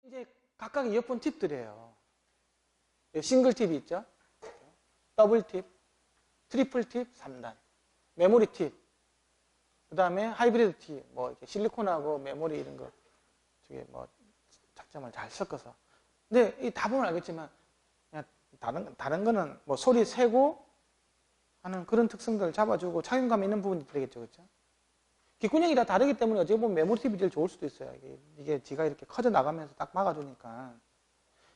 이제 각각 이어폰 팁들이에요. 싱글 팁이 있죠. 더블 팁, 트리플 팁, 3단. 메모리 팁. 그 다음에 하이브리드 팁. 뭐 이렇게 실리콘하고 메모리 이런 거. 저게 뭐 작점을 잘 섞어서. 근데 이 다 보면 알겠지만 그냥 다른 거는 뭐 소리 세고 하는 그런 특성들을 잡아주고 착용감 있는 부분이 되겠죠. 그렇죠? 귓구녕이 다 다르기 때문에 어떻게 보면 메모리 팁이 제일 좋을 수도 있어요. 이게 지가 이렇게 커져 나가면서 딱 막아주니까.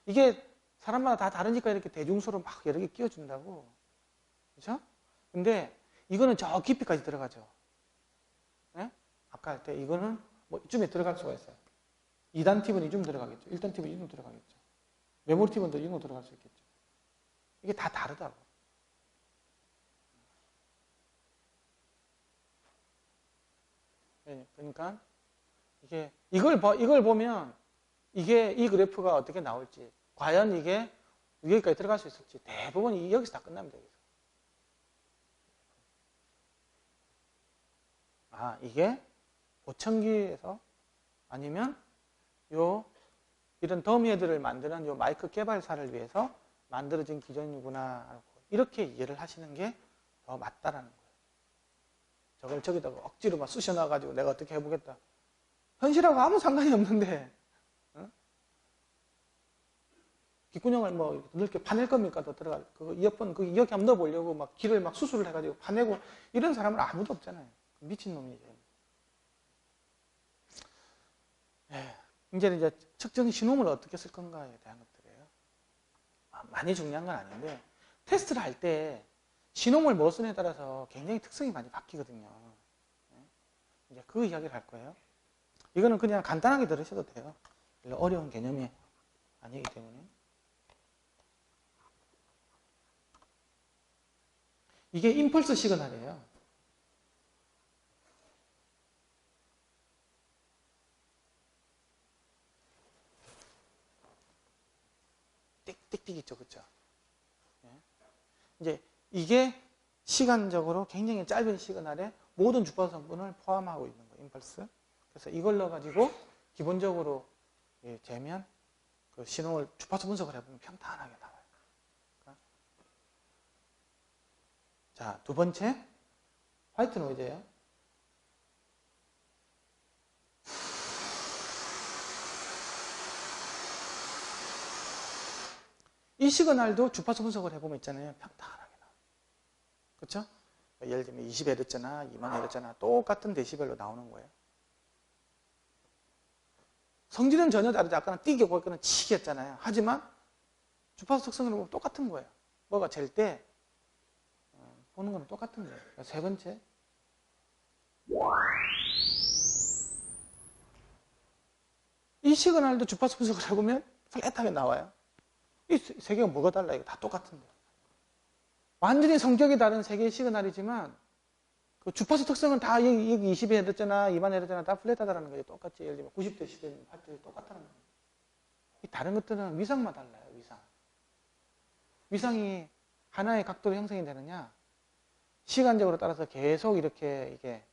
이게 사람마다 다 다르니까 이렇게 대중소로 막 여러 개 끼워준다고. 그렇죠? 근데 이거는 저 깊이까지 들어가죠. 네? 아까 할 때 이거는 뭐 이쯤에 들어갈 수가 있어요. 2단 팁은 이쯤 들어가겠죠. 1단 팁은 이쯤 들어가겠죠. 메모리 팁은 더 이쯤 들어갈 수 있겠죠. 이게 다 다르다고. 네, 그러니까 이걸 보면 이게 이 그래프가 어떻게 나올지, 과연 이게 여기까지 들어갈 수 있을지 대부분 여기서 다 끝납니다. 여기서. 아, 이게 보청기에서 아니면 이런 더미헤드를 만드는 요 마이크 개발사를 위해서 만들어진 기존이구나 이렇게 이해를 하시는 게 더 맞다라는 거예요. 저걸 저기다가 억지로 막 쑤셔놔가지고 내가 어떻게 해보겠다. 현실하고 아무 상관이 없는데, 어? 귓구녕을 뭐 넓게 파낼 겁니까? 더 들어갈, 그 이어폰, 그 이어폰 한번 넣어보려고 막 귀를 막 수술을 해가지고 파내고 이런 사람은 아무도 없잖아요. 미친놈이죠. 예, 이제 측정 신호음을 어떻게 쓸 건가에 대한 것들이에요. 많이 중요한 건 아닌데, 테스트를 할 때 신호음을 뭐 쓰느냐에 따라서 굉장히 특성이 많이 바뀌거든요. 이제 그 이야기를 할 거예요. 이거는 그냥 간단하게 들으셔도 돼요. 어려운 개념이 아니기 때문에. 이게 임펄스 시그널이에요. 띡띡띡 있죠, 그쵸? 이제 이게 시간적으로 굉장히 짧은 시그널에 모든 주파수 성분을 포함하고 있는 거예요, 임펄스. 그래서 이걸 넣어가지고 기본적으로 재면 그 신호를 주파수 분석을 해보면 평탄하게 나와요. 그러니까 자, 두 번째, 화이트 노이즈예요. 이 시그널도 주파수 분석을 해보면 있잖아요. 평탄하게 나와요. 그렇죠? 예를 들면 20Hz나 20000Hz나 똑같은 데시벨로 나오는 거예요. 성질은 전혀 다르지. 아까는 띄게 거기는 치기였잖아요. 하지만 주파수 특성을 보면 똑같은 거예요. 뭐가 잴 때 보는 건 똑같은 거예요. 세 번째, 이 시그널도 주파수 분석을 해보면 플랫하게 나와요. 이 세 개가 뭐가 달라? 이거 다 똑같은데. 완전히 성격이 다른 세 개의 시그널이지만 그 주파수 특성은 다 여기 20Hz나 20000Hz나 다 플랫하다는 거예요. 똑같이. 예를 들면 90dB, 80dB 똑같다는 거예요. 이 다른 것들은 위상만 달라요. 위상. 위상이 하나의 각도로 형성이 되느냐, 시간적으로 따라서 계속 이렇게 이게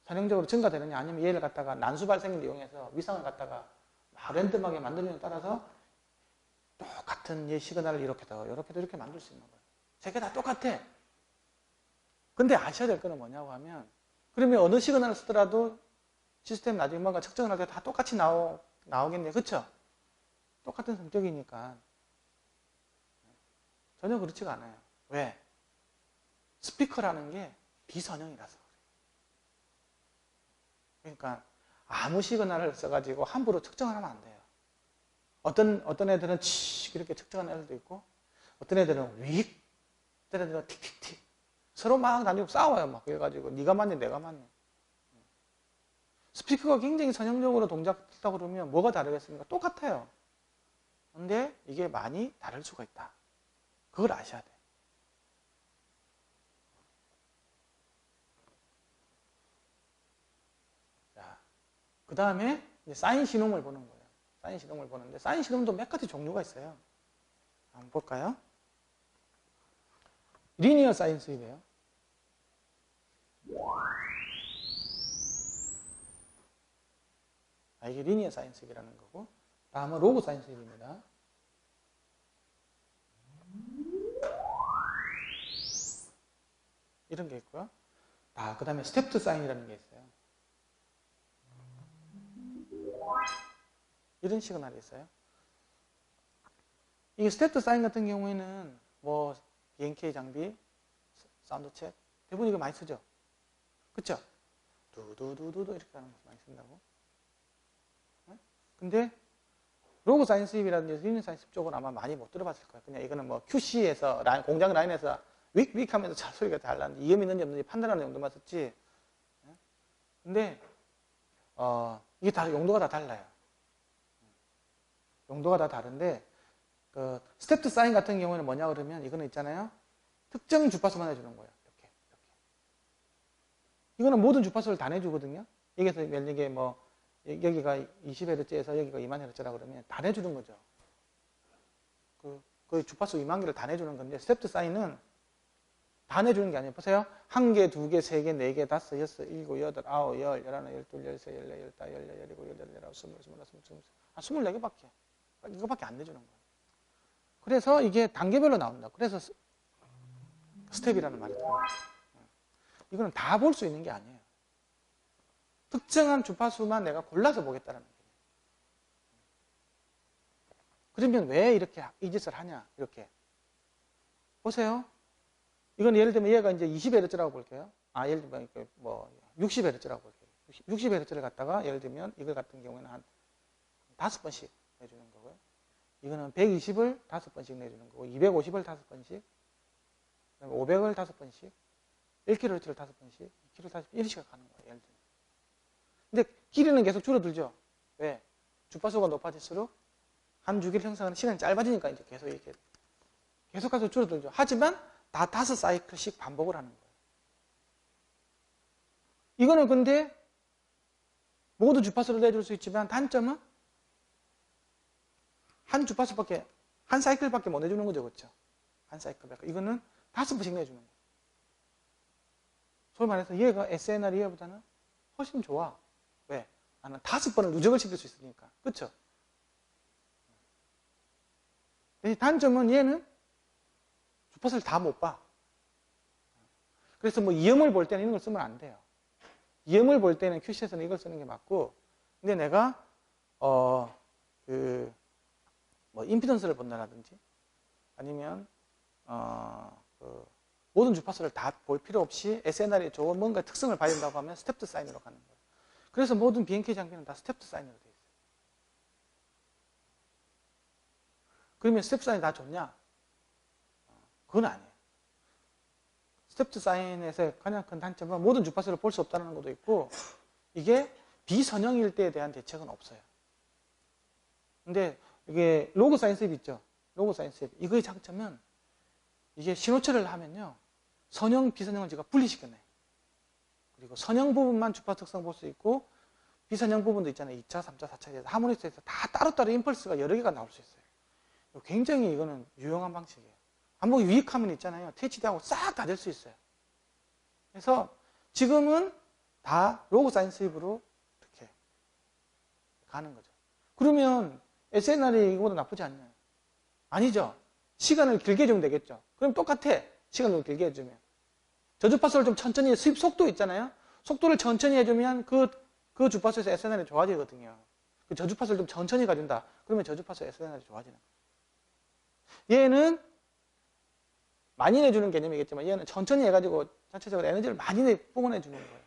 선형적으로 증가되느냐, 아니면 얘를 갖다가 난수 발생을 이용해서 위상을 갖다가 막 랜덤하게 만들느냐에 따라서 똑같은 시그널을 이렇게도 이렇게 만들 수 있는 거예요. 세 개 다 똑같아. 근데 아셔야 될 거는 뭐냐고 하면, 그러면 어느 시그널을 쓰더라도 시스템 나중에 뭔가 측정을 할 때 다 똑같이 나오겠네요. 그쵸? 똑같은 성격이니까. 전혀 그렇지가 않아요. 왜? 스피커라는 게 비선형이라서 그래요. 그러니까 아무 시그널을 써가지고 함부로 측정을 하면 안 돼요. 어떤 애들은 치 이렇게 측정하는 애들도 있고, 어떤 애들은 윅, 어떤 애들은 틱틱틱. 서로 막 나뉘고 싸워요. 막 그래가지고 네가 맞네, 내가 맞네. 스피커가 굉장히 선형적으로 동작했다고 그러면 뭐가 다르겠습니까? 똑같아요. 근데 이게 많이 다를 수가 있다. 그걸 아셔야 돼요. 자, 그 다음에 사인 신호음을 보는 거예요. 사인 신호음을 보는데, 사인 신호음도 몇 가지 종류가 있어요. 한번 볼까요? 리니어 사인 수입이에요. 이게 리니어 사인 수입이라는 거고, 다음은 로그 사인 수입입니다. 이런 게 있고요. 그 다음에 스텝드 사인이라는 게 있어요. 이런 시그널이 있어요. 이 스텝드 사인 같은 경우에는 뭐 BNK 장비, 사운드 챗 대부분 이거 많이 쓰죠. 그쵸? 두두두두두 이렇게 하는 거 많이 쓴다고. 근데 로그 사인 수입이라든지 리니어 사인 수입 쪽은 아마 많이 못 들어봤을 거예요. 그냥 이거는 뭐 QC에서 공장 라인에서 윅윅 하면서 차 소리가 잘 나는데 이음이 있는지 없는지 판단하는 정도만 썼지. 근데 이게 다 용도가 다 달라요. 용도가 다 다른데 그 스텝드 사인 같은 경우에는 뭐냐 그러면 이거는 있잖아요. 특정 주파수만 해주는 거예요. 이렇게. 이거는 모든 주파수를 다 내주거든요. 여기서 만약에 뭐 여기가 20Hz에서 여기가 20,000Hz라 그러면 다 내주는 거죠. 그 주파수 2만 개를 다 내주는 건데 스텝드 사인은 다 내주는 게 아니에요. 보세요. 1개, 2개, 3개, 4개, 5, 6, 7, 8, 9, 10, 11, 12, 13, 14, 15, 16, 17, 18, 19, 20, 24개밖에. 이거밖에 안 내주는 거예요. 그래서 이게 단계별로 나온다. 그래서 스텝이라는 말이 들어요. 이거는 다 볼 수 있는 게 아니에요. 특정한 주파수만 내가 골라서 보겠다는 거예요. 그러면 왜 이렇게 이 짓을 하냐? 이렇게. 보세요. 이건 예를 들면 얘가 이제 20Hz라고 볼게요. 예를 들면 뭐 60Hz라고 볼게요. 60Hz를 갖다가 예를 들면 이걸 같은 경우에는 한 5번씩 내주는 거고요. 이거는 120을 5번씩 내주는 거고 250을 5번씩 500을 5번씩 1kHz를 5번씩 2kHz를 5번씩 이런 식으로 가는 거예요. 예를 들면. 근데 길이는 계속 줄어들죠. 왜? 주파수가 높아질수록 한 주기를 형성하는 시간이 짧아지니까 이제 계속 이렇게 계속 가서 줄어들죠. 하지만 다 5사이클씩 반복을 하는 거예요. 이거는 근데 모두 주파수를 내줄 수 있지만 단점은 한 주파수밖에 한 사이클밖에 못 내주는 거죠. 그렇죠? 한 사이클밖에. 이거는 5번씩 내주는 거예요. 소위 말해서 얘가 SNR 이어보다는 훨씬 좋아. 왜? 나는 5번을 누적을 시킬 수 있으니까. 그렇죠? 단점은 얘는 주파수를 다 못 봐. 그래서 뭐 이음을 볼 때는 이런 걸 쓰면 안 돼요. 이음을 볼 때는 QC에서는 이걸 쓰는 게 맞고, 근데 내가 뭐 임피던스를 본다라든지 아니면 모든 주파수를 다 볼 필요 없이 SNR이 좋은 뭔가 특성을 봐야 된다고 하면 스텝드 사인으로 가는 거예요. 그래서 모든 BNK 장비는 다 스텝드 사인으로 되어 있어요. 그러면 스텝드 사인이 다 좋냐? 그건 아니에요. 스텝드 사인에서 가장 큰 단점은 모든 주파수를 볼 수 없다는 것도 있고, 이게 비선형일 때에 대한 대책은 없어요. 근데 이게 로그 사인 수입 있죠? 로그 사인 수입. 이거의 장점은 이게 신호처리를 하면요. 선형, 비선형을 제가 분리시켜내요. 그리고 선형 부분만 주파수 특성 볼 수 있고, 비선형 부분도 있잖아요. 2차, 3차, 4차에 하모닉스에서 다 따로따로 임펄스가 여러 개가 나올 수 있어요. 굉장히 이거는 유용한 방식이에요. 한번 유익하면 있잖아요. THD하고 싹 다 될 수 있어요. 그래서 지금은 다 로그 사인 수입으로 이렇게 가는 거죠. 그러면 SNR이 이거보다 나쁘지 않나요? 아니죠. 시간을 길게 해주면 되겠죠. 그럼 똑같아. 시간을 길게 해주면. 저주파수를 좀 천천히, 수입 속도 있잖아요. 속도를 천천히 해주면 그 주파수에서 SNR이 좋아지거든요. 그 저주파수를 좀 천천히 가준다. 그러면 저주파수 SNR이 좋아지는 거예요. 얘는 많이 내주는 개념이겠지만 얘는 천천히 해가지고 전체적으로 에너지를 많이 뿜어내주는 거예요.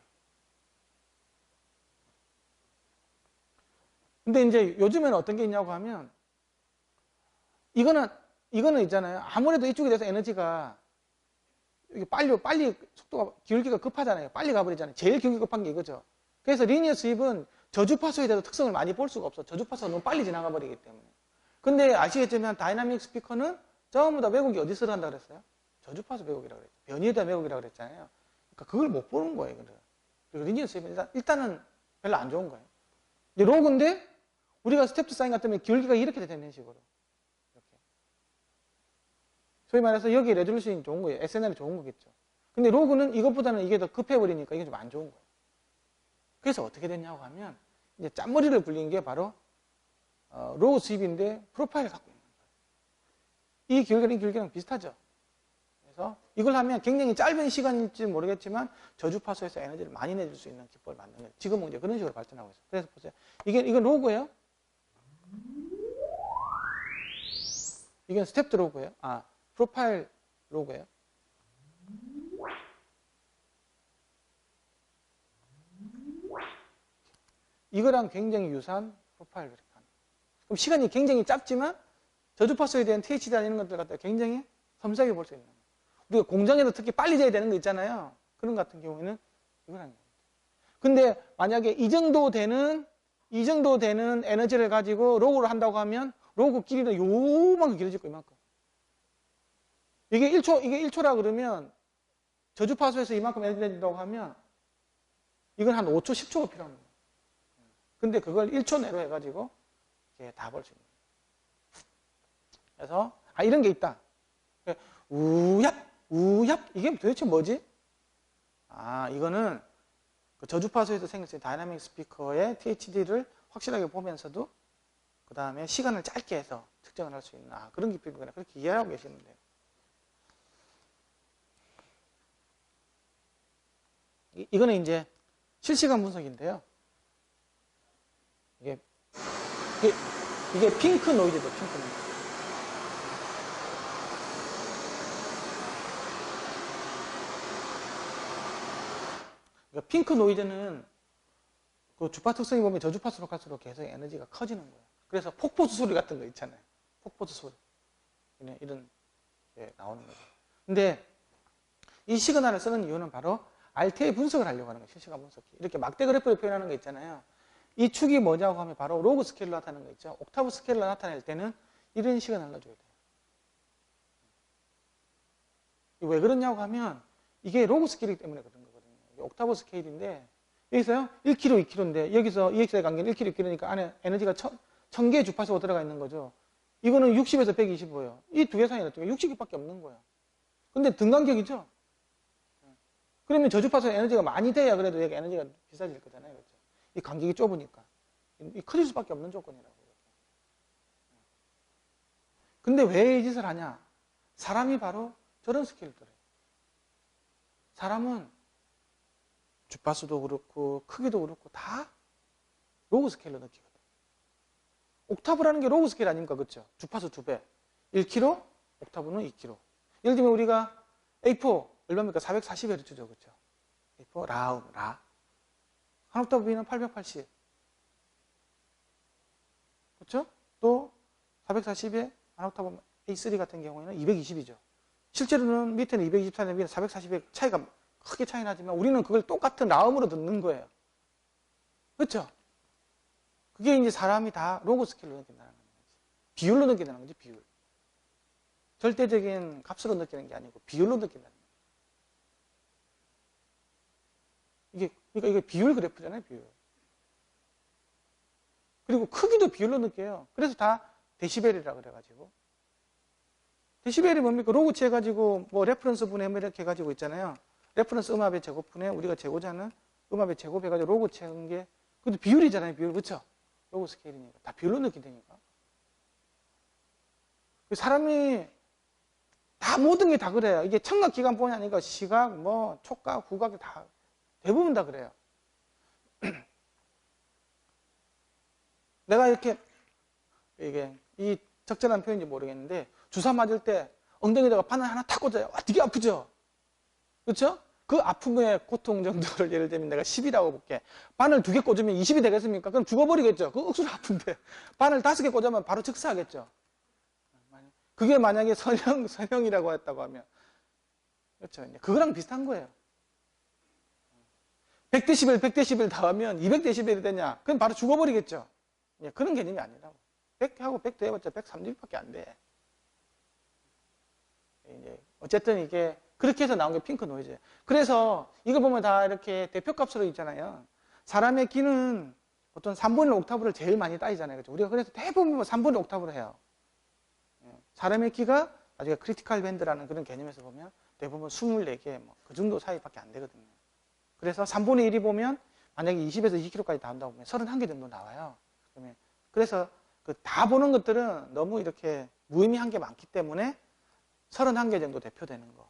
근데 이제 요즘에는 어떤 게 있냐고 하면 이거는 있잖아요. 아무래도 이쪽에 대해서 에너지가 빨리 속도가 기울기가 급하잖아요. 빨리 가버리잖아요. 제일 기울기 급한 게 이거죠. 그래서 리니어 수입은 저주파수에 대해서 특성을 많이 볼 수가 없어. 저주파수가 너무 빨리 지나가 버리기 때문에. 근데 아시겠지만 다이나믹 스피커는 전부 다 왜곡이 어디서 한다 그랬어요? 저주파수 왜곡이라고 그랬죠. 변이에 대한 왜곡이라고 그랬잖아요. 그러니까 그걸 못 보는 거예요. 그리고 리니어 수입은 일단은 별로 안 좋은 거예요. 이제 로그인데 우리가 스텝드 사인 같으면 기울기가 이렇게 되는 식으로. 이렇게. 소위 말해서 여기 레졸루션이 좋은 거예요. SNR이 좋은 거겠죠. 근데 로그는 이것보다는 이게 더 급해버리니까 이게 좀 안 좋은 거예요. 그래서 어떻게 됐냐고 하면 이제 짠머리를 굴린 게 바로 로우 수입인데 프로파일을 갖고 있는 거예요. 이 길이랑 비슷하죠. 그래서 이걸 하면 굉장히 짧은 시간일지 모르겠지만 저주파수에서 에너지를 많이 내줄 수 있는 기법을 만드는 거예요. 지금은 이제 그런 식으로 발전하고 있어요. 그래서 보세요. 이건 로고예요. 이건 스텝드 로고예요. 프로파일 로고예요. 이거랑 굉장히 유사한 프로파일 그렇게 하는 거예요. 그럼 시간이 굉장히 짧지만 저주파수에 대한 THD 이런 것들 갖다 굉장히 섬세하게 볼 수 있는 거예요. 우리가 공장에서 특히 빨리 재야 되는 거 있잖아요. 그런 것 같은 경우에는 이걸 하는 겁니다. 근데 만약에 이 정도 되는 에너지를 가지고 로그를 한다고 하면 로그 길이는 요만큼 길어질 거예요. 이만큼. 이게 1초라 그러면 저주파수에서 이만큼 에너지 내준다고 하면 이건 한 5초, 10초가 필요합니다. 근데 그걸 1초 내로 해가지고 다 볼 수 있는 거예요. 그래서 이런 게 있다. 우얍 이게 도대체 뭐지? 이거는 그 저주파수에서 생길 수 있는 다이나믹 스피커의 THD를 확실하게 보면서도 그 다음에 시간을 짧게 해서 측정을 할 수 있는 그런 기법이구나. 그렇게 이해하고 계시는데요. 이거는 이제 실시간 분석인데요. 이게 핑크 노이즈죠. 핑크 노이즈. 그러니까 핑크 노이즈는 그 주파 특성이 보면 저주파수로 갈수록 계속 에너지가 커지는 거예요. 그래서 폭포수 소리 같은 거 있잖아요. 폭포수 소리. 이런 게 나오는 거죠. 근데 이 시그널을 쓰는 이유는 바로 RT의 분석을 하려고 하는 거예요. 실시간 분석기. 이렇게 막대 그래프를 표현하는 거 있잖아요. 이 축이 뭐냐고 하면 바로 로그 스케일로 나타나는 거 있죠. 옥타브 스케일로 나타낼 때는 이런 시그널을 넣어줘야 돼요. 왜 그러냐고 하면 이게 로그 스케일이기 때문에 그런 거거든요. 옥타브 스케일인데 여기서요 1kg, 2kg인데 여기서 EX의 관계는 1kg, 2kg니까 안에 에너지가 1000개의 주파수가 들어가 있는 거죠. 이거는 60에서 125예요. 이 두 개 사이에 60개밖에 없는 거예요. 근데 등간격이죠. 그러면 저주파수 에너지가 많이 돼야 그래도 여기 에너지가 비싸질 거잖아요. 그렇죠? 이 간격이 좁으니까. 이 커질 수밖에 없는 조건이라고. 근데 왜 이 짓을 하냐? 사람이 바로 저런 스케일을 들어요. 사람은 주파수도 그렇고 크기도 그렇고 다 로그 스케일로 느끼거든. 옥타브라는 게 로그 스케일 아닙니까? 그렇죠? 주파수 2배. 1kg, 옥타브는 2kg. 예를 들면 우리가 A4 얼마입니까? 440Hz죠. 그렇죠? A4 라. 한 옥타브 B는 880. 그렇죠? 또 440에 한 옥타브 A3 같은 경우에는 220이죠. 실제로는 밑에는 224에 위에는 440의 차이가 크게 차이 나지만 우리는 그걸 똑같은 라음으로 듣는 거예요. 그렇죠? 그게 이제 사람이 다 로그 스케일로 느낀다는 거지. 비율로 느낀다는 거지, 비율. 절대적인 값으로 느끼는 게 아니고 비율로 느낀다는 거예요. 그러니까 이게 비율 그래프잖아요, 비율. 그리고 크기도 비율로 느껴요. 그래서 다 데시벨이라 그래가지고. 데시벨이 뭡니까? 로그치 해가지고 뭐 레퍼런스 분해 뭐 이렇게 해가지고 있잖아요. 레퍼런스 음압의 제곱분에 우리가 재고자 하는 음압의 제곱 해가지고 로그치 한 게 그것도 비율이잖아요, 비율. 그렇죠? 로그 스케일이니까. 다 비율로 느낀다니까. 사람이 다 모든 게 다 그래요. 이게 청각기관뿐이 아니라 시각, 뭐 촉각, 후각 다 대부분 다 그래요. 내가 이렇게 이게 이 적절한 표현인지 모르겠는데 주사 맞을 때 엉덩이에다가 바늘 하나 탁 꽂아요. 와, 되게 아프죠? 그렇죠? 그 아픔의 고통 정도를 예를 들면 내가 10이라고 볼게. 바늘 2개 꽂으면 20이 되겠습니까? 그럼 죽어버리겠죠? 그 억수로 아픈데. 바늘 5개 꽂으면 바로 즉사하겠죠? 그게 만약에 선형이라고 했다고 하면. 그렇죠? 그거랑 비슷한 거예요. 100dB 닿으면 200dB이 되냐? 그럼 바로 죽어버리겠죠? 그런 개념이 아니라고. 100하고 100 더해봤자 130밖에 안 돼. 어쨌든 이게 그렇게 해서 나온 게 핑크 노이즈예요. 그래서 이거 보면 다 이렇게 대표값으로 있잖아요. 사람의 귀는 보통 3분의 1 옥타브를 제일 많이 따지잖아요. 그렇죠? 우리가 그래서 대부분 3분의 1 옥타브로 해요. 사람의 귀가 나중에 크리티컬 밴드라는 그런 개념에서 보면 대부분 24개 그 정도 사이밖에 안 되거든요. 그래서 3분의 1이 보면 만약에 20에서 20kg까지 나온다고 보면 31개 정도 나와요. 그래서 그 다 보는 것들은 너무 이렇게 무의미한 게 많기 때문에 31개 정도 대표되는 거.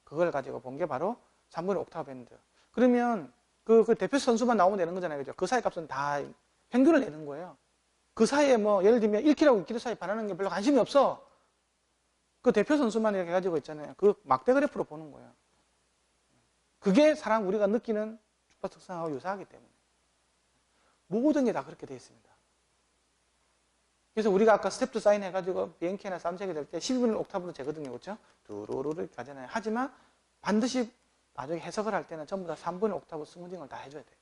그걸 가지고 본 게 바로 3분의 옥타브 밴드. 그러면 그 대표 선수만 나오면 되는 거잖아요. 그죠? 그 사이 값은 다 평균을 내는 거예요. 그 사이에 뭐 예를 들면 1kg하고 2kg 사이 반하는 게 별로 관심이 없어. 그 대표 선수만 이렇게 가지고 있잖아요. 그 막대 그래프로 보는 거예요. 그게 사람 우리가 느끼는 주파수 특성하고 유사하기 때문에. 모든 게 다 그렇게 되어 있습니다. 그래서 우리가 아까 스텝 2 사인 해가지고 비행키나 쌈색이 될 때 12분의 옥타브로 재거든요. 그렇죠? 두루루루 이렇게 하잖아요. 하지만 반드시 나중에 해석을 할 때는 전부 다 3분의 옥타브 스무딩을 다 해줘야 돼요.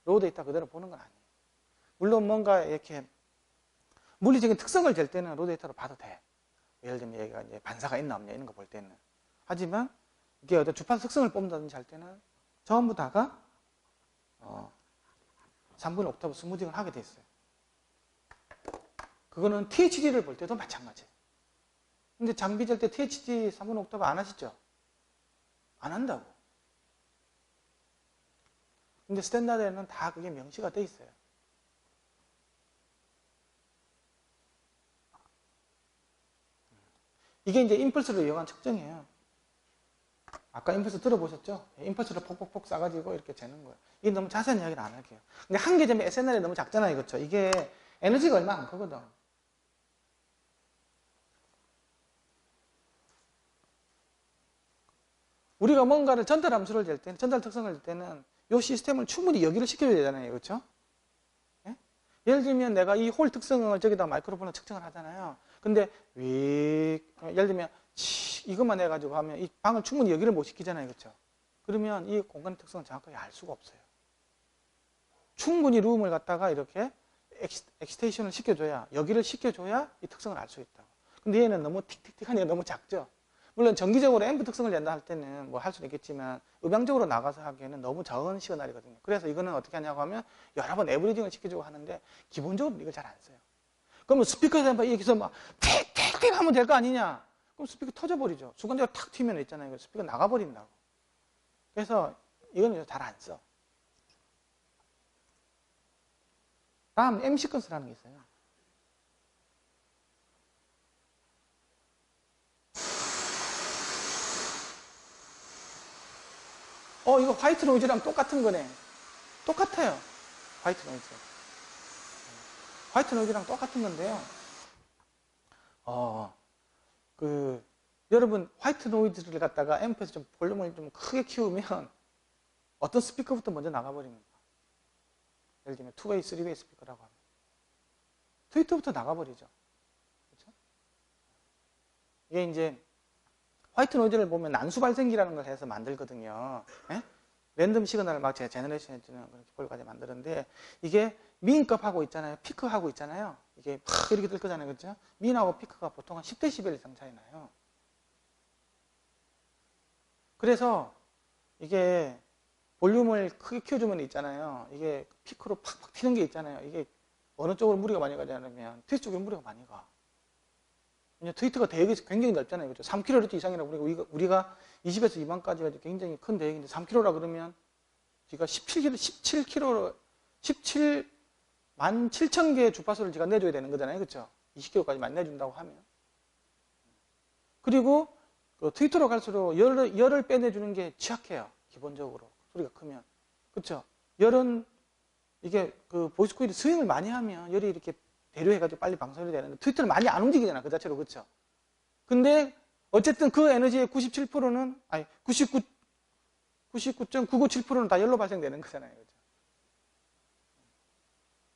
로우 데이터 그대로 보는 건 아니에요. 물론 뭔가 이렇게 물리적인 특성을 잴 때는 로우 데이터로 봐도 돼. 예를 들면 얘가 이제 반사가 있나 없냐 이런 거 볼 때는. 하지만 이게 어떤 주파수 특성을 뽑는다든지 할 때는 전부 다가 3분의 옥타브 스무딩을 하게 돼 있어요. 그거는 THD를 볼 때도 마찬가지예요. 근데 장비 잴 때 THD 3분의 옥타브 안 하시죠? 안 한다고. 근데 스탠다드에는 다 그게 명시가 돼 있어요. 이게 이제 임펄스를 이용한 측정이에요. 아까 임펄스 들어보셨죠? 임펄스를 폭폭폭 쏴가지고 이렇게 재는 거예요. 이게 너무 자세한 이야기를 안 할게요. 근데 한 개 점이 SNR이 너무 작잖아요. 그렇죠? 이게 에너지가 얼마 안 크거든. 우리가 뭔가를 전달 함수를 잴 때는, 전달 특성을 잴 때는 이 시스템을 충분히 여기를 시켜줘야 되잖아요. 그렇죠? 예? 예를 들면 내가 이 홀 특성을 저기다 마이크로폰으로 측정을 하잖아요. 근데 예를 들면 이것만 해가지고 하면 이 방을 충분히 여기를 못 시키잖아요. 그렇죠? 그러면 이 공간의 특성을 정확하게 알 수가 없어요. 충분히 룸을 갖다가 이렇게 엑스테이션을 시켜줘야, 여기를 시켜줘야 이 특성을 알 수 있다고. 근데 얘는 너무 틱틱틱한 얘가 너무 작죠? 물론 정기적으로 앰프 특성을 낸다 할 때는 뭐 할 수는 있겠지만 음향적으로 나가서 하기에는 너무 적은 시그널이거든요. 그래서 이거는 어떻게 하냐고 하면 여러 번 에브리징을 시켜주고 하는데 기본적으로 이걸 잘 안 써요. 그러면 스피커에다 여기서 막 틱틱틱 하면 될 거 아니냐? 그럼 스피커 터져버리죠. 순간적으로 탁 튀면 있잖아요. 스피커 나가버린다고. 그래서 이거는 잘 안 써. 다음 M 시퀀스라는 게 있어요. 이거 화이트 노이즈랑 똑같은 거네. 똑같아요. 화이트 노이즈. 화이트 노이즈랑 똑같은 건데요. 여러분, 화이트 노이즈를 갖다가 앰프에서 좀 볼륨을 좀 크게 키우면 어떤 스피커부터 먼저 나가버립니다. 예를 들면 2웨이, 3웨이 스피커라고 하면. 트위터부터 나가버리죠. 그렇죠? 이게 이제 화이트 노이즈를 보면 난수 발생기라는 걸 해서 만들거든요. 예? 랜덤 시그널을 막 제너레이션 해주는 그런 기법까지 만드는데 이게 민급하고 있잖아요. 피크하고 있잖아요. 이게 막 이렇게 뜰 거잖아요. 그렇죠? 민하고 피크가 보통 한 10dB 이상 차이 나요. 그래서 이게 볼륨을 크게 키워주면 있잖아요. 이게 피크로 팍팍 튀는 게 있잖아요. 이게 어느 쪽으로 무리가 많이 가지 않으면 트위터 쪽으로 무리가 많이 가. 트위터가 대역이 굉장히 넓잖아요. 그렇죠? 3kHz 이상이라고 우리가 20에서 2만까지가 굉장히 큰 대역인데 3kHz라 그러면 제가 17kHz, 17만 7천 개의 주파수를 제가 내줘야 되는 거잖아요. 그렇죠? 20kHz까지만 내준다고 하면. 그리고 그 트위터로 갈수록 열을 빼내주는 게 취약해요. 기본적으로. 소리가 크면. 그렇죠? 열은 이게 그 보이스 코일이 스윙을 많이 하면 열이 이렇게 대류해가지고 빨리 방송이 되는데 트위터는 많이 안 움직이잖아. 그 자체로. 그렇죠? 근데 어쨌든 그 에너지의 97%는 아니 99.997%는 다 열로 발생되는 거잖아요. 그렇죠?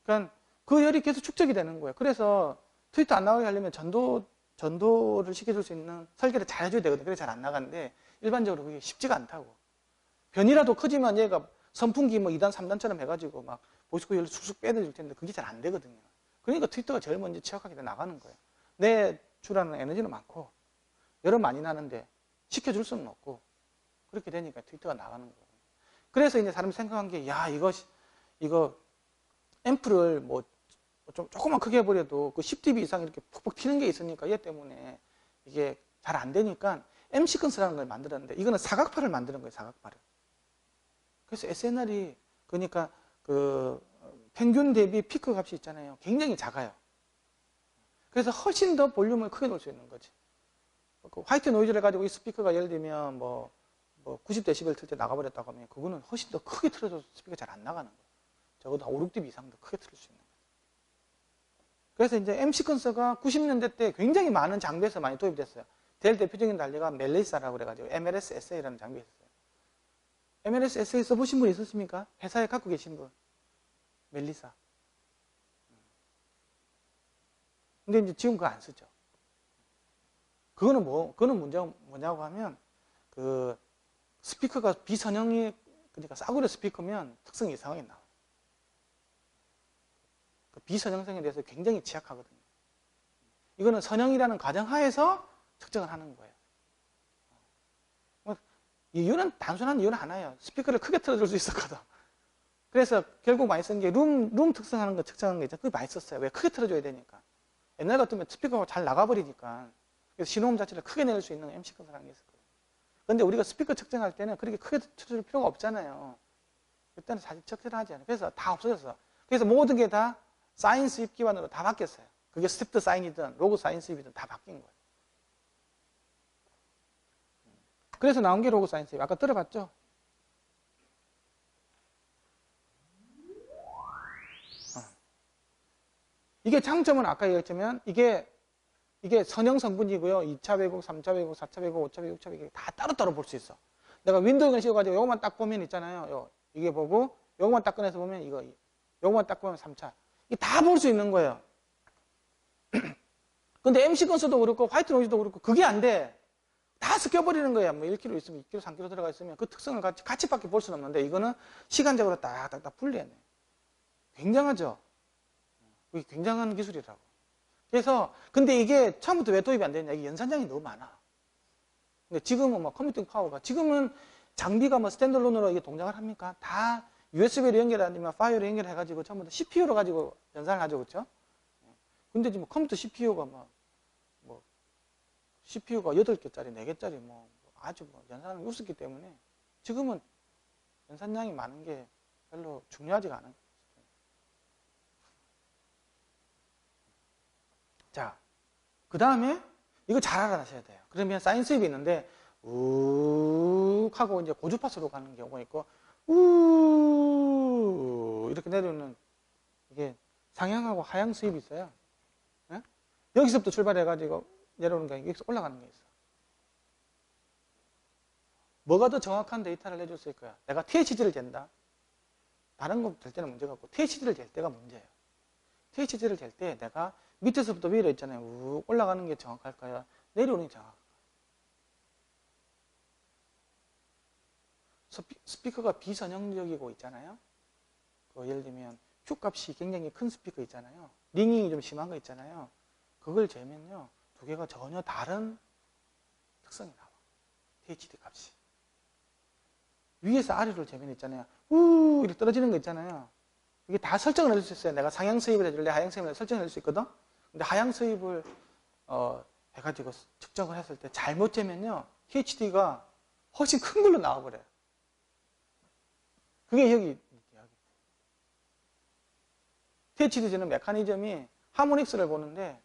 그러니까 그 열이 계속 축적이 되는 거예요. 그래서 트위터 안 나가게 하려면 전도를 시켜줄 수 있는 설계를 잘 해줘야 되거든요. 그래서 잘 안 나가는데 일반적으로 그게 쉽지가 않다고. 변이라도 크지만 얘가 선풍기 뭐 2단, 3단처럼 해가지고 막 보이스코 열을 쑥쑥 빼내줄 텐데 그게 잘 안 되거든요. 그러니까 트위터가 제일 먼저 취약하게 나가는 거예요. 내 주라는 에너지는 많고 열은 많이 나는데 시켜줄 수는 없고 그렇게 되니까 트위터가 나가는 거예요. 그래서 이제 사람이 생각한 게 야 이거 앰프를 뭐 좀 조금만 크게 해버려도 그 10dB 이상 이렇게 푹푹 튀는 게 있으니까 얘 때문에 이게 잘 안 되니까 M 시퀀스라는 걸 만들었는데 이거는 사각파를 만드는 거예요. 사각파를. 그래서 SNR이 그러니까 그 평균 대비 피크 값이 있잖아요. 굉장히 작아요. 그래서 훨씬 더 볼륨을 크게 놓을 수 있는 거지. 그 화이트 노이즈를 가지고 이 스피커가 예를 들면 뭐 90dB 틀 때 나가버렸다고 하면 그거는 훨씬 더 크게 틀어줘도 스피커가 잘 안 나가는 거예요. 적어도 5, 6dB 이상 더 크게 틀을 수 있는 거예요. 그래서 이제 M 시퀀서가 90년대 때 굉장히 많은 장비에서 많이 도입이 됐어요. 제일 대표적인 단례가 멜리사라고 그래가지고 MLS SA라는 장비가 있어요. MLS SA 써보신 분 있으십니까? 회사에 갖고 계신 분. 멜리사. 근데 이제 지금 그거 안 쓰죠. 그거는 문제가 뭐냐고 하면, 스피커가 비선형이, 그러니까 싸구려 스피커면 특성이 이상하게 나와요. 그 비선형성에 대해서 굉장히 취약하거든요. 이거는 선형이라는 가정하에서 측정을 하는 거예요. 이유는 단순한 이유는 하나예요. 스피커를 크게 틀어줄 수 있었거든. 그래서 결국 많이 쓴 게 룸 특성하는 거 측정하는 게 있잖아요. 그게 많이 썼어요. 왜 크게 틀어줘야 되니까. 옛날 같으면 스피커가 잘 나가버리니까. 그래서 신호음 자체를 크게 낼 수 있는 MC 컨서라는 게 있었거든요. 그런데 우리가 스피커 측정할 때는 그렇게 크게 틀어줄 필요가 없잖아요. 그때는 사실 적절하지 않아요. 그래서 다 없어졌어. 그래서 모든 게 다 사인 수입 기반으로 다 바뀌었어요. 그게 스텝드 사인이든 로그 사인 수입이든 다 바뀐 거예요. 그래서 나온 게 로그 사인 수입. 아까 들어봤죠? 이게 장점은 아까 얘기했지만 이게 선형 성분이고요. 2차 왜곡, 3차 왜곡, 4차 왜곡, 5차 왜곡, 6차 왜곡 다 따로따로 볼 수 있어. 내가 윈도우에 씌워가지고 요것만 딱 보면 있잖아요. 이게 보고 요것만 딱 꺼내서 보면 이거, 요것만 딱 보면 3차. 이게 다 볼 수 있는 거예요. 근데 MC 건수도 그렇고 화이트 노이즈도 그렇고 그게 안 돼. 다 섞여버리는 거야. 뭐 1kg 있으면 2kg, 3kg 들어가 있으면 그 특성을 같이밖에 볼 수는 없는데 이거는 시간적으로 딱딱딱 분리해내. 굉장하죠? 그게 굉장한 기술이라고. 그래서 근데 이게 처음부터 왜 도입이 안 되냐? 이게 연산량이 너무 많아. 근데 지금은 뭐 컴퓨팅 파워가 지금은 장비가 뭐 스탠드론으로 이게 동작을 합니까? 다 USB로 연결 아니면 파이어로 연결해가지고 전부 다 CPU로 가지고 연산을 하죠, 그렇죠? 근데 지금 컴퓨터 CPU가 뭐 CPU가 8개짜리, 4개짜리 아주 연산을 우습기 때문에 지금은 연산량이 많은 게 별로 중요하지가 않은 거예요. 자, 그 다음에 이거 잘 알아놔셔야 돼요. 그러면 사인 수입이 있는데 욱 하고 이제 고주파수로 가는 경우가 있고 우 이렇게 내려오는 이게 상향하고 하향 수입이 있어요. 네? 여기서부터 출발해가지고 내려오는 게 여기서 올라가는 게 있어. 뭐가 더 정확한 데이터를 내줄 수 있을 거야? 내가 THZ를 잰다. 다른 거 될 때는 문제가 없고 THZ를 잴 때가 문제예요. THZ를 잴 때 내가 밑에서부터 위로 있잖아요. 우 올라가는 게 정확할까요? 내려오는 게 정확할까요? 스피커가 비선형적이고 있잖아요. 예를 들면 Q 값이 굉장히 큰 스피커 있잖아요. 링잉이 좀 심한 거 있잖아요. 그걸 재면요. 두 개가 전혀 다른 특성이 나와. THD 값이. 위에서 아래로 재면 있잖아요. 우 이렇게 떨어지는 거 있잖아요. 이게 다 설정을 해줄 수 있어요. 내가 상향 수입을 해줄래, 하향 수입을 설정을 해줄 수 있거든. 근데 하향 수입을 해가지고 측정을 했을 때 잘못 재면요. THD가 훨씬 큰 걸로 나와버려요. 그게 여기. THD 재는 메커니즘이 하모닉스를 보는데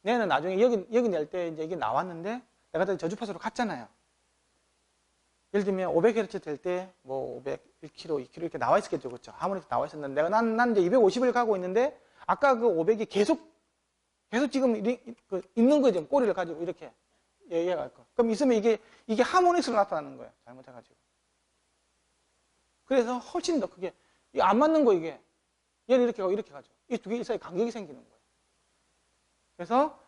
얘는 나중에 여기 낼 때 이제 이게 나왔는데 내가 다시 저주파수로 갔잖아요. 예를 들면 500Hz 될 때 뭐 500, 1kg, 2kg 이렇게 나와 있었겠죠. 그렇죠? 하모닉스 나와 있었는데 내가 난 이제 250을 가고 있는데 아까 그 500이 계속 지금 있는 거죠. 꼬리를 가지고 이렇게 얘기할 거. 그럼 있으면 이게 하모닉스로 나타나는 거예요. 잘못해가지고. 그래서 훨씬 더 크게 이게 안 맞는 거 이게. 얘를 이렇게 가고 이렇게 가죠. 이 두 개 사이에 간격이 생기는 거예요. 그래서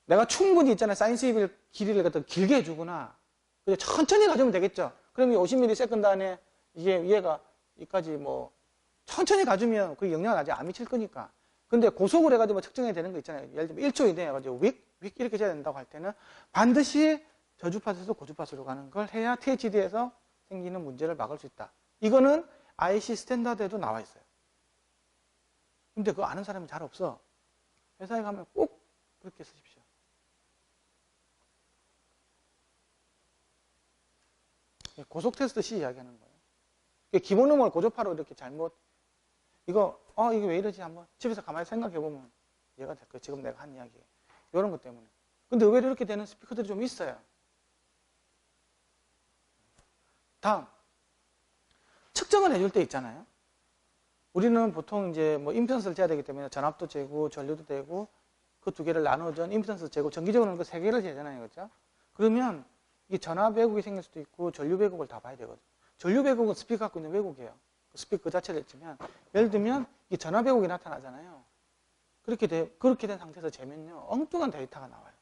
내가 충분히 있잖아요. 사인 수입 길이를 갖다 길게 해주거나 그냥 천천히 가주면 되겠죠. 그러면 50ms 안에 얘가 여기까지 뭐 천천히 가주면 그 영향을 아직 안 미칠 거니까. 근데 고속으로 해가지고 측정해야 되는 거 있잖아요. 예를 들면 1초 이내에 해가지고 윅 이렇게 해야 된다고 할 때는 반드시 저주파수에서 고주파수로 가는 걸 해야 THD에서 생기는 문제를 막을 수 있다. 이거는 IC 스탠다드에도 나와 있어요. 근데 그거 아는 사람이 잘 없어. 회사에 가면 꼭 그렇게 쓰십시오. 고속 테스트 시 이야기하는 거예요. 기본음을 고주파로 이렇게 잘못, 이게 왜 이러지? 한번 집에서 가만히 생각해 보면 이해가 될 거예요. 지금 내가 한 이야기. 이런 것 때문에. 근데 의외로 이렇게 되는 스피커들이 좀 있어요. 다음. 측정을 해줄 때 있잖아요. 우리는 보통 이제 뭐 임피던스를 재야 되기 때문에 전압도 재고 전류도 재고 그 두 개를 나눠준 임피던스 재고 정기적으로는 그 세 개를 재잖아요. 그렇죠? 그러면 이 전압 왜곡이 생길 수도 있고 전류 왜곡을 다 봐야 되거든요. 전류 왜곡은 스피커 갖고 있는 왜곡이에요. 그 스피커 그 자체를 했지만 예를 들면 이 전압 왜곡이 나타나잖아요. 그렇게 된 상태에서 재면요. 엉뚱한 데이터가 나와요.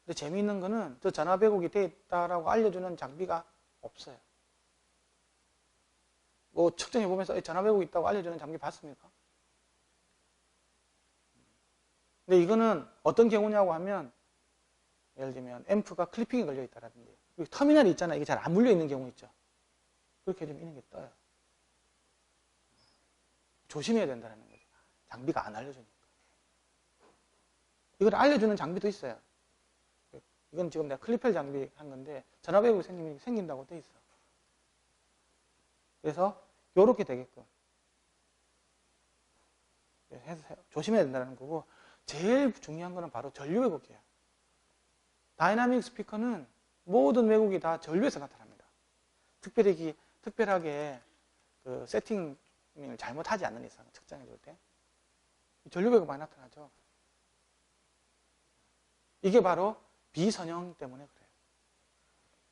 근데 재미있는 거는 저 전압 왜곡이 돼 있다라고 알려주는 장비가 없어요. 뭐 측정해 보면서 전압 왜곡이 있다고 알려주는 장비 봤습니까? 근데 이거는 어떤 경우냐고 하면 예를 들면 앰프가 클리핑이 걸려 있다라든지 터미널이 있잖아요. 이게 잘 안 물려 있는 경우 있죠. 그렇게 되면 이런 게 떠요. 조심해야 된다는 거죠. 장비가 안 알려주니까. 이걸 알려주는 장비도 있어요. 이건 지금 내가 클리펠 장비 한 건데 전압 왜곡이 생긴다고 돼 있어. 그래서 요렇게 되게끔 해서 조심해야 된다는 거고 제일 중요한 거는 바로 전류 왜곡이에요. 다이나믹 스피커는 모든 왜곡이 다 전류에서 나타납니다. 특별하게 그 세팅을 잘못하지 않는 이상 측정해 줄 때 전류 왜곡 많이 나타나죠. 이게 바로 비선형 때문에 그래요.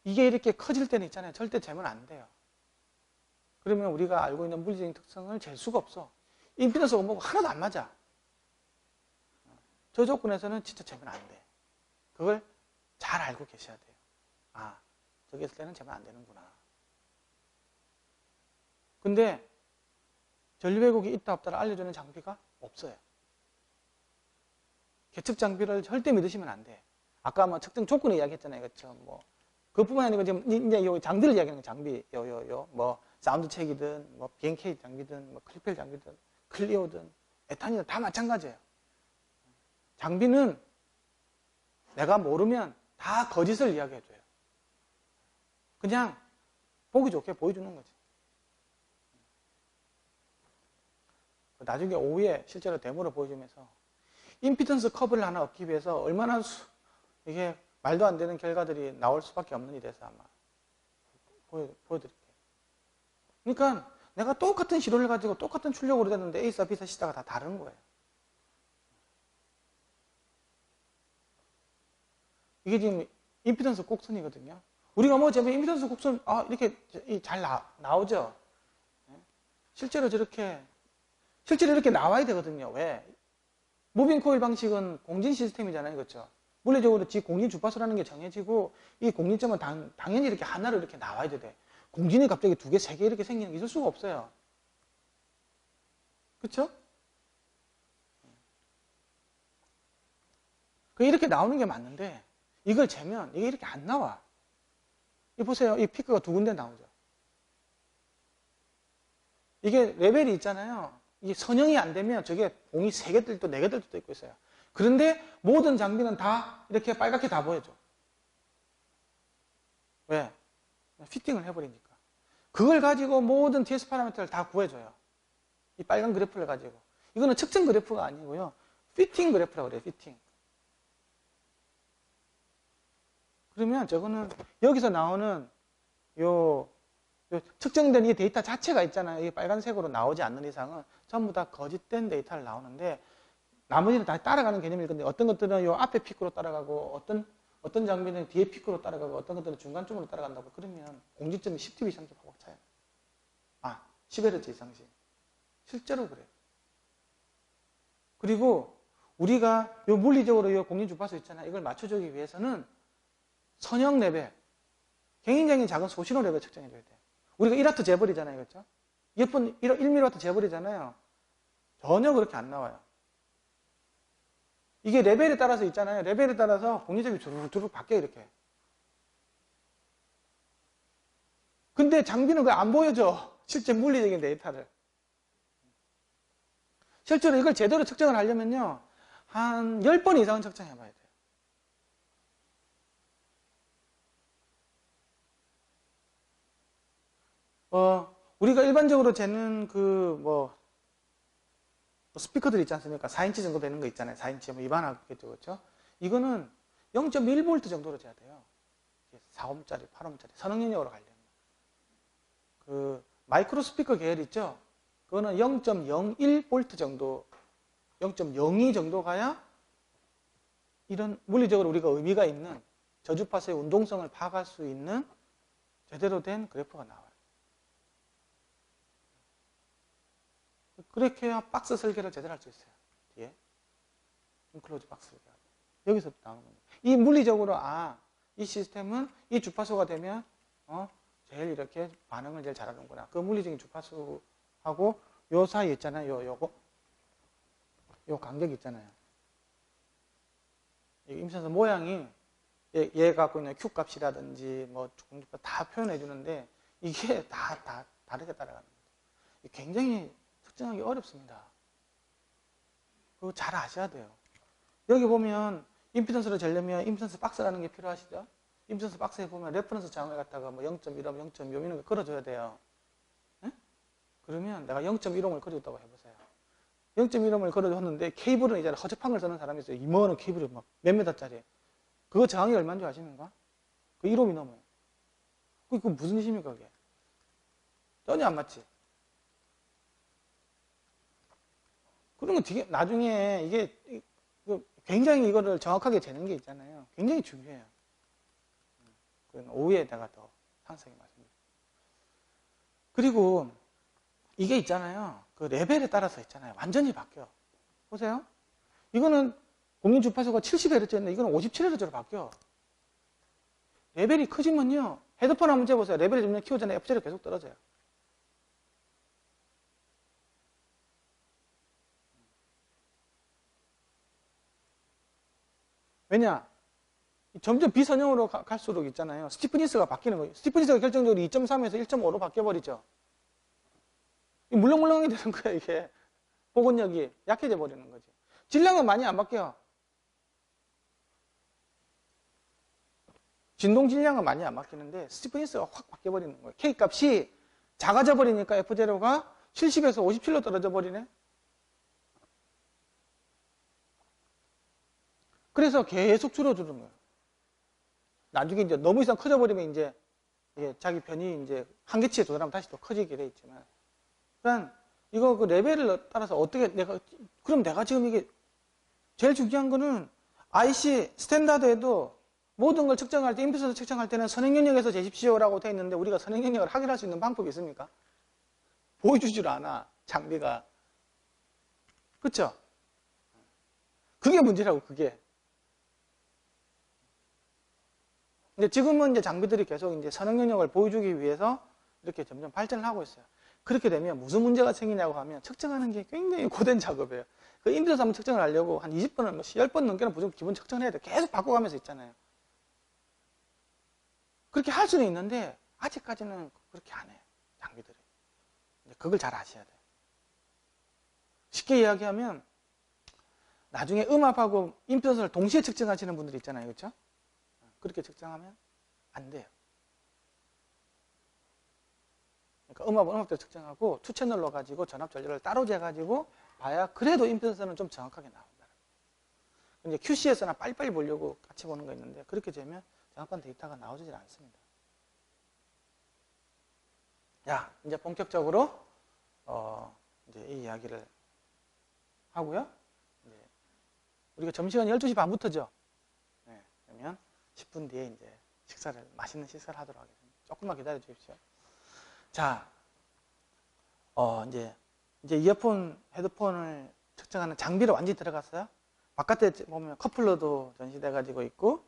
이게 이렇게 커질 때는 있잖아요. 절대 재면 안 돼요. 그러면 우리가 알고 있는 물리적인 특성을 잴 수가 없어. 임피던스가 뭐고 하나도 안 맞아. 저 조건에서는 진짜 재면 안 돼. 그걸 잘 알고 계셔야 돼요. 아, 저기 있을 때는 재면 안 되는구나. 근데 전류 왜곡이 있다 없다를 알려주는 장비가 없어요. 계측 장비를 절대 믿으시면 안 돼. 아까 뭐 측정 조건을 이야기했잖아요. 그렇죠? 뭐 그뿐만 아니고 지금 이제 요 장비를 이야기하는 거 장비 뭐 사운드 책이든 뭐 BNK 장비든 뭐 클리펠 장비든 클리오든 에탄이든 다 마찬가지예요. 장비는 내가 모르면 다 거짓을 이야기해줘요. 그냥 보기 좋게 보여주는 거지. 나중에 오후에 실제로 데모를 보여주면서 임피던스 커브를 하나 얻기 위해서 얼마나 이게 말도 안 되는 결과들이 나올 수밖에 없는 일에서 아마 보여드릴게요. 그러니까 내가 똑같은 시로를 가지고 똑같은 출력으로 됐는데 A사, B사, C사가 다 다른 거예요. 이게 지금 임피던스 곡선이거든요. 우리가 뭐 제가 임피던스 곡선 이렇게 잘 나오죠. 실제로 이렇게 나와야 되거든요. 왜? 무빙 코일 방식은 공진 시스템이잖아요. 그렇죠? 물리적으로 공진 주파수라는 게 정해지고 이 공진점은 당연히 이렇게 하나로 이렇게 나와야 돼. 공진이 갑자기 2개, 3개 이렇게 생기는 게 있을 수가 없어요. 그렇죠? 이렇게 나오는 게 맞는데 이걸 재면 이게 이렇게 안 나와. 이 보세요. 이 피크가 2군데 나오죠. 이게 레벨이 있잖아요. 이게 선형이 안 되면 저게 공이 3개들도 4개들도 있고 있어요. 그런데 모든 장비는 다 이렇게 빨갛게 다 보여줘. 왜? 피팅을 해버리니까. 그걸 가지고 모든 TS 파라미터를 다 구해줘요. 이 빨간 그래프를 가지고. 이거는 측정 그래프가 아니고요. 피팅 그래프라고 그래요. 피팅. 그러면 저거는 여기서 나오는 요 측정된 이 데이터 자체가 있잖아요. 이 빨간색으로 나오지 않는 이상은 전부 다 거짓된 데이터를 나오는데 나머지는 다 따라가는 개념일 건데 어떤 것들은 요 앞에 피크로 따라가고 어떤 장비는 뒤에 피크로 따라가고 어떤 것들은 중간쯤으로 따라간다고 그러면 공진점이 10dB 이상씩 확 차요. 10Hz 이상씩. 실제로 그래요. 그리고 우리가 요 물리적으로 요 공진 주파수 있잖아요. 이걸 맞춰주기 위해서는 선형 레벨, 굉장히 작은 소신호 레벨 측정해줘야 돼요. 우리가 1W 재버리잖아요. 그렇죠? 예쁜 1mW 재버리잖아요. 전혀 그렇게 안 나와요. 이게 레벨에 따라서 있잖아요. 레벨에 따라서 공진점이 두룩두룩 바뀌어요. 이렇게. 근데 장비는 그걸 안 보여줘. 실제 물리적인 데이터를. 실제로 이걸 제대로 측정을 하려면요. 한 10번 이상은 측정해봐야 돼요. 우리가 일반적으로 재는 스피커들 있지 않습니까? 4인치 정도 되는 거 있잖아요. 4인치 뭐 입안하겠죠, 그렇죠? 이거는 0.1V 정도로 돼야 돼요. 4옴짜리, 8옴짜리 선응연역으로 가려면. 그 마이크로 스피커 계열 있죠? 그거는 0.01V 정도, 0.02 정도 가야 이런 물리적으로 우리가 의미가 있는 저주파수의 운동성을 파악할 수 있는 제대로 된 그래프가 나와요. 그렇게 해야 박스 설계를 제대로 할 수 있어요. 뒤에 인클로즈 박스 설계. 여기서 나오는 겁니다. 이 물리적으로 이 시스템은 이 주파수가 되면 제일 이렇게 반응을 제일 잘하는구나. 그 물리적인 주파수하고 요 사이 있잖아요. 요 간격 있잖아요. 이 임선수 모양이 얘 갖고 있는 Q 값이라든지 뭐 중주파 다 표현해 주는데 이게 다 다르게 따라가는 거예요. 굉장히 특정하기 어렵습니다. 그거 잘 아셔야 돼요. 여기 보면 임피던스를 재려면 임피던스 박스라는 게 필요하시죠? 임피던스 박스에 보면 레퍼런스 장을 갖다가 뭐 0.1옴, 0.5옴 이런 거 걸어줘야 돼요. 네? 그러면 내가 0.1옴을 걸어줬다고 해보세요. 0.1옴을 걸어줬는데 케이블은 이제 허접한 걸 쓰는 사람이 있어요. 이만한 케이블이 막 몇 메다짜리. 그거 저항이 얼마인 줄 아십니까? 그 1옴이 넘어요. 그게 무슨 짓입니까, 그게? 전혀 안 맞지? 그런 거 되게, 나중에 이게, 굉장히 이거를 정확하게 재는 게 있잖아요. 굉장히 중요해요. 그건 오후에 내가 더 상세하게 말씀드릴게요. 그리고 이게 있잖아요. 그 레벨에 따라서 있잖아요. 완전히 바뀌어. 보세요. 이거는 공인 주파수가 70Hz였는데 이거는 57Hz로 바뀌어. 레벨이 커지면요. 헤드폰 한번 재보세요. 레벨이 점점 키워지면 FZ가 계속 떨어져요. 왜냐? 점점 비선형으로 갈수록 있잖아요. 스티프니스가 바뀌는 거예요. 스티프니스가 결정적으로 2.3에서 1.5로 바뀌어버리죠. 물렁물렁하게 되는 거예요, 이게. 복원력이 약해져 버리는 거지. 질량은 많이 안 바뀌어. 진동 질량은 많이 안 바뀌는데 스티프니스가 확 바뀌어버리는 거예요. K 값이 작아져 버리니까 F0가 70에서 57로 떨어져 버리네. 그래서 계속 줄어드는 거예요. 나중에 이제 너무 이상 커져 버리면 이제 자기 편이 이제 한계치에 도달하면 다시 또 커지게 돼 있지만, 그러니까 이거 그 레벨을 따라서 어떻게 그럼 내가 지금 이게 제일 중요한 거는 IC 스탠다드에도 모든 걸 측정할 때, 임피던스 측정할 때는 선행영역에서 재십시오라고 돼 있는데 우리가 선행영역을 확인할 수 있는 방법이 있습니까? 보여주질 않아, 장비가. 그쵸? 그게 문제라고, 그게. 근데 지금은 이제 장비들이 계속 이제 선행영역을 보여주기 위해서 이렇게 점점 발전을 하고 있어요. 그렇게 되면 무슨 문제가 생기냐고 하면 측정하는 게 굉장히 고된 작업이에요. 그 임피던스 한번 측정을 하려고 한 20번을, 10번 넘게는 무조건 기본 측정을 해야 돼. 계속 바꿔가면서 있잖아요. 그렇게 할 수는 있는데 아직까지는 그렇게 안 해요, 장비들이. 그걸 잘 아셔야 돼요. 쉽게 이야기하면 나중에 음압하고 임피던스를 동시에 측정하시는 분들이 있잖아요, 그렇죠? 그렇게 측정하면 안 돼요. 그러니까 음압은 음압대로 측정하고 투 채널로 가지고 전압 전류를 따로 재가지고 봐야 그래도 임피던스는 좀 정확하게 나온다. 이제 QC에서나 빨리빨리 보려고 같이 보는 거 있는데 그렇게 되면 정확한 데이터가 나오질 않습니다. 자, 이제 본격적으로 이제 이 이야기를 하고요. 이제 우리가 점심시간 12시 반부터죠. 네, 그러면 10분 뒤에 이제 맛있는 식사를 하도록 하겠습니다. 조금만 기다려 주십시오. 자, 이제 이어폰, 헤드폰을 측정하는 장비를 완전히 들어갔어요. 바깥에 보면 커플러도 전시돼 가지고 있고,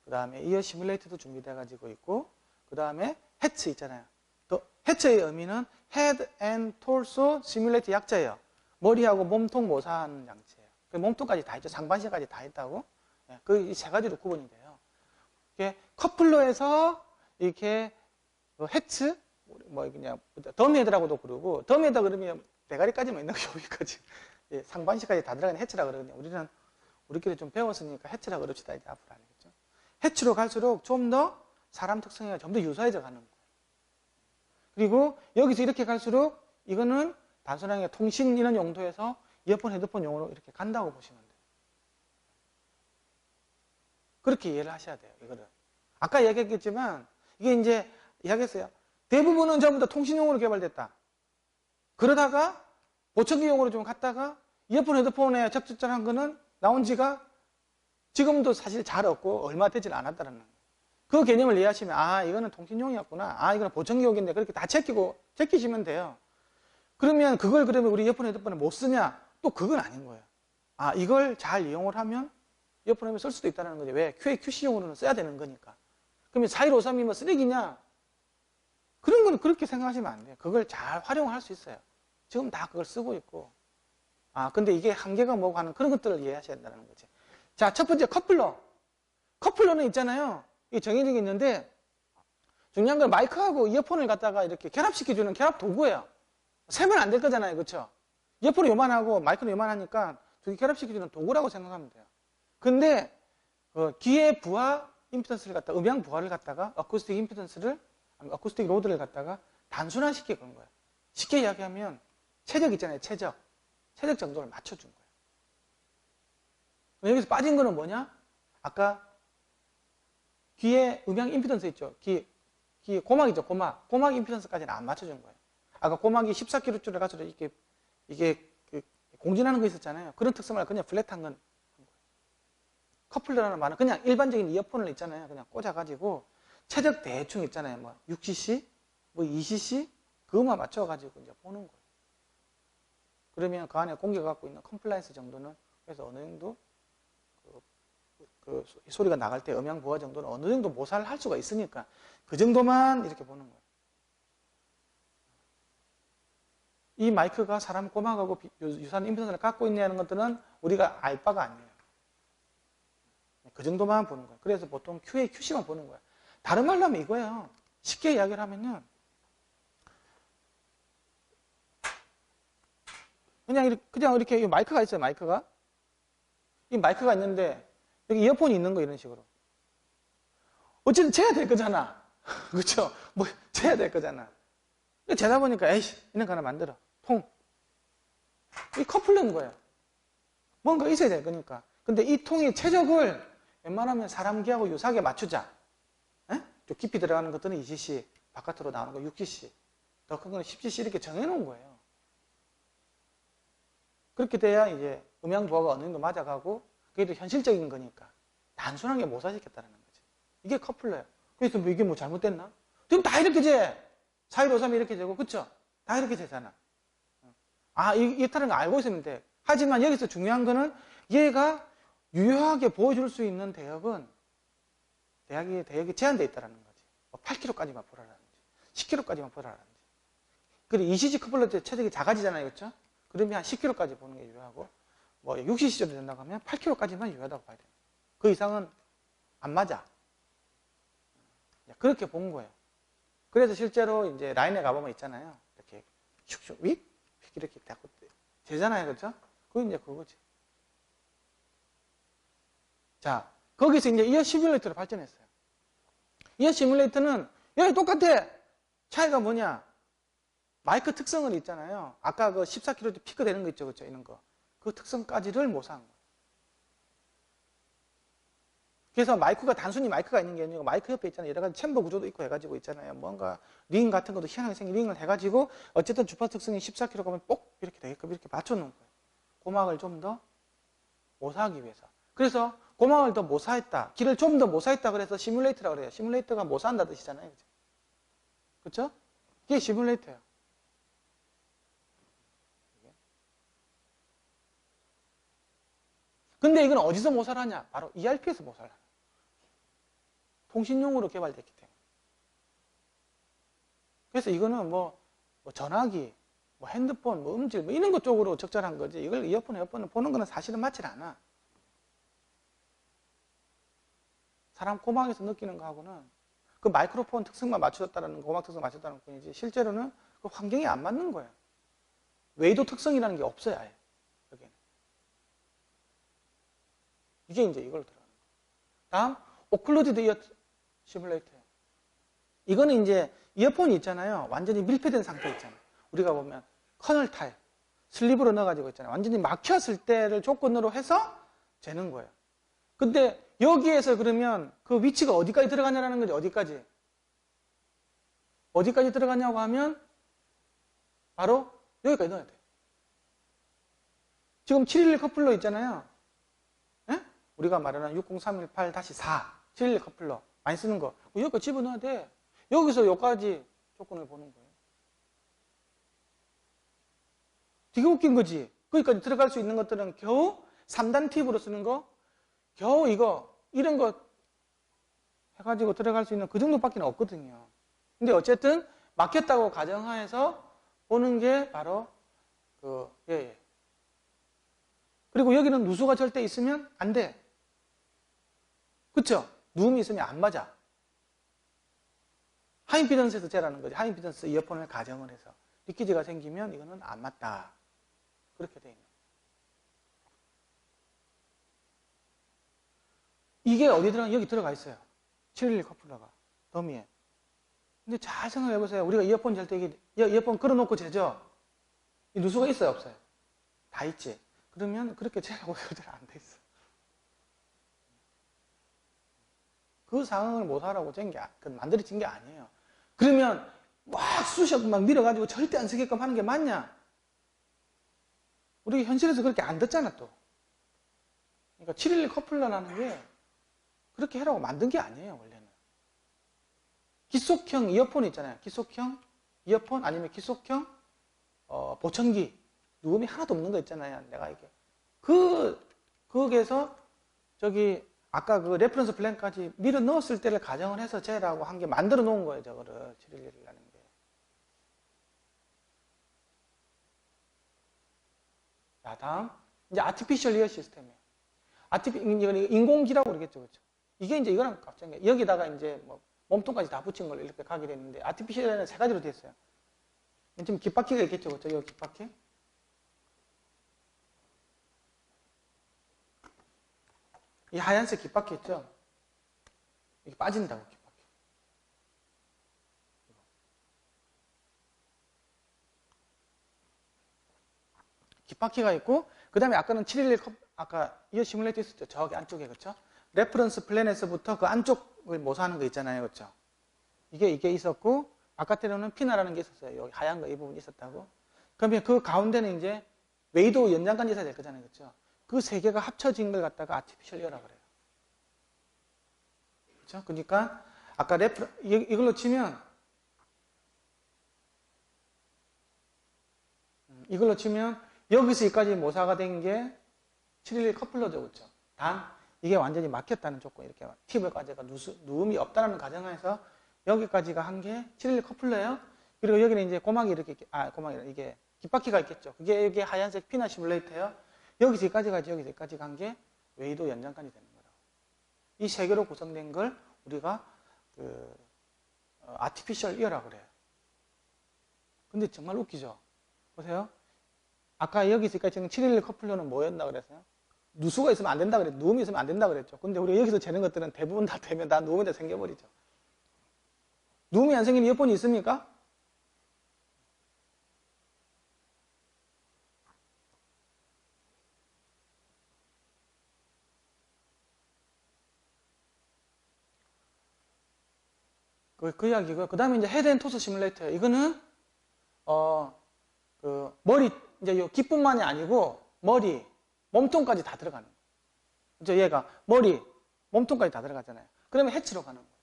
그 다음에 이어 시뮬레이터도 준비돼 가지고 있고, 그 다음에 해츠 있잖아요. 또 해츠의 의미는 Head and Torso Simulate 약자예요. 머리하고 몸통 모사하는 장치예요. 몸통까지 다 있죠. 상반신까지 다 있다고. 그 세 가지로 구분이 돼요. 커플러에서 이렇게 해츠, 뭐 그냥 덤헤드라고도 부르고, 덤헤드 그러면 대가리까지만 있는 거 여기까지, 상반신까지 다 들어가는 해츠라 그러거든요. 우리끼리 좀 배웠으니까 해츠라 그럽시다. 이제 앞으로 알겠죠? 해츠로 갈수록 좀 더 사람 특성이 좀 더 유사해져 가는 거예요. 그리고 여기서 이렇게 갈수록 이거는 단순하게 통신 이런 용도에서 이어폰, 헤드폰용으로 이렇게 간다고 보시면 돼요. 그렇게 이해를 하셔야 돼요, 이거를. 아까 이야기했겠지만, 이게 이제, 이야기했어요. 대부분은 전부 다 통신용으로 개발됐다. 그러다가, 보청기용으로 좀 갔다가, 이어폰, 헤드폰에 적절한 거는 나온 지가 지금도 사실 잘 없고, 얼마 되질 않았다는 거예요. 그 개념을 이해하시면, 아, 이거는 통신용이었구나. 아, 이거는 보청기용인데, 그렇게 다 제끼시면 돼요. 그러면 그러면 우리 이어폰, 헤드폰을 못 쓰냐? 또 그건 아닌 거예요. 아, 이걸 잘 이용을 하면 이어폰, 헤드폰 쓸 수도 있다는 거죠. 왜? QA, QC용으로는 써야 되는 거니까. 그러면 4153이 뭐 쓰레기냐? 그런 건 그렇게 생각하시면 안 돼요. 그걸 잘 활용할 수 있어요. 지금 다 그걸 쓰고 있고. 아, 근데 이게 한계가 뭐고 하는 그런 것들을 이해하셔야 된다는 거지. 자, 첫 번째 커플러. 커플러는 있잖아요. 이게 정해진 게 있는데, 중요한 건 마이크하고 이어폰을 갖다가 이렇게 결합시켜주는 결합 도구예요. 세면 안 될 거잖아요. 그렇죠? 이어폰은 요만하고 마이크는 요만하니까 두 개 결합시켜주는 도구라고 생각하면 돼요. 근데 기의 부하 임피던스를 갖다가 음향 부하를 갖다가 어쿠스틱 임피던스를 어쿠스틱 로드를 갖다가 단순화시켜 그런 거예요. 쉽게 이야기하면 최적 있잖아요. 최적 정도를 맞춰준 거예요. 여기서 빠진 거는 뭐냐? 아까 귀의 음향 임피던스 있죠. 귀 고막이죠. 고막 임피던스까지는 안 맞춰준 거예요. 아까 고막이 14kHz를 가지고 이게 공진하는 거 있었잖아요. 그런 특성을 그냥 플랫한 건 커플러라는 말은 그냥 일반적인 이어폰을 있잖아요. 그냥 꽂아가지고 최적 대충 있잖아요. 뭐 6cc, 뭐 2cc 그것만 맞춰가지고 이제 보는 거예요. 그러면 그 안에 공기가 갖고 있는 컴플라이언스 정도는 그래서 어느 정도 그 소리가 나갈 때 음향 부하 정도는 어느 정도 모사를 할 수가 있으니까 그 정도만 이렇게 보는 거예요. 이 마이크가 사람 고막하고 유사한 임피던스를 갖고 있냐는 것들은 우리가 알 바가 아니에요. 그 정도만 보는 거예요. 그래서 보통 QA, QC만 보는 거예요. 다른 말로 하면 이거예요. 쉽게 이야기를 하면요. 그냥 이렇게 마이크가 있어요. 마이크가. 이 마이크가 있는데 여기 이어폰이 있는 거 이런 식으로. 어쨌든 재야 될 거잖아. 그렇죠? 뭐 재야 될 거잖아. 재다 보니까 에이씨 이런 거 하나 만들어. 통. 이 커플러인 거예요. 뭔가 있어야 될 거니까. 근데 이 통의 최적을 웬만하면 사람 귀하고 유사하게 맞추자. 좀 깊이 들어가는 것들은 2cc, 바깥으로 나오는 거 6cc, 더 큰 거는 10cc 이렇게 정해놓은 거예요. 그렇게 돼야 이제 음향 부하가 어느 정도 맞아가고 그게 또 현실적인 거니까 단순하게 모사시켰다는 거지. 이게 커플러예요. 그래서 뭐 이게 뭐 잘못됐나? 지금 다 이렇게 재. 4153이 이렇게 되고, 그쵸? 다 이렇게 되잖아. 아, 이렇다는 거 알고 있으면 돼. 하지만 여기서 중요한 거는 얘가 유효하게 보여줄 수 있는 대역은 대역이 제한되어 있다는 거지. 8kg까지만 보라라는지, 10kg까지만 보라라는지. 그리고 2cc 커플러 때 체적이 작아지잖아요. 그렇죠? 그러면 한 10kg까지 보는 게 유효하고, 뭐 60cc 정도 된다고 하면 8kg까지만 유효하다고 봐야 돼요. 그 이상은 안 맞아. 그렇게 본 거예요. 그래서 실제로 이제 라인에 가보면 있잖아요. 이렇게 슉슉 휙 이렇게 되잖아요. 그렇죠? 그건 이제 그거지. 자, 거기서 이제 이어 시뮬레이터로 발전했어요. 이어 시뮬레이터는 여기 똑같아. 차이가 뭐냐? 마이크 특성은 있잖아요. 아까 그 14kHz 피크 되는 거 있죠. 그렇죠? 이런 거. 그 특성까지를 모사한 거예요. 그래서 마이크가 단순히 마이크가 있는 게 아니고 마이크 옆에 있잖아요. 여러 가지 챔버 구조도 있고 해가지고 있잖아요. 뭔가 링 같은 것도 희한하게 생긴 링을 해가지고 어쨌든 주파 특성이 14kHz 가면 꼭 이렇게 되게끔 이렇게 맞춰놓은 거예요. 고막을 좀 더 모사하기 위해서. 그래서 고막을 더 모사했다. 길을 좀 더 모사했다 그래서 시뮬레이터라고 그래요. 시뮬레이터가 모사한다 뜻이잖아요. 그렇죠? 이게 시뮬레이터예요. 근데 이건 어디서 모사를 하냐? 바로 ERP에서 모사를 하는 거예요. 통신용으로 개발됐기 때문에. 그래서 이거는 뭐 전화기, 뭐 핸드폰, 뭐 음질, 뭐 이런 것 쪽으로 적절한 거지. 이걸 이어폰을 보는 거는 사실은 맞지 않아. 사람 고막에서 느끼는 거하고는 그 마이크로폰 특성만 맞춰줬다는 고막 특성 맞췄다는 뿐이지 실제로는 그 환경이 안 맞는 거예요. 웨이도 특성이라는 게 없어요, 아예. 여기는. 이게 이제 이걸로 들어가는 거예요. 다음, 오클루디드 이어 시뮬레이터예요. 이거는 이제 이어폰이 있잖아요. 완전히 밀폐된 상태 있잖아요. 우리가 보면 커널 타일. 슬립으로 넣어가지고 있잖아요. 완전히 막혔을 때를 조건으로 해서 재는 거예요. 근데 여기에서 그러면 그 위치가 어디까지 들어가냐라는 거지. 어디까지? 어디까지 들어가냐고 하면 바로 여기까지 넣어야 돼. 지금 711 커플러 있잖아요. 예? 우리가 말하는 60318-4 711 커플러 많이 쓰는 거. 여기까지 집어넣어야 돼. 여기서 여기까지 조건을 보는 거예요. 되게 웃긴 거지. 거기까지 들어갈 수 있는 것들은 겨우 3단 팁으로 쓰는 거, 겨우 이런 거 해가지고 들어갈 수 있는 그 정도밖에 없거든요. 근데 어쨌든 막혔다고 가정하에서 보는 게 바로 그리고 여기는 누수가 절대 있으면 안 돼. 그쵸? 누움이 있으면 안 맞아. 하이임피던스에서 재라는 거지. 하이임피던스 이어폰을 가정을 해서. 리키지가 생기면 이거는 안 맞다. 그렇게 돼 있는. 이게 어디 들어가? 여기 들어가 있어요. 711 커플러가. 더미에. 근데 잘 생각해 보세요. 우리가 이어폰 잘 때 이어폰 걸어놓고 재죠? 이 누수가 있어요? 없어요? 다 있지. 그러면 그렇게 재라고 잘 안 돼 있어. 그 상황을 못하라고 만들어진 게 아니에요. 그러면 막 쑤셔 막 밀어가지고 절대 안 쓰게끔 하는 게 맞냐? 우리 현실에서 그렇게 안 듣잖아 또. 그러니까 711 커플러라는 게 그렇게 해라고 만든 게 아니에요 원래는. 기속형 이어폰 있잖아요. 기속형 이어폰 아니면 기속형 보청기 누움이 하나도 없는 거 있잖아요. 내가 이게 거기에서 아까 그 레퍼런스 플랜까지 밀어 넣었을 때를 가정을 해서 재라고 한 게 만들어 놓은 거예요. 저거를 711이라는 게. 자, 다음 이제 아티피셜 이어 시스템이에요. 이건 인공기라고 그러겠죠, 그렇죠? 이게 이제 이거랑 갑자기 여기다가 이제 뭐 몸통까지 다 붙인 걸로 이렇게 가게 됐는데 아티피셜에는 세 가지로 되어 있어요. 지금 깃바퀴가 있겠죠, 그렇죠? 여기 깃바퀴. 이 하얀색 깃바퀴 있죠? 이게 빠진다고, 깃바퀴. 깃바퀴가 있고, 그 다음에 아까는 711 아까 이어 시뮬레이터 있었죠? 저기 안쪽에, 그렇죠? 레퍼런스 플랜에서부터 그 안쪽을 모사하는 거 있잖아요, 그렇죠? 이게 있었고, 바깥에는 피나라는 게 있었어요. 여기 하얀 거 이 부분이 있었다고. 그러면 그 가운데는 이제 웨이도 연장관이 있어야 될 거잖아요, 그렇죠? 그 세 개가 합쳐진 걸 갖다가 아티피셜 이어라고 그래요. 그렇죠? 그러니까 아까 이걸로 치면 여기서 여기까지 모사가 된 게 711 커플러죠, 그렇죠? 단 이게 완전히 막혔다는 조건, 이렇게 팁을 가져가 누움이 없다는 가정하에서 여기까지가 한 게 711 커플러예요. 그리고 여기는 이제 고막이 이렇게 이게 깃바퀴가 있겠죠. 이게 하얀색 피나 시뮬레이터예요. 여기서 여기까지 간 게 웨이도 연장관이 되는 거라고. 이 세 개로 구성된 걸 우리가 아티피셜 이어라고 그래요. 근데 정말 웃기죠? 보세요. 아까 여기서까지 711 커플러는 뭐였나 그랬어요? 누수가 있으면 안 된다 그랬죠. 누움이 있으면 안 된다 그랬죠. 근데 우리가 여기서 재는 것들은 대부분 다 되면 다 누움이 다 생겨버리죠. 누움이 안 생기는 이어폰이 있습니까? 그 이야기고요. 그 다음에 이제 헤드 앤 토스 시뮬레이터예요. 이거는 머리 이제 요 깃뿐만이 아니고 머리, 몸통까지 다 들어가는 거예요. 그죠? 얘가 머리, 몸통까지 다 들어가잖아요. 그러면 해치로 가는 거예요.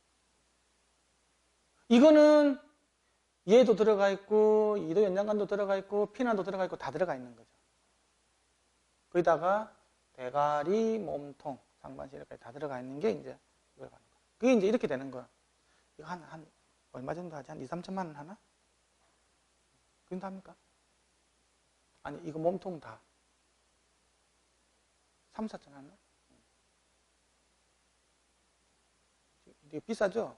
이거는 얘도 들어가 있고 이도 연장관도 들어가 있고 피나도 들어가 있고 다 들어가 있는 거죠. 거기다가 대가리, 몸통, 상반신 이렇게 다 들어가 있는 게 이제 이걸 가는 거예요. 그게 이제 이렇게 되는 거예요. 이거 한 얼마 정도 하지? 한 2, 3천만 원 하나? 그 정도 합니까? 아니 이거 몸통 다 3, 4천 하나? 이게 비싸죠?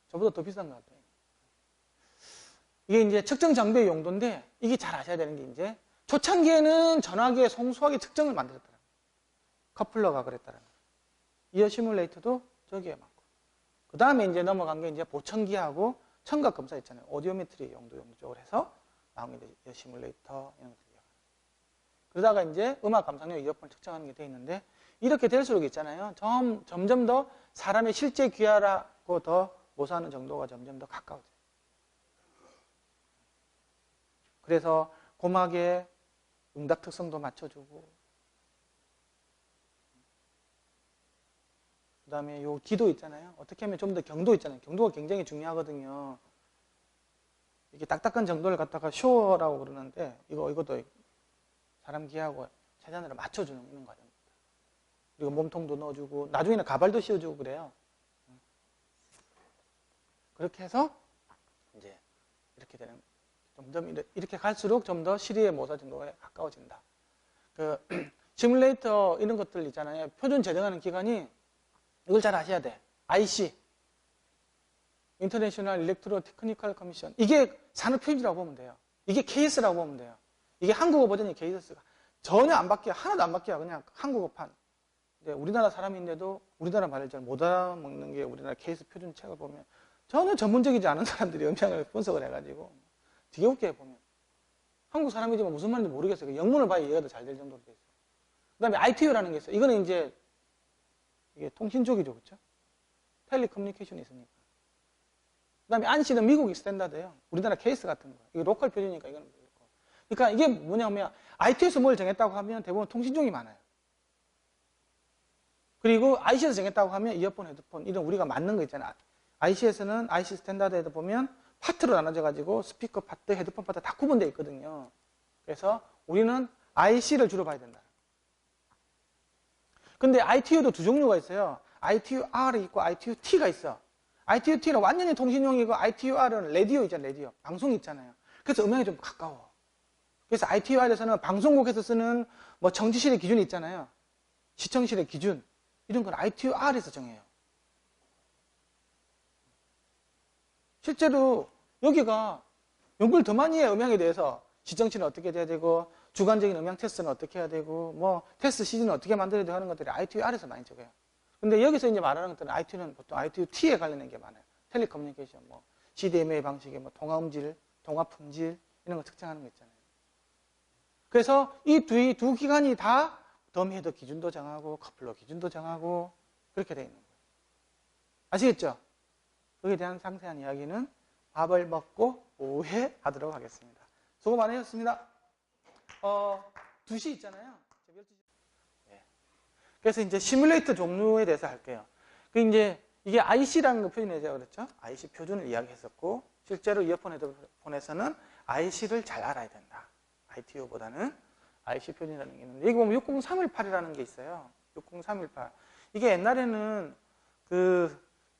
저보다 더 비싼 것 같아요. 이게 이제 측정 장비의 용도인데 이게 잘 아셔야 되는 게 이제 초창기에는 전화기에 송수하게 측정을 만들었더라고요. 커플러가 그랬더라고요. 이어 시뮬레이터도 저기에 맞고. 그 다음에 이제 넘어간 게 이제 보청기하고 청각 검사 있잖아요. 오디오메트리 용도 쪽으로 해서 나온 게 이제 이어 시뮬레이터 이런 것들. 그러다가 이제 음악 감상용 이어폰을 측정하는 게 되어 있는데 이렇게 될수록 있잖아요. 점점 더 사람의 실제 귀하라고 더 모사하는 정도가 점점 더 가까워져요. 그래서 고막의 응답 특성도 맞춰주고 그 다음에 요 기도 있잖아요. 어떻게 하면 좀 더 경도 있잖아요. 경도가 굉장히 중요하거든요. 이게 딱딱한 정도를 갖다가 쇼라고 그러는데 이것도 사람 귀하고 최단으로 맞춰주는 과정입니다. 그리고 몸통도 넣어주고 나중에는 가발도 씌워주고 그래요. 그렇게 해서 이제 이렇게 되는 점점 이렇게 갈수록 좀 더 시리의 모사 정도가 가까워진다. 그 시뮬레이터 이런 것들 있잖아요. 표준 제정하는 기관이 이걸 잘 아셔야 돼. IC, 인터내셔널 일렉트로 테크니컬 커미션. 이게 산업 표준이라고 보면 돼요. 이게 KS라고 보면 돼요. 이게 한국어 버전이 KS가 전혀 안 바뀌어. 하나도 안 바뀌어. 그냥 한국어판. 근데 우리나라 사람인데도 우리나라 말을 잘 못 알아먹는 게 우리나라 KS 표준 책을 보면 전혀 전문적이지 않은 사람들이 음향을 분석을 해가지고 되게 웃겨요, 보면. 한국 사람이지만 무슨 말인지 모르겠어요. 영문을 봐야 이해가 더 잘 될 정도로 돼 있어요. 그 다음에 ITU라는 게 있어요. 이거는 이제 이게 통신 쪽이죠, 그렇죠? 텔레커뮤니케이션이 있으니까. 그 다음에 ANSI는 미국이 스탠다드예요. 우리나라 케이스 같은 거. 이게 로컬 표준이니까 이거는 모르겠고. 그러니까 이게 뭐냐면 IT에서 뭘 정했다고 하면 대부분 통신종이 많아요. 그리고 IC에서 정했다고 하면 이어폰, 헤드폰 이런 우리가 맞는 거 있잖아요. IC에서는 IC 스탠다드에도 보면 파트로 나눠져 가지고 스피커 파트, 헤드폰 파트 다 구분되어 있거든요. 그래서 우리는 IC를 주로 봐야 된다. 근데 ITU도 두 종류가 있어요. ITU-R이 있고 ITU-T가 있어. ITU-T는 완전히 통신용이고 ITU-R은 라디오 있잖아요. 라디오. 방송이 있잖아요. 그래서 음향이 좀 가까워. 그래서 ITU-R에서는 방송국에서 쓰는 뭐 정치실의 기준이 있잖아요. 시청실의 기준. 이런 건 ITU-R에서 정해요. 실제로 여기가 연구를 더 많이 해요. 음향에 대해서. 시청실은 어떻게 돼야 되고 주관적인 음향 테스트는 어떻게 해야 되고 뭐 테스트 시즌은 어떻게 만들어야 되고 하는 것들이 ITU-R에서 많이 적어요. 근데 여기서 이제 말하는 것들은 ITU는 보통 ITU-T에 관련된 게 많아요. 텔레커뮤니케이션, 뭐 CDMA 방식의 뭐 통화음질, 통화품질 이런 거 측정하는 거 있잖아요. 그래서 이 두 기관이 다 덤헤더 기준도 정하고 커플러 기준도 정하고 그렇게 돼 있는 거예요. 아시겠죠? 거기에 대한 상세한 이야기는 밥을 먹고 오후에 하도록 하겠습니다. 수고 많으셨습니다. 2시 있잖아요. 네. 그래서 이제 시뮬레이터 종류에 대해서 할게요. 그 이제 이게 IC라는 거 표현해서 그랬죠. IC 표준을 이야기했었고 실제로 이어폰 헤드폰에서는 IC를 잘 알아야 된다. ITU보다는 IC 표준이라는 게 있는데 여기 보면 60318이라는 게 있어요. 60318. 이게 옛날에는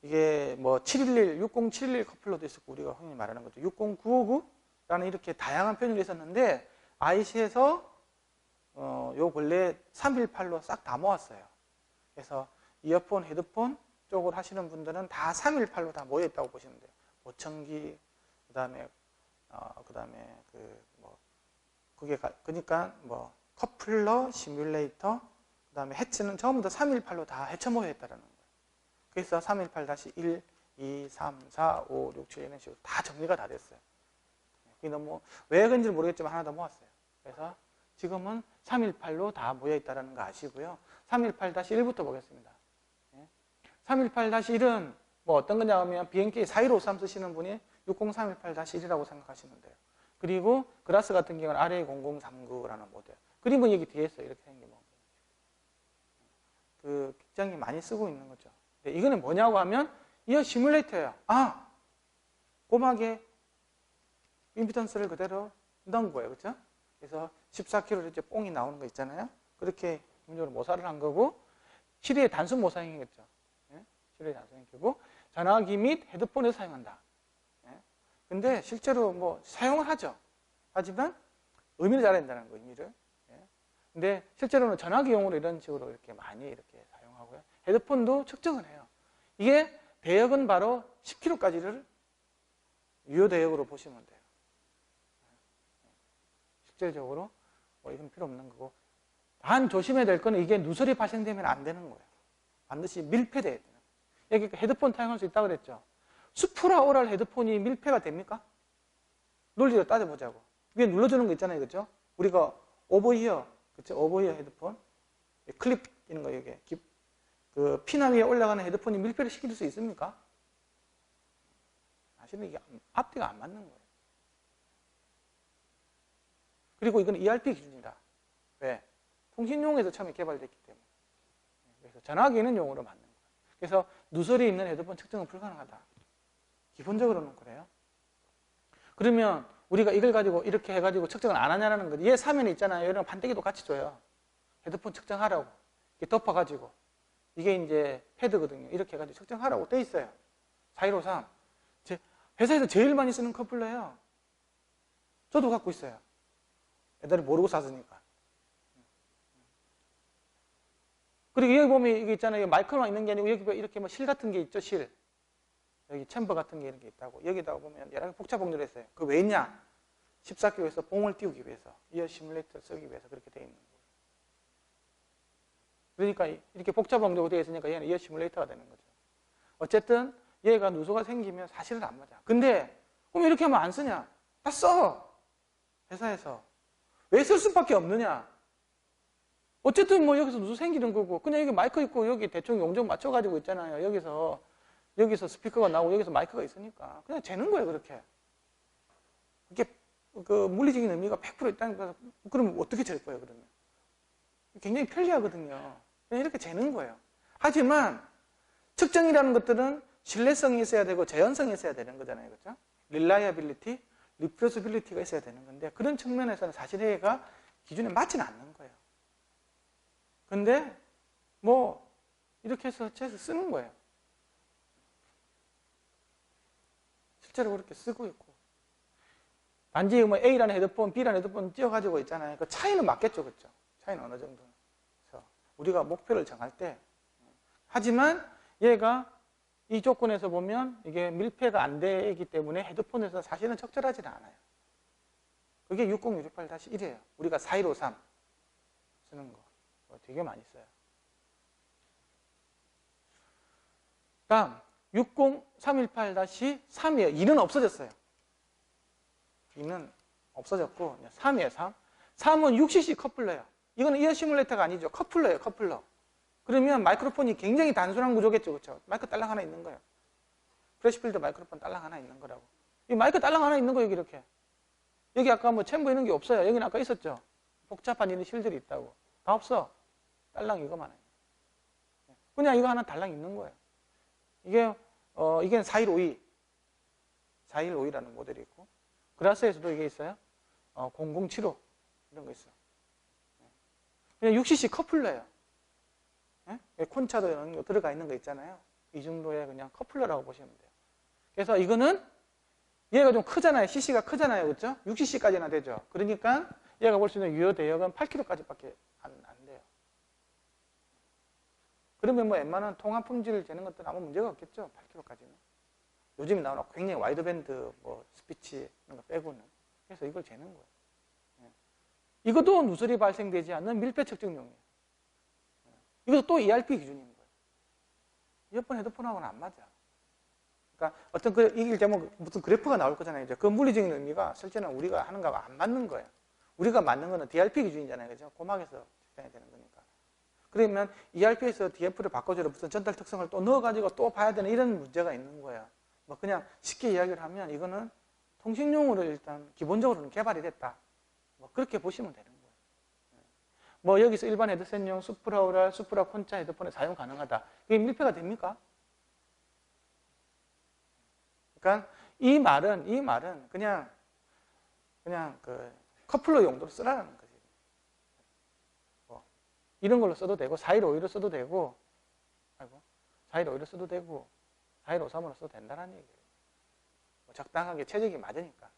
이게 뭐 711, 60711 커플러도 있었고 우리가 흔히 말하는 거죠. 60959라는 이렇게 다양한 표현이 있었는데 IC에서 요 근래 318로 싹 다 모았어요. 그래서 이어폰, 헤드폰 쪽을 하시는 분들은 다 318로 다 모여 있다고 보시면 돼요. 보청기, 그다음에 그러니까 뭐 커플러, 시뮬레이터, 그다음에 해치는 전부 다 318로 다 해쳐 모여 있다라는 거예요. 그래서 318-1, 2, 3, 4, 5, 6, 7 이런 식으로 다 정리가 다 됐어요. 그게 너무 왜 그런지 모르겠지만 하나 더 모았어요. 그래서 지금은 318로 다 모여 있다는 거 아시고요. 318-1부터 보겠습니다. 318-1은 뭐 어떤 거냐 하면 BNK 4153 쓰시는 분이 60318-1이라고 생각하시면 돼요. 그리고 그라스 같은 경우는 RA0039라는 모델. 그림은 여기 뒤에 있어요. 이렇게 생긴 거. 굉장히 많이 쓰고 있는 거죠. 근데 이거는 뭐냐고 하면 이거 시뮬레이터예요. 고막에 임피던스를 그대로 넣은 거예요. 그렇죠? 그래서 14kg 이제 뽕이 나오는 거 있잖아요. 그렇게 기본적으로 모사를 한 거고 시리의 단순 모사형이겠죠. 시리의 단순형이고 전화기 및 헤드폰에서 사용한다. 근데 실제로 뭐 사용을 하죠. 하지만 의미를 잘 한다는 거, 의미를. 근데 실제로는 전화기용으로 이런 식으로 이렇게 많이 이렇게 사용하고요. 헤드폰도 측정을 해요. 이게 대역은 바로 10kg까지를 유효 대역으로 보시면 돼요. 실질적으로 뭐 이건 필요 없는 거고. 단 조심해야 될 거는 이게 누설이 발생되면 안 되는 거예요. 반드시 밀폐돼야 돼요. 여기 헤드폰 사용할 수 있다고 그랬죠. 수프라오랄 헤드폰이 밀폐가 됩니까? 논리로 따져보자고. 위에 눌러주는 거 있잖아요. 그죠? 우리가 오버이어, 그쵸? 오버이어 헤드폰. 클립 있는 거, 이게. 그 피나 위에 올라가는 헤드폰이 밀폐를 시킬 수 있습니까? 사실은 이게 앞뒤가 안 맞는 거예요. 그리고 이건 ERP 기준이다. 왜? 통신용에서 처음에 개발됐기 때문에. 그래서 전화기는 용으로 맞는 거예요. 그래서 누설이 있는 헤드폰 측정은 불가능하다. 기본적으로는 그래요. 그러면 우리가 이걸 가지고 이렇게 해가지고 측정을 안 하냐는 거지. 얘 사면에 있잖아요. 얘랑 반대기도 같이 줘요. 헤드폰 측정하라고. 이렇게 덮어가지고. 이게 이제 패드거든요. 이렇게 해가지고 측정하라고 돼 있어요. 4153. 회사에서 제일 많이 쓰는 커플러예요. 저도 갖고 있어요. 옛날에 모르고 샀으니까. 그리고 여기 보면 이게 있잖아요. 마이크만 있는 게 아니고 여기 이렇게 뭐 실 같은 게 있죠. 실. 여기 챔버 같은 게 이렇게 있다고. 여기다가 보면 여러 가지 복잡 봉조를 했어요. 그 왜 있냐? 14교에서 봉을 띄우기 위해서. 이어 시뮬레이터를 쓰기 위해서 그렇게 되어 있는 거예요. 그러니까 이렇게 복잡 봉조가 되어 있으니까 얘는 이어 시뮬레이터가 되는 거죠. 어쨌든 얘가 누수가 생기면 사실은 안 맞아. 근데 그럼 이렇게 하면 안 쓰냐? 다 써. 회사에서. 왜 쓸 수밖에 없느냐? 어쨌든 뭐 여기서 누수 생기는 거고 그냥 여기 마이크 있고 여기 대충 용적 맞춰가지고 있잖아요. 여기서 스피커가 나오고 여기서 마이크가 있으니까 그냥 재는 거예요. 그렇게. 이게 그 물리적인 의미가 100% 있다는 거서 그럼 어떻게 잴 거예요? 그러면 굉장히 편리하거든요. 그냥 이렇게 재는 거예요. 하지만 측정이라는 것들은 신뢰성이 있어야 되고 재현성이 있어야 되는 거잖아요. 그렇죠? reliability, reproducibility가 있어야 되는 건데 그런 측면에서는 사실 얘가 기준에 맞지는 않는 거예요. 근데 뭐 이렇게 해서 쓰는 거예요. 실제로 그렇게 쓰고 있고 단지 뭐 A라는 헤드폰, B라는 헤드폰 띄워가지고 있잖아요. 그 차이는 맞겠죠. 그렇죠? 차이는 어느 정도는. 그래서 우리가 목표를 정할 때 하지만 얘가 이 조건에서 보면 이게 밀폐가 안 되기 때문에 헤드폰에서 사실은 적절하지는 않아요. 그게 60618-1이에요. 우리가 4153 쓰는 거. 되게 많이 써요. 다음 60318-3이에요. 2는 없어졌어요. 2는 없어졌고 3이에요. 3. 3은 6cc 커플러예요. 이거는 이어 시뮬레이터가 아니죠. 커플러예요. 커플러. 그러면 마이크로폰이 굉장히 단순한 구조겠죠. 그렇죠? 마이크 딸랑 하나 있는 거예요. 프레시필드 마이크로폰 딸랑 하나 있는 거라고. 이 마이크 딸랑 하나 있는 거예요. 이렇게. 여기 아까 뭐 챔버 있는 게 없어요. 여기는 아까 있었죠. 복잡한 이런 실들이 있다고. 다 없어. 딸랑 이거만 해요. 그냥 이거 하나 달랑 있는 거예요. 이게 이게 4152. 4152라는 모델이 있고 그라스에서도 이게 있어요. 0075 이런 거 있어요. 그냥 6cc 커플러예요. 콘차도 이런 거 들어가 있는 거 있잖아요. 이 정도의 그냥 커플러라고 보시면 돼요. 그래서 이거는 얘가 좀 크잖아요. cc가 크잖아요. 그렇죠? 6cc까지나 되죠. 그러니까 얘가 볼 수 있는 유효 대역은 8kg까지밖에 안 돼요. 그러면 뭐 웬만한 통합 품질을 재는 것들은 아무 문제가 없겠죠. 8kg까지는. 요즘에 나오는 굉장히 와이드밴드 뭐 스피치 이런 거 빼고는. 그래서 이걸 재는 거예요. 이것도 누설이 발생되지 않는 밀폐 측정용이에요. 이것도 또 ERP 기준인 거예요. 이어폰 헤드폰하고는 안 맞아. 그러니까 어떤 이길 때면 무슨 그래프가 나올 거잖아요. 이제 그 물리적인 의미가 실제는 우리가 하는 거하고 안 맞는 거예요. 우리가 맞는 거는 DRP 기준이잖아요. 그죠? 고막에서 측정해야 되는 거니까. 그러면 ERP에서 DF를 바꿔줘서 무슨 전달 특성을 또 넣어가지고 또 봐야 되는 이런 문제가 있는 거예요. 뭐 그냥 쉽게 이야기를 하면 이거는 통신용으로 일단 기본적으로는 개발이 됐다. 뭐 그렇게 보시면 되는 거예요. 뭐 여기서 일반 헤드셋용 수프라오랄, 수프라 콘차 헤드폰에 사용 가능하다. 이게 밀폐가 됩니까? 그러니까 이 말은 그냥 그 커플러 용도로 쓰라는 거지. 뭐 이런 걸로 써도 되고 4152로 써도 되고 4152로 써도 되고 4153으로 써도 된다는 얘기예요. 뭐 적당하게 최적이 맞으니까.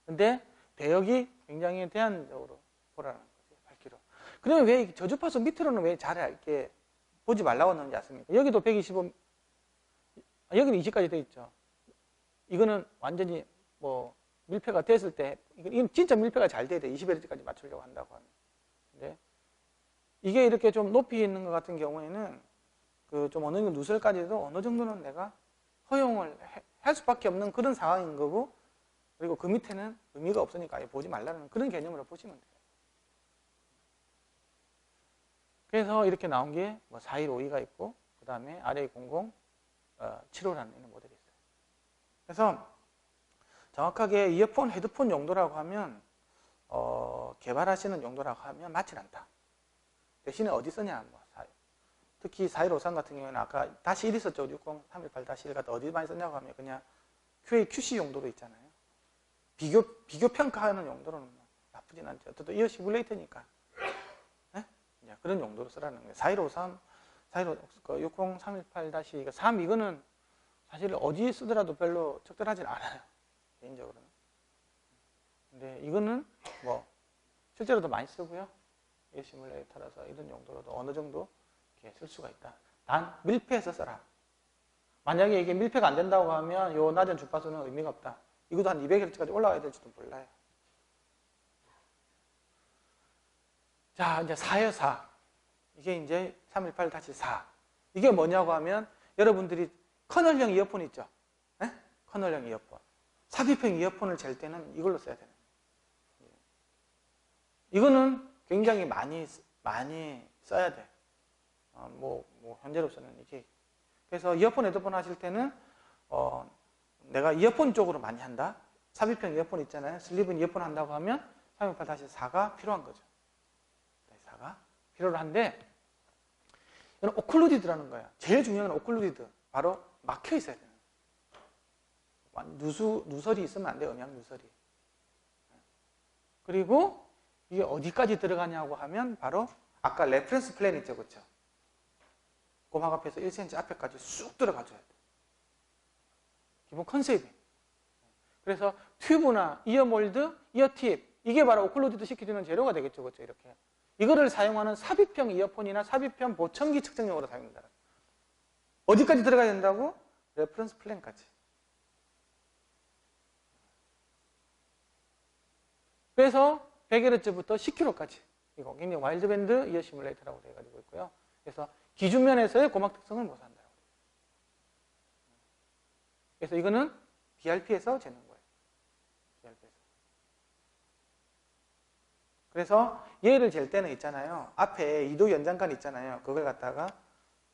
근데 대역이 굉장히 대안적으로 보라는 거지. 8kg. 그러면 왜 저주파수 밑으로는 왜 잘 이렇게 보지 말라고 하는지 아십니까? 여기도 125, 여기는 20까지 돼 있죠. 이거는 완전히 뭐 밀폐가 됐을 때, 이건 진짜 밀폐가 잘 돼야 돼. 20Hz까지 맞추려고 한다고 하는데. 이게 이렇게 좀 높이 있는 것 같은 경우에는 그 좀 어느 정도 누설까지도 어느 정도는 내가 허용을 할 수밖에 없는 그런 상황인 거고, 그리고 그 밑에는 의미가 없으니까 아예 보지 말라는 그런 개념으로 보시면 돼요. 그래서 이렇게 나온 게 뭐 4152가 있고 그 다음에 RA00 7호라는 이런 모델이 있어요. 그래서 정확하게 이어폰, 헤드폰 용도라고 하면 개발하시는 용도라고 하면 맞진 않다. 대신에 어디 쓰냐? 뭐 특히 4153 같은 경우에는 아까 다시 1 있었죠. 60318-1 같은 어디 많이 쓰냐고 하면 그냥 QA, QC 용도로 있잖아요. 비교 평가하는 용도로는 나쁘진 않죠. 또 이어 시뮬레이터니까. 네? 그런 용도로 쓰라는 거예요. 4153, 60318-3 이거는 사실 어디에 쓰더라도 별로 적절하진 않아요. 개인적으로는. 근데 이거는 뭐 실제로도 많이 쓰고요. 이어 시뮬레이터라서 이런 용도로도 어느 정도 쓸 수가 있다. 단 밀폐해서 써라. 만약에 이게 밀폐가 안 된다고 하면 요 낮은 주파수는 의미가 없다. 이것도 한 200Hz까지 올라가야 될지도 몰라요. 자, 이제 4요, 4. 이게 이제 318-4. 이게 뭐냐고 하면 여러분들이 커널형 이어폰 있죠? 네? 커널형 이어폰. 삽입형 이어폰을 잴 때는 이걸로 써야 되는 거예요. 이거는 굉장히 많이 써야 돼. 현재로서는 이게. 그래서 이어폰, 헤드폰 하실 때는, 내가 이어폰 쪽으로 많이 한다. 삽입형 이어폰 있잖아요. 슬립은 이어폰 한다고 하면 318-4가 필요한 거죠. 4가 필요한데, 이건 오클루디드라는 거예요. 제일 중요한 건 오클루디드. 바로 막혀 있어야 돼요. 누설이 있으면 안 돼요. 음향 누설이. 그리고 이게 어디까지 들어가냐고 하면 바로 아까 레퍼런스 플랜 있죠. 그렇죠? 고막 앞에서 1cm 앞에까지 쑥 들어가줘야 돼. 기본 컨셉이. 그래서 튜브나 이어몰드, 이어팁 이게 바로 오클루디드 시켜주는 재료가 되겠죠. 그렇죠? 이렇게. 이거를 사용하는 삽입형 이어폰이나 삽입형 보청기 측정용으로 사용된다. 어디까지 들어가야 된다고? 레퍼런스 플랜까지. 그래서 100Hz부터 10kHz까지. 이거 굉장히 와일드밴드 이어 시뮬레이터라고 되어 가지고 있고요. 그래서 기준면에서의 고막 특성을 모사한다. 그래서 이거는 BRP에서 재는 거예요. BRP에서. 그래서 얘를 잴 때는 있잖아요. 앞에 2도 연장관 있잖아요. 그걸 갖다가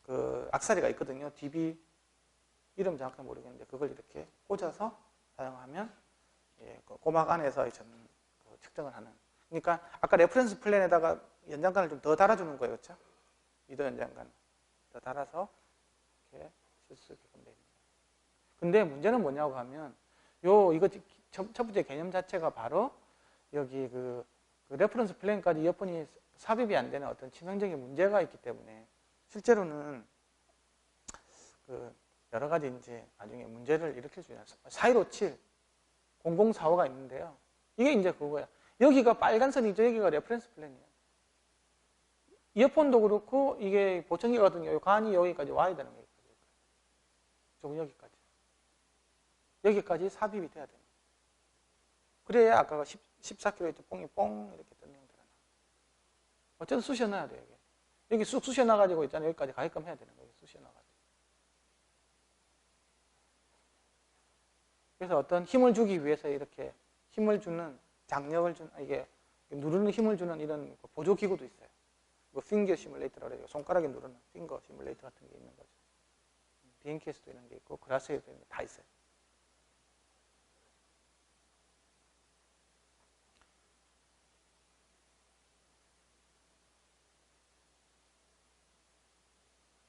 그 악사리가 있거든요. DB 이름 정확히 모르겠는데 그걸 이렇게 꽂아서 사용하면 고막 안에서 측정을 하는. 그러니까 아까 레퍼런스 플랜에다가 연장관을 좀 더 달아주는 거예요. 그렇죠? 2도 연장관 더 달아서 이렇게 쓸 수 있게끔 되어 있는 거예요. 근데 문제는 뭐냐고 하면 이거 첫 번째 개념 자체가 바로 여기 그 레퍼런스 플랜까지 이어폰이 삽입이 안 되는 어떤 치명적인 문제가 있기 때문에 실제로는 여러 가지 이제 나중에 문제를 일으킬 수 있는 4157, 0045가 있는데요. 이게 이제 그거야. 여기가 빨간 선이죠. 여기가 레퍼런스 플랜이에요. 이어폰도 그렇고 이게 보청기 같은 경우 간이 여기까지 와야 되는 거예요. 조금 여기까지. 여기까지 삽입이 돼야 돼요. 그래야 아까 14kHz 뽕이 뽕 이렇게 뜨는 형태가 나와요. 어쨌든 쑤셔놔야 돼요. 여기 쑥 쑤셔놔가지고 있잖아요. 여기까지 가게끔 해야 되는 거예요. 쑤셔놔가지고. 그래서 어떤 힘을 주기 위해서 이렇게 힘을 주는 장력을 주는 이게 누르는 힘을 주는 이런 보조 기구도 있어요. 뭐 핑거 시뮬레이터라고 해요. 손가락에 누르는 핑거 시뮬레이터 같은 게 있는 거죠. BNK에서도 이런 게 있고 그라스에도 이런 게 다 있어요.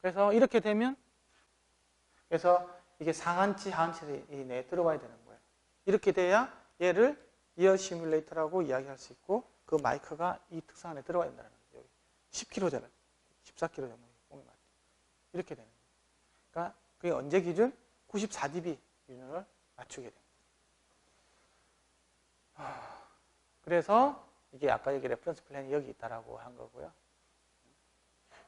그래서 이렇게 되면 그래서 이게 상한치, 하한치 이 내에 들어와야 되는 거예요. 이렇게 돼야 얘를 이어 시뮬레이터라고 이야기할 수 있고 그 마이크가 이 특성 안에 들어가야 된다는 거예요. 여기 10kH잖아요. 14kH 정도 이렇게 되는 거예요. 그러니까 그게 언제 기준? 94dB 기준을 맞추게 됩니다. 그래서 이게 아까 여기 레퍼런스 플랜이 여기 있다라고 한 거고요.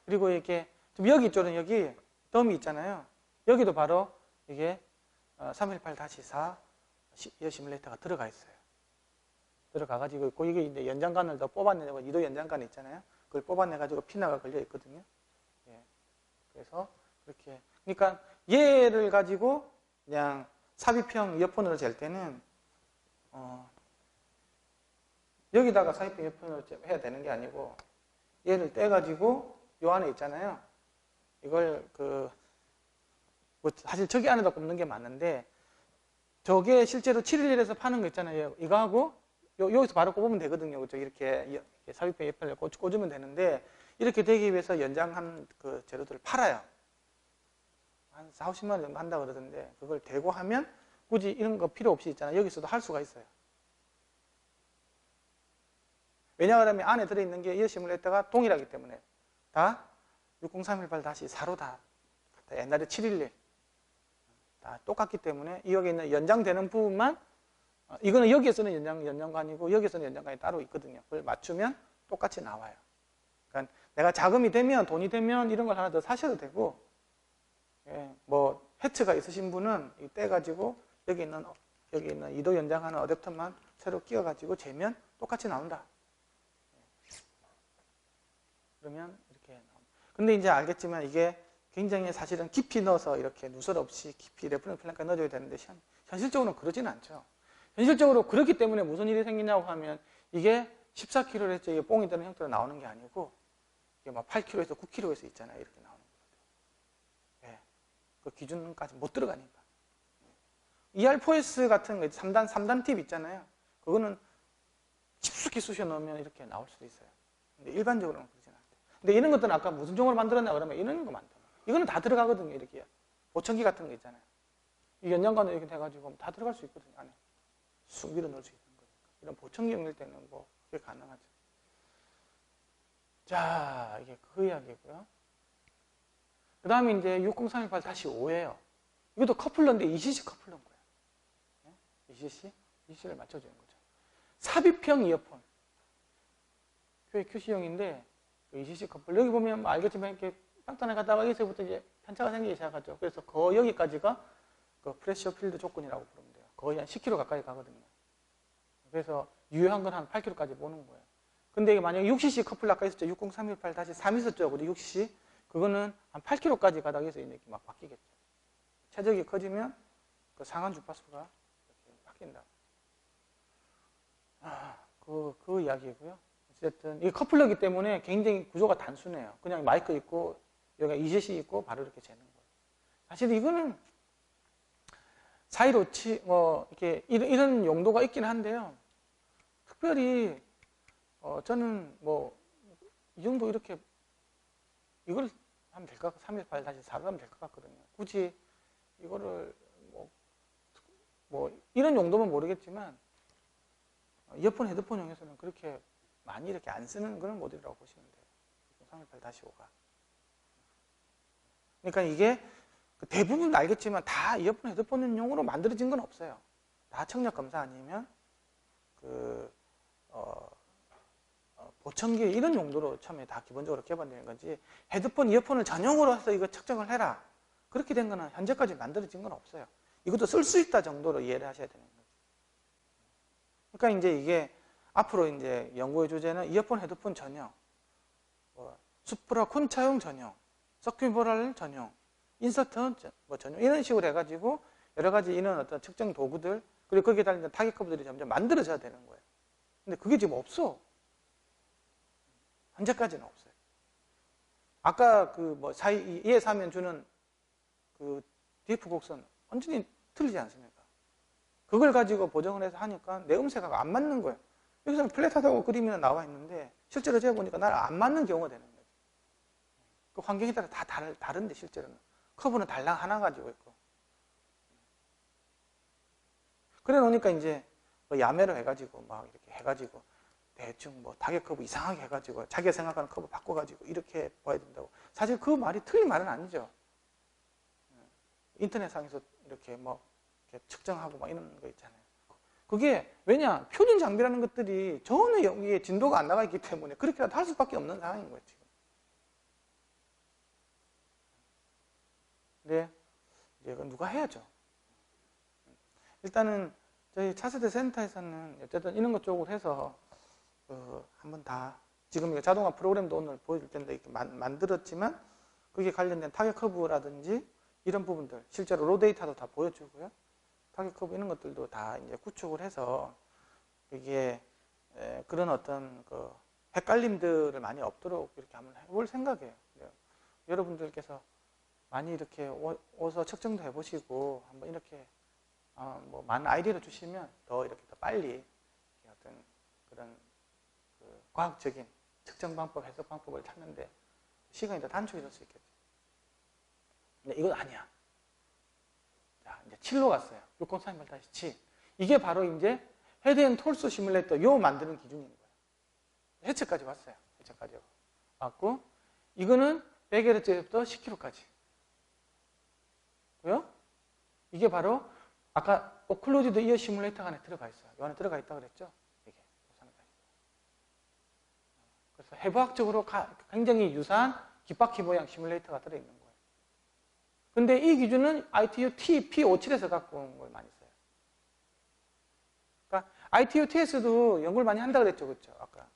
그리고 이렇게 좀 여기 있죠. 여기 덤이 있잖아요. 여기도 바로 이게 318-4 이어 시뮬레이터가 들어가 있어요. 들어가가지고 있고 이게 이제 연장관을 더 뽑아내고 2도 연장관 있잖아요. 그걸 뽑아내가지고 피나가 걸려 있거든요. 예. 그래서 그렇게 그러니까 얘를 가지고 그냥 삽입형 이어폰으로 잴 때는 여기다가 삽입형 이어폰을 해야 되는 게 아니고 얘를 떼가지고 요 안에 있잖아요. 이걸 뭐 사실 저기 안에다 꼽는 게 맞는데 저게 실제로 711에서 파는 거 있잖아요. 이거하고 여기서 바로 꼽으면 되거든요. 그렇죠? 이렇게 삽입형 이어폰을 꽂으면 되는데 이렇게 되기 위해서 연장한 그 재료들을 팔아요. 한 4, 50만 원 정도 한다 그러던데 그걸 대고 하면 굳이 이런 거 필요 없이 있잖아요. 여기서도 할 수가 있어요. 왜냐하면 안에 들어있는 게 이어시뮬레이터가 동일하기 때문에 다 60318-4로 다 옛날에 711 다 똑같기 때문에 여기 있는 연장되는 부분만 이거는 여기에서는 연장관이고 여기에서는 연장관이 따로 있거든요. 그걸 맞추면 똑같이 나와요. 그러니까 내가 자금이 되면 돈이 되면 이런 걸 하나 더 사셔도 되고 뭐 해츠가 있으신 분은 떼가지고 여기 있는 2도 연장하는 어댑터만 새로 끼워가지고 재면 똑같이 나온다. 그러면 이렇게 나옵니다. 근데 이제 알겠지만 이게 굉장히 사실은 깊이 넣어서 이렇게 누설 없이 깊이 레퍼런스 플랜까지 넣어줘야 되는데 현실적으로는 그러지는 않죠. 현실적으로 그렇기 때문에 무슨 일이 생기냐고 하면 이게 14kHz의 뽕이 되는 형태로 나오는 게 아니고 이게 막 8kHz, 9kHz 있잖아요. 이렇게 나오는 거거든요. 그 기준까지 못 들어가니까. ER4S 같은 거 3단 팁 있잖아요. 그거는 깊숙이 쑤셔 넣으면 이렇게 나올 수도 있어요. 근데 일반적으로는 그러진 않대요. 근데 이런 것들은 아까 무슨 종으로 만들었냐 그러면 이런 거 만들어요. 이거는 다 들어가거든요. 이렇게 보청기 같은 거 있잖아요. 이 연장관을 이렇게 돼가지고 다 들어갈 수 있거든요. 안에 쑥 밀어 넣을 수 있는 거니까. 이런 보청기 연결 때는 뭐 그게 가능하죠. 자, 이게 그 이야기고요. 그 다음에 이제 60318-5예요. 이것도 커플러인데 ECC 커플러인 거예요. ECC를 맞춰주는 거죠. 삽입형 이어폰. QC형인데 ECC 커플러. 여기 보면 알겠지만 이렇게 땅땅하게 가다가 여기서부터 이제 편차가 생기기 시작하죠. 그래서 거의 여기까지가 그 프레셔 필드 조건이라고 부르면 돼요. 거의 한 10km 가까이 가거든요. 그래서 유효한 건 한 8km까지 보는 거예요. 근데 이게 만약에 6cc 커플러 아까 있었죠. 60318-3 있었죠. 그리고 6cc. 그거는 한 8km까지 가다가 해서 이렇게 막 바뀌겠죠. 최적이 커지면 그 상한 주파수가 이렇게 바뀐다. 그 이야기고요. 어쨌든 이 커플러기 때문에 굉장히 구조가 단순해요. 그냥 마이크 있고 여기가 ECC 있고 바로 이렇게 재는 거예요. 사실 이거는 4157 이렇게 이런 용도가 있긴 한데요. 특별히 저는 뭐 이 정도 이렇게 이걸 하면 될 것 같고 318-4로 하면 될 것 같거든요. 굳이 이거를 뭐 이런 용도면 모르겠지만 이어폰 헤드폰용에서는 그렇게 많이 이렇게 안 쓰는 그런 모델이라고 보시면 돼요. 318-5가. 그러니까 이게 대부분 알겠지만 다 이어폰 헤드폰용으로 만들어진 건 없어요. 다 청력 검사 아니면 보청기 이런 용도로 처음에 다 기본적으로 개발된 건지 헤드폰, 이어폰을 전용으로 해서 이거 측정을 해라. 그렇게 된 거는 현재까지 만들어진 건 없어요. 이것도 쓸 수 있다 정도로 이해를 하셔야 되는 거죠. 그러니까 이제 이게 앞으로 이제 연구의 주제는 이어폰, 헤드폰 전용, 수프라 콘차용 전용, 서큐버럴 전용, 인서트 전용 이런 식으로 해가지고 여러 가지 이런 어떤 측정 도구들 그리고 거기에 달린 타겟 커브들이 점점 만들어져야 되는 거예요. 근데 그게 지금 없어. 현재까지는 없어요. 아까 이에 사면 주는 그 DF 곡선 완전히 틀리지 않습니까? 그걸 가지고 보정을 해서 하니까 내 음색하고 안 맞는 거예요. 여기서는 플랫하다고 그림이 나와 있는데 실제로 제가 보니까 나랑 안 맞는 경우가 되는 거죠. 그 환경에 따라 다 다른데 실제로는 커브는 달랑 하나 가지고 있고 그래 놓으니까 이제 야매로 해가지고 막 이렇게 해가지고 대충 타겟 커브 이상하게 해가지고 자기가 생각하는 커브 바꿔가지고 이렇게 봐야 된다고. 사실 그 말이 틀린 말은 아니죠. 인터넷상에서 이렇게 이렇게 측정하고 막 이런 거 있잖아요. 그게 왜냐 표준 장비라는 것들이 전혀 여기에 진도가 안 나가 있기 때문에 그렇게라도 할 수밖에 없는 상황인 거예요 지금. 근데 이제 이건 누가 해야죠. 일단은 저희 차세대 센터에서는 어쨌든 이런 것 쪽으로 해서 한번 다 지금 이거 자동화 프로그램도 오늘 보여줄 텐데 이렇게 만들었지만 그게 관련된 타겟 커브라든지 이런 부분들 실제로 로 데이터도 다 보여주고요. 타겟 커브 이런 것들도 다 이제 구축을 해서 이게 그런 어떤 그 헷갈림들을 많이 없도록 이렇게 한번 해볼 생각이에요. 여러분들께서 많이 이렇게 오서 측정도 해보시고 한번 이렇게 뭐 많은 아이디어를 주시면 더 이렇게 더 빨리 어떤 그런 그 과학적인 측정 방법, 해석 방법을 찾는데 시간이 더 단축이 될 수 있겠죠. 근데 이건 아니야. 자, 이제 7로 갔어요. 6038-7. 이게 바로 이제 헤드 앤 톨스 시뮬레이터 요 만드는 기준인 거예요. 해체까지 왔어요. 해체까지 왔고, 이거는 100Hz부터 10kH까지. 고요? 이게 바로 아까 오클루디드 이어 시뮬레이터가 안에 들어가 있어요. 이 안에 들어가 있다 그랬죠? 이게. 그래서 해부학적으로 굉장히 유사한 깃바퀴 모양 시뮬레이터가 들어있는 거예요. 근데 이 기준은 ITU T-P57에서 갖고 온 걸 많이 써요. 그러니까 ITU TS도 연구를 많이 한다 그랬죠, 그렇죠? 아까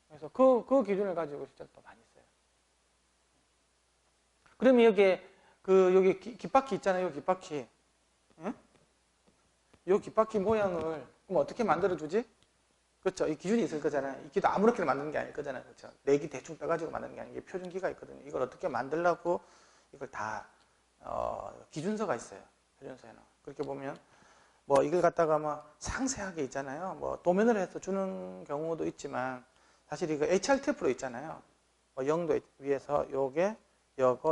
그래서 그 기준을 가지고 실제로 또 많이 써요. 그러면 여기에 여기 깃바퀴 있잖아요, 요 깃바퀴. 응? 요 깃바퀴 모양을 그럼 어떻게 만들어 주지? 그렇죠? 이 기준이 있을 거잖아요. 이 기준 아무렇게나 만드는 게 아닐 거잖아요, 그렇죠? 내기 대충 떠가지고 만드는 게 아니고 표준기가 있거든요. 이걸 어떻게 만들려고 이걸 다 기준서가 있어요. 표준서에는. 그렇게 보면 뭐 이걸 갖다가 뭐 상세하게 있잖아요. 뭐 도면을 해서 주는 경우도 있지만 사실 이거 HRTF로 있잖아요. 뭐 0도 위에서 요거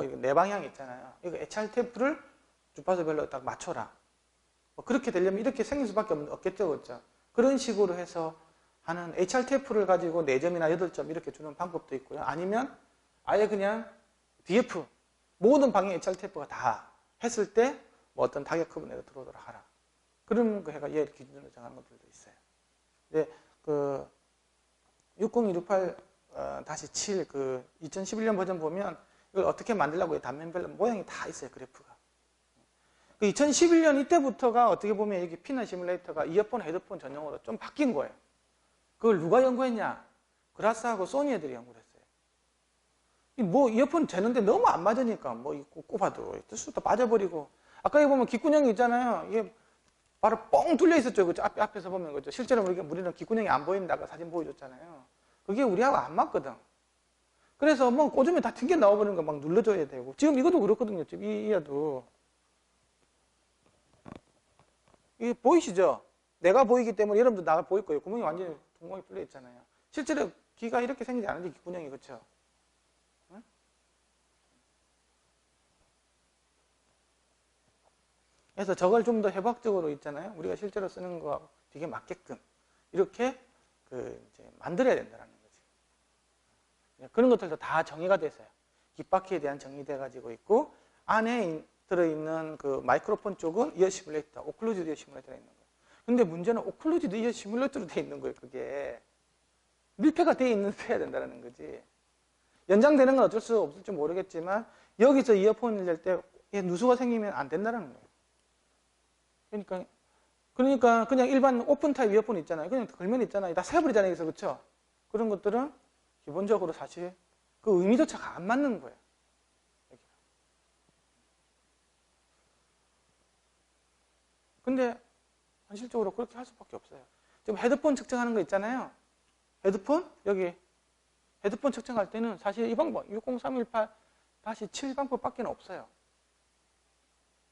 이거 네 방향 있잖아요. 이거 HRTF를 주파수별로 딱 맞춰라. 뭐 그렇게 되려면 이렇게 생길 수밖에 없겠죠, 그렇죠? 그런 식으로 해서 하는 HRTF를 가지고 4점이나 8점 이렇게 주는 방법도 있고요. 아니면 아예 그냥 DF 모든 방향 HRTF가 다 했을 때 뭐 어떤 타겟 커브 내가 들어오도록 하라. 그런 거 해가 얘 기준으로 정하는 것들도 있어요. 근데 60268-7 2011년 버전 보면 이걸 어떻게 만들려고 단면별로 모양이 다 있어요, 그래프가. 2011년 이때부터가 어떻게 보면 이게 피나 시뮬레이터가 이어폰, 헤드폰 전용으로 좀 바뀐 거예요. 그걸 누가 연구했냐? 그라스하고 소니 애들이 연구를 했어요. 뭐 이어폰 재는데 너무 안 맞으니까 뭐 꼽아도 뜻도 빠져버리고. 아까 여기 보면 귓구녕이 있잖아요. 이게 바로 뻥 뚫려 있었죠. 그죠? 앞에서 보면 그죠? 실제로 우리는 귓구녕이 안 보인다고 사진 보여줬잖아요. 그게 우리하고 안 맞거든. 그래서 뭐 꽂으면 다 튕겨 나와버리는 거 막 눌러줘야 되고. 지금 이것도 그렇거든요. 지금 이어도. 이게 보이시죠? 내가 보이기 때문에 여러분도 나가 보일 거예요. 구멍이 완전히 둥멍이 뚫려 있잖아요. 실제로 귀가 이렇게 생기지 않은데 귓구녕이 그렇죠? 응? 그래서 저걸 좀 더 해부학적으로 있잖아요. 우리가 실제로 쓰는 거하고 되게 맞게끔 이렇게 이제 만들어야 된다는 거지. 그런 것들도 다 정의가 돼서요. 깃바퀴에 대한 정의돼 가지고 있고 안에 들어있는 그 마이크로폰 쪽은 이어 시뮬레이터, 오클루디드 이어 시뮬레이터가 있는 거예요. 근데 문제는 오클루디드 이어 시뮬레이터로 돼 있는 거예요. 그게 밀폐가 돼 있는 해야 된다는 거지. 연장되는 건 어쩔 수 없을지 모르겠지만 여기서 이어폰을 낼 때 누수가 생기면 안 된다는 거예요. 그러니까 그냥 일반 오픈 타입 이어폰 있잖아요. 그냥 걸면 있잖아요. 다 세버리잖아요. 그래서 그렇죠? 그런 것들은 기본적으로 사실 그 의미조차가 안 맞는 거예요. 근데 현실적으로 그렇게 할 수밖에 없어요. 지금 헤드폰 측정하는 거 있잖아요. 헤드폰? 여기 헤드폰 측정할 때는 사실 이 방법 60318-7 방법밖에 없어요.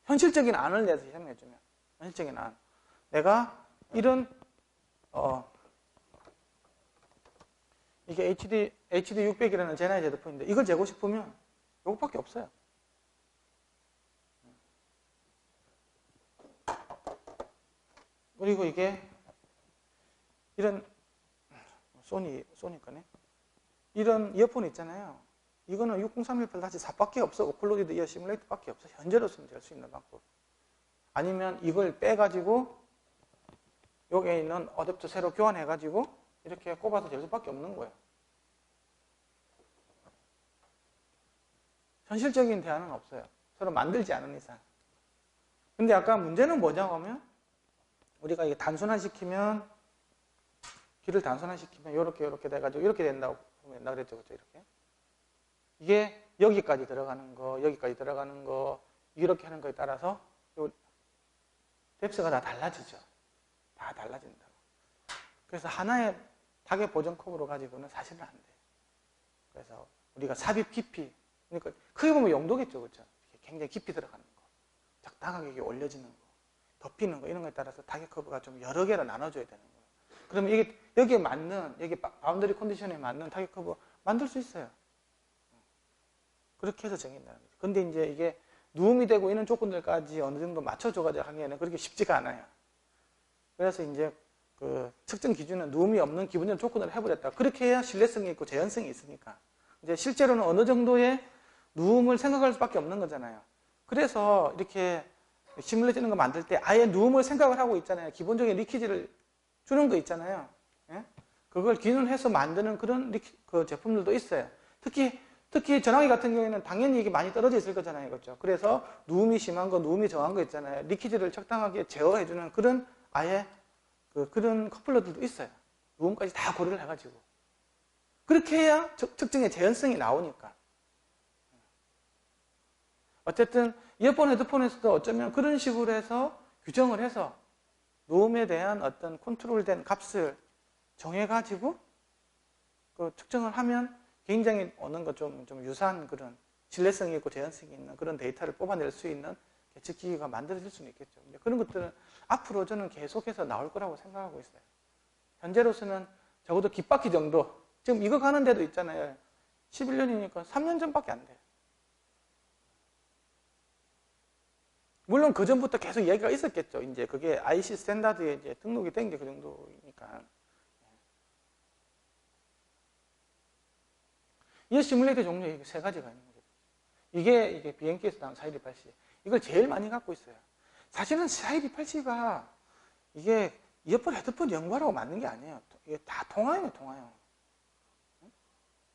현실적인 안을 내서 설명해주면 현실적인 안. 내가 이런 이게 HD600이라는 제나이즈 헤드폰인데 이걸 재고 싶으면 이것밖에 없어요. 그리고 이게 이런 소니 거네. 이런 이어폰 있잖아요. 이거는 60318-4밖에 없어. 오클루디드 이어 시뮬레이터밖에 없어. 현재로서는 될 수 있는 방법. 아니면 이걸 빼가지고 여기에 있는 어댑터 새로 교환해가지고 이렇게 꼽아서 될 수밖에 없는 거예요. 현실적인 대안은 없어요. 서로 만들지 않은 이상. 근데 아까 문제는 뭐냐고 하면 우리가 이게 단순화시키면 길을 단순화시키면 이렇게 돼가지고 이렇게 된다고 보면 된다 그랬죠, 그렇죠? 이렇게 이게 여기까지 들어가는 거, 여기까지 들어가는 거 이렇게 하는 거에 따라서 뎁스가 다 달라지죠. 다 달라진다고. 그래서 하나의 타겟 보정 컵으로 가지고는 사실은 안 돼요. 그래서 우리가 삽입 깊이, 그러니까 크게 보면 용도겠죠. 그렇죠? 굉장히 깊이 들어가는 거, 적당하게 이게 올려지는 거, 덮이는 거, 이런 거에 따라서 타겟 커브가 좀 여러 개로 나눠줘야 되는 거예요. 그러면 이게 여기에 맞는, 여기 바운더리 컨디션에 맞는 타겟 커브 만들 수 있어요. 그렇게 해서 정해진다는 거죠. 근데 이제 이게 누움이 되고 이런 조건들까지 어느 정도 맞춰줘가지고 하기에는 그렇게 쉽지가 않아요. 그래서 이제 그 측정 기준은 누움이 없는 기본적인 조건을 해버렸다. 그렇게 해야 신뢰성이 있고 재현성이 있으니까. 이제 실제로는 어느 정도의 누움을 생각할 수밖에 없는 거잖아요. 그래서 이렇게 시뮬레이션 거 만들 때 아예 누움을 생각을 하고 있잖아요. 기본적인 리키지를 주는 거 있잖아요. 예? 그걸 기준해서 만드는 그런 그 제품들도 있어요. 특히 전화기 같은 경우에는 당연히 이게 많이 떨어져 있을 거잖아요. 그렇죠? 그래서 누움이 심한 거, 누움이 정한 거 있잖아요. 리키지를 적당하게 제어해주는 그런 아예 그런 커플러들도 있어요. 누움까지 다 고려를 해가지고. 그렇게 해야 측정의 재현성이 나오니까. 어쨌든 이어폰, 헤드폰에서도 어쩌면 그런 식으로 해서 규정을 해서 누움에 대한 어떤 컨트롤된 값을 정해가지고 그 측정을 하면 굉장히 어느 거 좀 유사한 그런 신뢰성이 있고 재현성이 있는 그런 데이터를 뽑아낼 수 있는 계측기기가 만들어질 수는 있겠죠. 근데 그런 것들은 앞으로 저는 계속해서 나올 거라고 생각하고 있어요. 현재로서는 적어도 귓바퀴 정도, 지금 이거 가는 데도 있잖아요. 11년이니까 3년 전밖에 안 돼요. 물론 그 전부터 계속 이야기가 있었겠죠. 이제 그게 IC 스탠다드에 이제 등록이 된 게 그 정도니까. 이 시뮬레이터 종류에 세 가지가 있는 거죠. 이게 BNK에서 나온 4280. 이걸 제일 많이 갖고 있어요. 사실은 4280가 이게 이어폰, 헤드폰 연구하라고 만든 게 아니에요. 이게 다 통화예요, 통화요.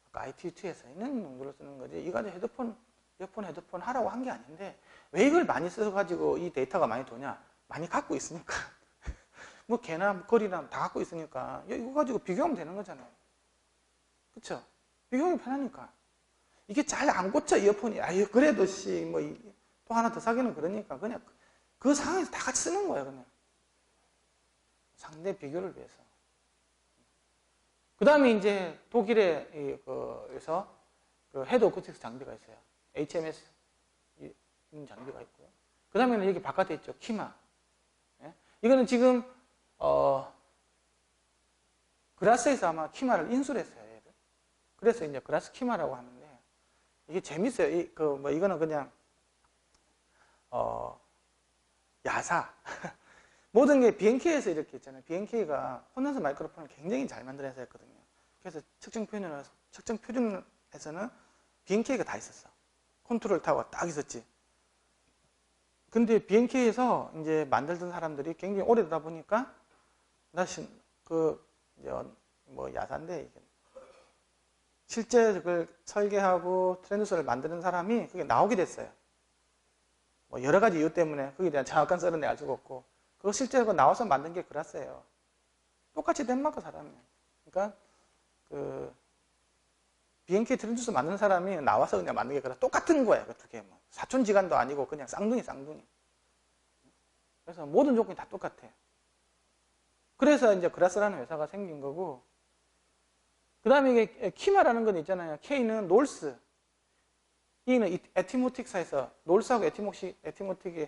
아까 ITU2에서 있는 용도로 쓰는 거지. 이거 가지고 이어폰, 헤드폰 하라고 한 게 아닌데, 왜 이걸 많이 써가지고 이 데이터가 많이 도냐? 많이 갖고 있으니까. 뭐 개나 거리나 다 갖고 있으니까 이거 가지고 비교하면 되는 거잖아요. 그쵸? 비교하기 편하니까. 이게 잘 안 꽂혀, 이어폰이. 아유, 그래도 또 하나 더 사기는 그러니까 그냥 그 상황에서 다 같이 쓰는 거예요, 그냥. 상대 비교를 위해서. 그 다음에 이제 독일에서 그 헤드 오쿠스틱스 장비가 있어요. HMS 이런 장비가 있고요. 그 다음에는 여기 바깥에 있죠. 키마. 예? 이거는 지금 그라스에서 아마 키마를 인수를 했어요. 얘를. 그래서 이제 그라스 키마라고 하는데 이게 재밌어요. 이거는 그냥 야사. 모든 게 BNK에서 이렇게 있잖아요. BNK가 콘덴서 마이크로폰을 굉장히 잘 만들어서 했거든요. 그래서 측정 표준에서는 BNK가 다 있었어. 컨트롤 타워가 딱 있었지. 근데 BNK에서 이제 만들던 사람들이 굉장히 오래되다 보니까 야사인데 실제 그걸 설계하고 트랜스서를 만드는 사람이 그게 나오게 됐어요. 뭐 여러 가지 이유 때문에 거기에 대한 정확한 썰은 내가 알 수가 없고 그거 실제로 나와서 만든 게 그라스예요. 똑같이 덴마크 사람이에요. 그러니까 BNK 트랜스서 만드는 사람이 나와서 그냥 만든 게 그라스 똑같은 거예요. 그 두 개 뭐 사촌지간도 아니고 그냥 쌍둥이. 그래서 모든 조건이 다 똑같아. 그래서 이제 그라스라는 회사가 생긴 거고 그 다음에 이게 키마라는 건 있잖아요. K는 놀스, E는 에티모틱사에서 놀스하고 에티모틱이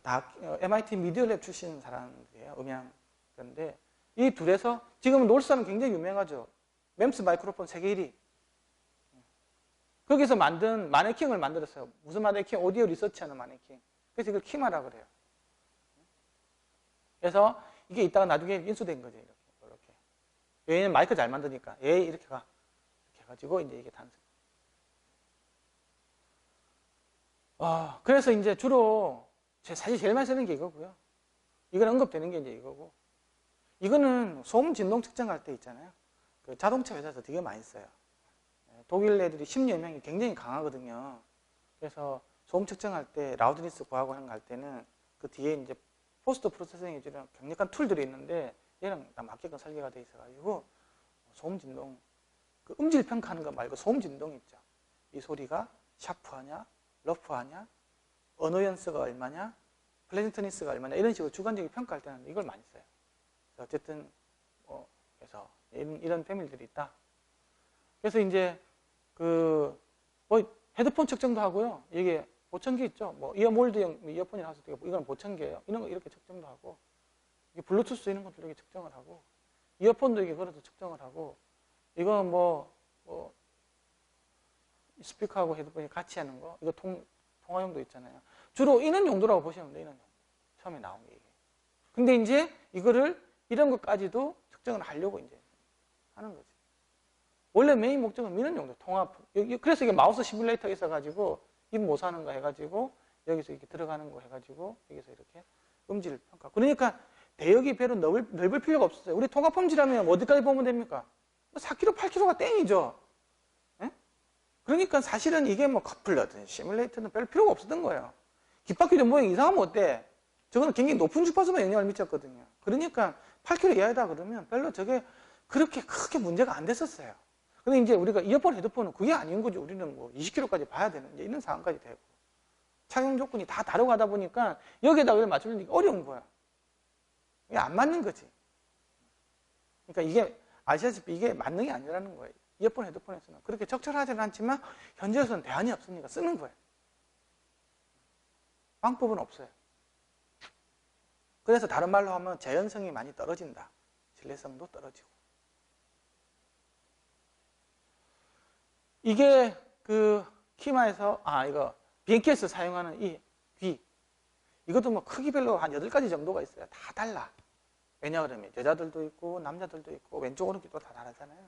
다 MIT 미디어랩 출신 사람들이에요. 음향. 그런데 이 둘에서 지금 놀스하면 굉장히 유명하죠. 멤스 마이크로폰 세계 1위. 거기서 만든 마네킹을 만들었어요. 무슨 마네킹? 오디오 리서치하는 마네킹. 그래서 이걸 키마라고 그래요. 그래서 이게 이따가 나중에 인수된 거죠. 이렇게. 얘는 마이크 잘 만드니까 얘 이렇게 해가지고 이제 이게 탄생. 그래서 이제 주로 사실 제일 많이 쓰는 게 이거고요. 이건 언급되는 게 이제 이거고. 이거는 소음 진동 측정할 때 있잖아요. 그 자동차 회사에서 되게 많이 써요. 독일 애들이 심리음향이 굉장히 강하거든요. 그래서 소음 측정할 때 라우드니스 구하고 하는 거 할 때는 그 뒤에 이제 포스트 프로세싱 해주는 강력한 툴들이 있는데 얘랑 다 맞게끔 설계가 돼 있어가지고 소음 진동, 그 음질 평가하는 거 말고 소음 진동 있죠. 이 소리가 샤프하냐, 러프하냐, 언어연스가 얼마냐, 플레이트니스가 얼마나 이런 식으로 주관적인 평가할 때는 이걸 많이 써요. 어쨌든 그래서 이런 패밀리들이 있다. 그래서 이제 헤드폰 측정도 하고요. 이게 보청기 있죠. 뭐 이어몰드형 이어폰이 나왔을 때 이건 보청기예요. 이런 거 이렇게 측정도 하고, 이게 블루투스 이런 것도 이렇게 측정을 하고, 이어폰도 이게 걸어서 측정을 하고, 이건 스피커하고 헤드폰이 같이 하는 거, 이거 통화용도 있잖아요. 주로 이런 용도라고 보시면 돼요. 이런 용도. 처음에 나온 게 이게. 근데 이제 이거를 이런 것까지도 측정을 하려고 이제 하는 거지. 원래 메인 목적은 이런 용도, 통화. 그래서 이게 마우스 시뮬레이터가 있어가지고 입 못 사는 거 해가지고 여기서 이렇게 들어가는 거 해가지고 여기서 이렇게 음질을 평가. 그러니까 대역이 별로 넓을 필요가 없었어요. 우리 통합음질하면 어디까지 보면 됩니까? 4kg, 8kg가 땡이죠. 예? 그러니까 사실은 이게 뭐 커플러든 시뮬레이터는 별 필요가 없었던 거예요. 귓바퀴도 모양이 이상하면 어때? 저거는 굉장히 높은 주파수만 영향을 미쳤거든요. 그러니까 8kg 이하다 그러면 별로 저게 그렇게 크게 문제가 안 됐었어요. 근데 이제 우리가 이어폰, 헤드폰은 그게 아닌 거죠. 우리는 뭐 20kg까지 봐야 되는 이제 이런 상황까지 되고. 착용 조건이 다 다르고 하다 보니까 여기에다 왜 맞추는 게 어려운 거야. 이게 안 맞는 거지. 그러니까 이게 아시다시피 이게 맞는 게 아니라는 거예요. 이어폰, 헤드폰에서는. 그렇게 적절하지는 않지만 현재로서는 대안이 없으니까 쓰는 거예요. 방법은 없어요. 그래서 다른 말로 하면 재현성이 많이 떨어진다. 신뢰성도 떨어지고. 이게 키마에서 이거 비행기에서 사용하는 이 귀. 이것도 뭐 크기별로 한 8가지 정도가 있어요. 다 달라. 왜냐 그러면 여자들도 있고 남자들도 있고 왼쪽 오른쪽도 다 다르잖아요.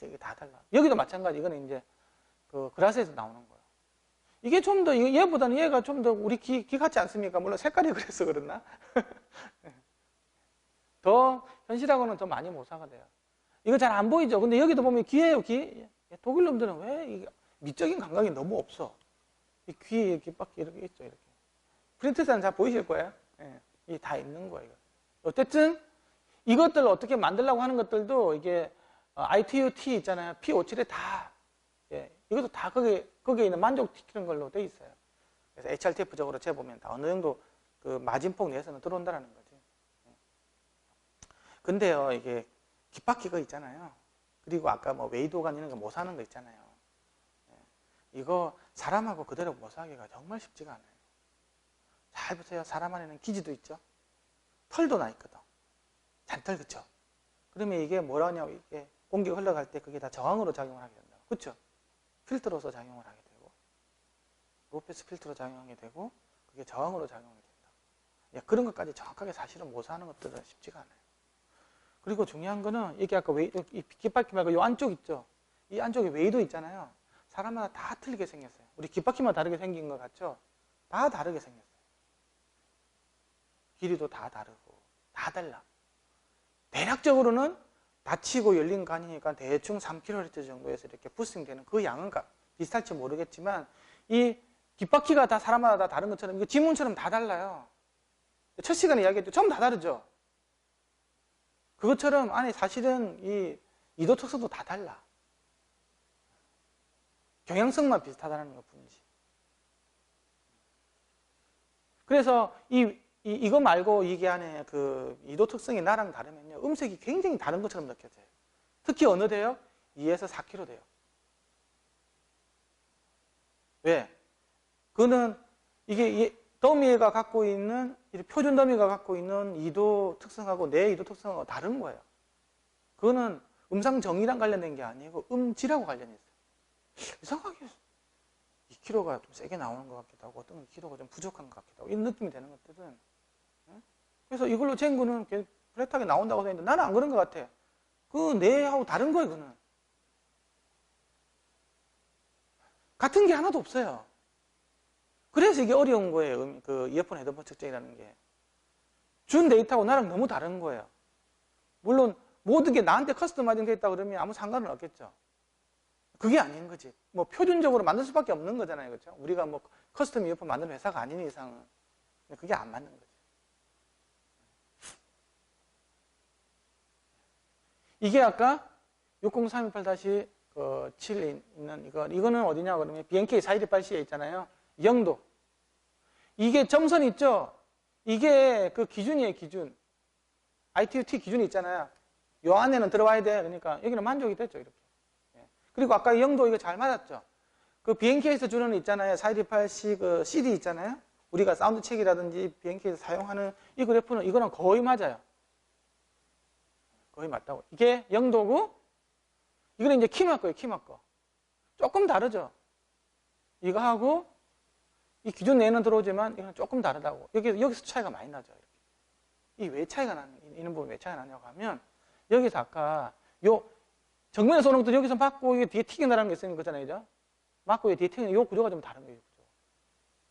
이게 다 달라. 여기도 마찬가지. 이거는 이제 그라스에서 나오는 거예요. 이게 좀 더 얘보다는 얘가 좀 더 우리 귀 같지 않습니까? 물론 색깔이 그래서 그렇나? 더 현실하고는 더 많이 모사가 돼요. 이거 잘 안 보이죠? 근데 여기도 보면 귀예요, 귀. 독일 놈들은 왜 이게 미적인 감각이 너무 없어. 이 귀에 귓바퀴 이렇게 있죠, 이렇게. 프린트에서는 잘 보이실 거예요. 예, 이게 다 있는 거예요. 어쨌든 이것들을 어떻게 만들려고 하는 것들도 이게 ITU-T 있잖아요. P57에 다 이것도 다 거기에 있는 만족시키는 걸로 돼 있어요. 그래서 HRTF적으로 재보면 다 어느 정도 마진폭 내에서는 들어온다는 거지. 근데요, 이게 귓바퀴가 있잖아요. 그리고 아까 뭐 웨이도간 이런 거 못 사는 거 있잖아요. 이거 사람하고 그대로 못 사기가 정말 쉽지가 않아요. 잘 보세요. 사람 안에는 기지도 있죠. 털도 나 있거든. 잔털, 그쵸? 그러면 이게 뭐라 하냐고, 이게 공기가 흘러갈 때 그게 다 저항으로 작용을 하게 된다. 그쵸? 필터로서 작용을 하게 되고, 로페스 필터로 작용하게 되고, 그게 저항으로 작용하게 된다. 그런 것까지 정확하게 사실은 못 사는 것들은 쉽지가 않아요. 그리고 중요한 거는, 이게 아까 이 귓바퀴 말고 이 안쪽 있죠? 이 안쪽에 웨이도 있잖아요. 사람마다 다 틀리게 생겼어요. 우리 귓바퀴만 다르게 생긴 것 같죠? 다 다르게 생겼어요. 길이도 다 다르고, 다 달라. 대략적으로는 닫히고 열린 간이니까 대충 3kHz 정도에서 이렇게 부스팅되는 그 양은 비슷할지 모르겠지만, 이 귓바퀴가 다 사람마다 다 다른 것처럼, 이거 지문처럼 다 달라요. 첫 시간에 이야기했죠. 전부 다 다르죠? 그것처럼 안에 사실은 이 이도 특성도 다 달라. 경향성만 비슷하다는 것 뿐이지. 그래서 이거 말고 이게 안에 이도 특성이 나랑 다르면요. 음색이 굉장히 다른 것처럼 느껴져요. 특히 어느 대역? 2에서 4km 대역. 왜? 그거는 이게 더미가 갖고 있는, 표준 더미가 갖고 있는 이도 특성하고 내 이도 특성하고 다른 거예요. 그거는 음상 정의랑 관련된 게 아니고 음질하고 관련이 있어요. 이상하게 2kg가 좀 세게 나오는 것 같기도 하고 어떤 2kg가 좀 부족한 것 같기도 하고 이런 느낌이 되는 것들은. 그래서 이걸로 쟁구는 플랫하게 나온다고 했는데 나는 안 그런 것 같아. 그 내하고 다른 거예요, 그거는. 같은 게 하나도 없어요. 그래서 이게 어려운 거예요. 이어폰, 헤드폰 측정이라는 게. 준 데이터하고 나랑 너무 다른 거예요. 물론 모든 게 나한테 커스터마이징 되어 있다 그러면 아무 상관은 없겠죠. 그게 아닌 거지. 뭐 표준적으로 만들 수밖에 없는 거잖아요. 그렇죠? 우리가 뭐 커스텀 이어폰 만드는 회사가 아닌 이상은. 그게 안 맞는 거지. 이게 아까 60328-7에 있는 이거는 어디냐 그러면 BNK 4128C에 있잖아요. 영도. 이게 점선 있죠? 이게 그 기준이에요, 기준. ITU-T 기준이 있잖아요. 요 안에는 들어와야 돼. 그러니까 여기는 만족이 됐죠, 이렇게. 예. 그리고 아까 영도 이거 잘 맞았죠. 그 BNK에서 주는 있잖아요. 4228C 그 CD 있잖아요. 우리가 사운드 책이라든지 BNK에서 사용하는 이 그래프는 이거랑 거의 맞아요. 거의 맞다고. 이게 영도고, 이거는 이제 키막 거예요, 키막 거. 조금 다르죠. 이거하고 이 기존 내에는 들어오지만 이거는 조금 다르다고. 여기서 차이가 많이 나죠. 이 왜 차이가 이런 부분 왜 차이가 나냐고 하면, 여기서 아까 요 정면에서 오는 것도 여기서 맞고 이게 뒤에 튀겨나가는 게 있는 거잖아요. 그죠? 맞고 뒤에 튀기는 요 구조가 좀 다른 거예요. 구조.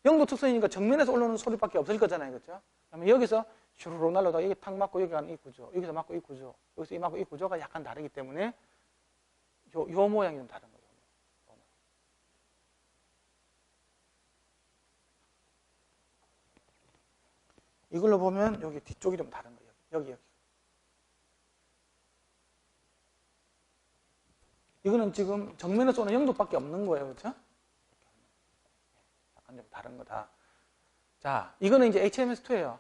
영도 특성이니까 정면에서 올라오는 소리밖에 없을 거잖아요. 그렇죠? 그러면 여기서 슈르륵 날라다가 여기 탁 맞고 여기 가는 이 구조, 여기서 맞고 이 구조, 여기서 이 맞고 이 구조가 약간 다르기 때문에 요 모양이 좀 다른 거예요. 이걸로 보면 여기 뒤쪽이 좀 다른 거예요. 여기. 이거는 지금 정면에서 오는 영도밖에 없는 거예요. 그렇죠? 약간 좀 다른 거다. 자, 이거는 이제 HMS2예요.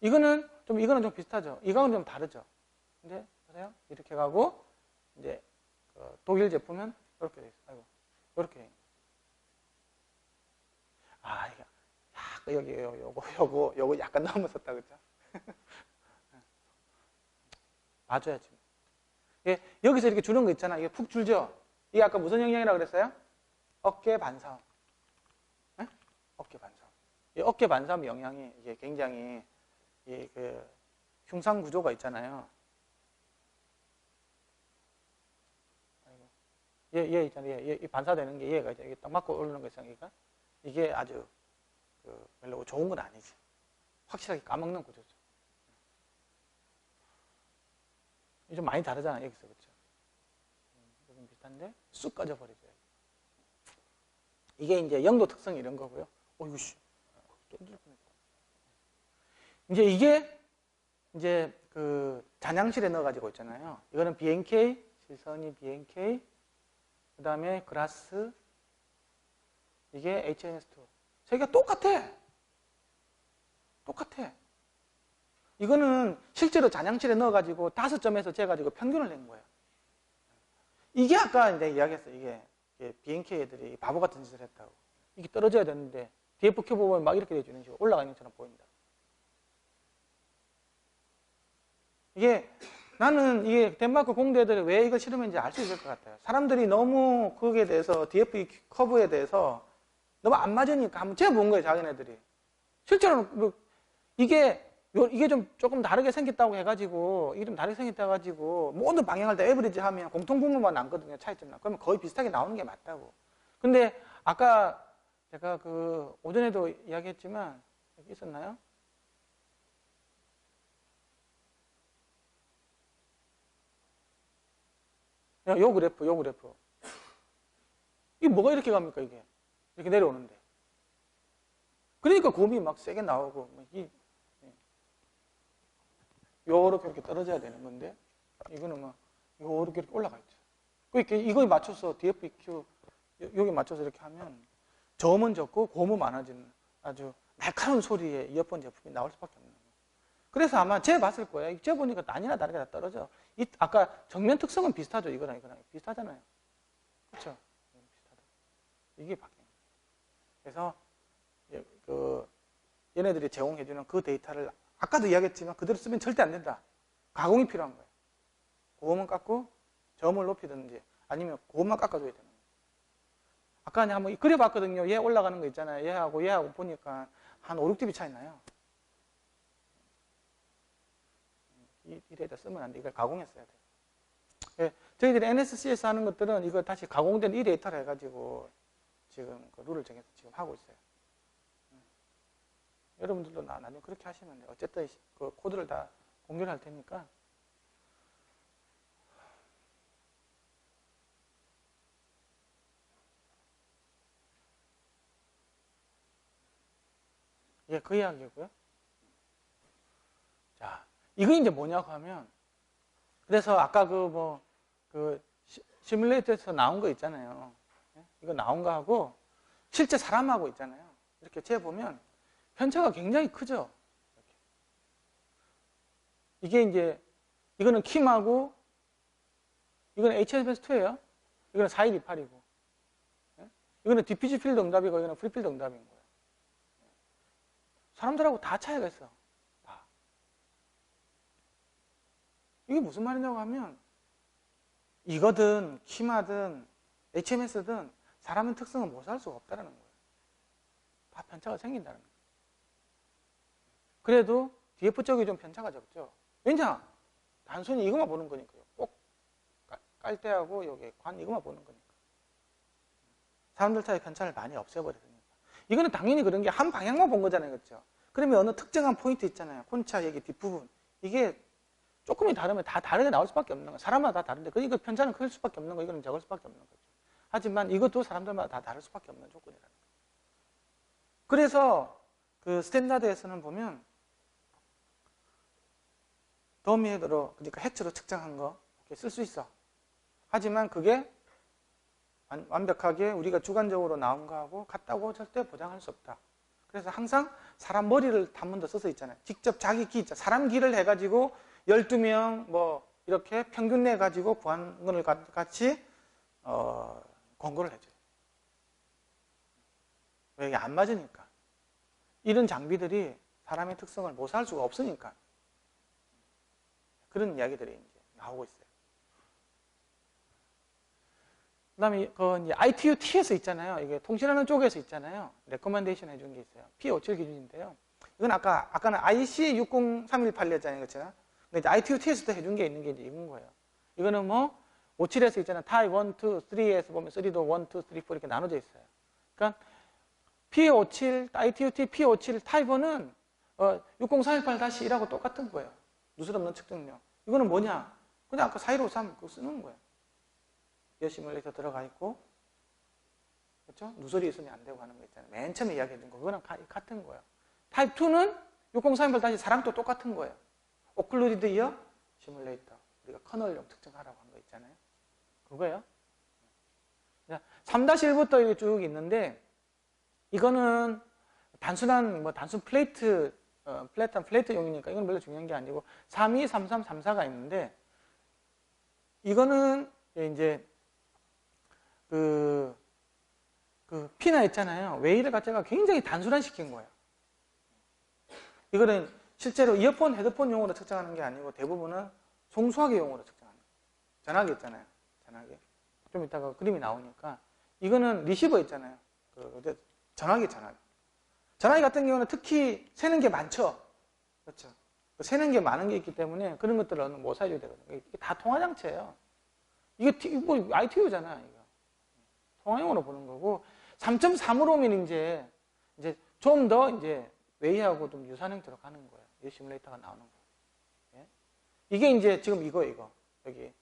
이거는 좀 비슷하죠. 이거는 좀 다르죠. 근데 보세요. 이렇게 가고 이제 독일 제품은 이렇게 돼 있어요. 아이고, 이렇게 돼 있는. 아, 이게 여기 요거 약간 넘어섰다, 그죠? 봐줘야지. 예, 여기서 이렇게 주는 거 있잖아. 이게 푹 줄죠? 이게 아까 무슨 영향이라고 그랬어요? 어깨 반사음. 네? 어깨 반사음. 이 어깨 반사음 영향이 이게 굉장히 그 흉상 구조가 있잖아요. 얘 있잖아요. 얘 반사되는 게 얘가 이제 딱 맞고 오르는 거 있으니까 이게 아주 별로 좋은 건 아니지. 확실하게 까먹는 구조죠. 좀 많이 다르잖아요. 여기서 그렇죠. 조금 비슷한데 쑥 꺼져버리죠. 이게 이제 영도 특성 이런 거고요. 어이구 씨. 이제 이게 이제 그 잔향실에 넣어가지고 있잖아요. 이거는 BNK, 실선이 BNK, 그 다음에 그라스, 이게 HMS2. 세 개가 똑같아. 이거는 실제로 잔향실에 넣어가지고 5점에서 재가지고 평균을 낸 거예요. 이게 아까 이제 이야기했어요. 이게 BNK 애들이 바보 같은 짓을 했다고. 이게 떨어져야 되는데 DFQ 보면 막 이렇게 돼주는 식으로 올라가는 것처럼 보인다. 나는 이게 덴마크 공대들이 왜 이걸 싫으면지 알 수 있을 것 같아요. 사람들이 너무 거기에 대해서 DFE 커브에 대해서 너무 안 맞으니까 한번 재본 거예요, 자기네들이. 실제로는 이게 좀 조금 다르게 생겼다고 해가지고, 이게 좀 다르게 생겼다고 해가지고, 모든 방향을 다 에버리지 하면 공통분모만 남거든요, 차이점. 그러면 거의 비슷하게 나오는 게 맞다고. 근데 아까 제가 오전에도 이야기했지만, 여기 있었나요? 요 그래프. 이게 뭐가 이렇게 갑니까, 이게? 이렇게 내려오는데. 그러니까 곰이 막 세게 나오고, 요렇게 이렇게 떨어져야 되는 건데, 이거는 막, 요렇게 이렇게 올라가 있죠. 그러니까 이거에 맞춰서 DFEQ, 여기 맞춰서 이렇게 하면, 저음은 적고 고음은 많아지는 아주 날카로운 소리의 이어폰 제품이 나올 수밖에 없는 거예요. 그래서 아마 재 봤을 거예요. 재 보니까 아니나 다르게 다 떨어져. 아까 정면 특성은 비슷하죠. 이거랑 비슷하잖아요. 그렇죠? 비슷하다. 이게 바뀌는 거예요. 그래서 얘네들이 제공해주는 그 데이터를 아까도 이야기했지만 그대로 쓰면 절대 안 된다. 가공이 필요한 거예요. 고음은 깎고 저음을 높이든지 아니면 고음만 깎아줘야 되는 거예요. 아까 한번 그려봤거든요. 얘 올라가는 거 있잖아요. 얘하고 보니까 한 5, 6dB 차이 나요. 이래다 쓰면 안 돼. 이걸 가공했어야 돼. 예, 저희들이 NSC에서 하는 것들은 이거 다시 가공된 이 데이터를 해가지고 지금 그 룰을 정해서 지금 하고 있어요. 여러분들도 나중에 그렇게 하시면 돼요. 어쨌든 그 코드를 다 공유를 할 테니까. 예, 그 이야기고요. 자, 이거 이제 뭐냐고 하면, 그래서 아까 시뮬레이터에서 나온 거 있잖아요. 이거 나온 거 하고, 실제 사람하고 있잖아요. 이렇게 재보면, 편차가 굉장히 크죠? 이렇게. 이게 이제, 이거는 킴하고, 이거는 HMS2예요. 이거는 4128이고. 이거는 디퓨즈 필드 응답이고, 이거는 프리 필드 응답인 거예요. 사람들하고 다 차이가 있어. 다. 이게 무슨 말이냐고 하면, 이거든, 킴하든, HMS든, 사람의 특성을 모사할 수가 없다는 거예요. 다 편차가 생긴다는 거예요. 그래도 DF 쪽이 좀 편차가 적죠. 왜냐? 단순히 이것만 보는 거니까요. 꼭 깔대하고 여기 관 이것만 보는 거니까. 사람들 사이 편차를 많이 없애버렸으니까. 이거는 당연히 그런 게 한 방향만 본 거잖아요. 그렇죠? 그러면 어느 특정한 포인트 있잖아요. 콘차 여기 뒷부분. 이게 조금이 다르면 다 다르게 나올 수밖에 없는 거예요. 사람마다 다 다른데 이거 편차는 클 수밖에 없는 거, 이거는 적을 수밖에 없는 거죠. 하지만 이것도 사람들마다 다 다를 수밖에 없는 조건이라는 거예요. 그래서 그 스탠다드에서는 보면 더미 헤드로, 그러니까 해처로 측정한 거 쓸 수 있어. 하지만 그게 완벽하게 우리가 주관적으로 나온 거하고 같다고 절대 보장할 수 없다. 그래서 항상 사람 머리를 한 번 더 써서 있잖아요. 직접 자기 기, 사람 기를 해가지고 12명 뭐 이렇게 평균 내가지고 구한 걸 같이 권고를 해줘요. 왜 이게 안 맞으니까. 이런 장비들이 사람의 특성을 모사할 수가 없으니까. 그런 이야기들이 이제 나오고 있어요. 그 다음에 이제 ITU-T에서 있잖아요. 이게 통신하는 쪽에서 있잖아요. 레코멘데이션 해준 게 있어요. P57 기준인데요. 이건 아까는 IC60318였잖아요. 그렇죠? 근데 이제 ITU-T에서도 해준 게 있는 게 이제 이건 거예요. 이거는 뭐 57에서 있잖아요. 타입 1, 2, 3에서 보면 3도 1, 2, 3, 4 이렇게 나눠져 있어요. 그러니까 P57, ITU-T P57 타입 1은 60318-1하고 똑같은 거예요. 누설 없는 측정력. 이거는 뭐냐? 그냥 아까 4153 그거 쓰는 거예요. 이 시뮬레이터 들어가 있고, 그렇죠? 누설이 있으면 안 되고 하는 거 있잖아요. 맨 처음에 이야기해준 거, 그거랑 같은 거예요. 타입 2는 6038 사람도 똑같은 거예요. 오클루디드 이어 시뮬레이터. 우리가 커널용 측정하라고 한 거 있잖아요. 그거예요. 3-1부터 이렇게 쭉 있는데, 이거는 단순한, 단순 플레이트, 플레이트용이니까 이건 별로 중요한 게 아니고, 32, 33, 34가 있는데, 이거는 이제, 피나 있잖아요. 웨이를 갖다가 굉장히 단순화시킨 거예요. 이거는 실제로 이어폰, 헤드폰용으로 측정하는 게 아니고 대부분은 송수화기 용으로 측정하는 거예요. 전화기 있잖아요. 전화기. 좀 이따가 그림이 나오니까. 이거는 리시버 있잖아요. 전화기. 전화기 같은 경우는 특히 새는 게 많죠. 그렇죠. 새는 게 많은 게 있기 때문에 그런 것들을 모사해줘야 되거든요. 이게 다 통화장치예요. 이게 뭐 ITU잖아, 이거. 통화용으로 보는 거고, 3.3으로 오면 이제 좀 더 이제 웨이하고 좀 유사한 형태로 가는 거예요. 이 시뮬레이터가 나오는 거예요. 예? 이게 이제 지금 이거. 여기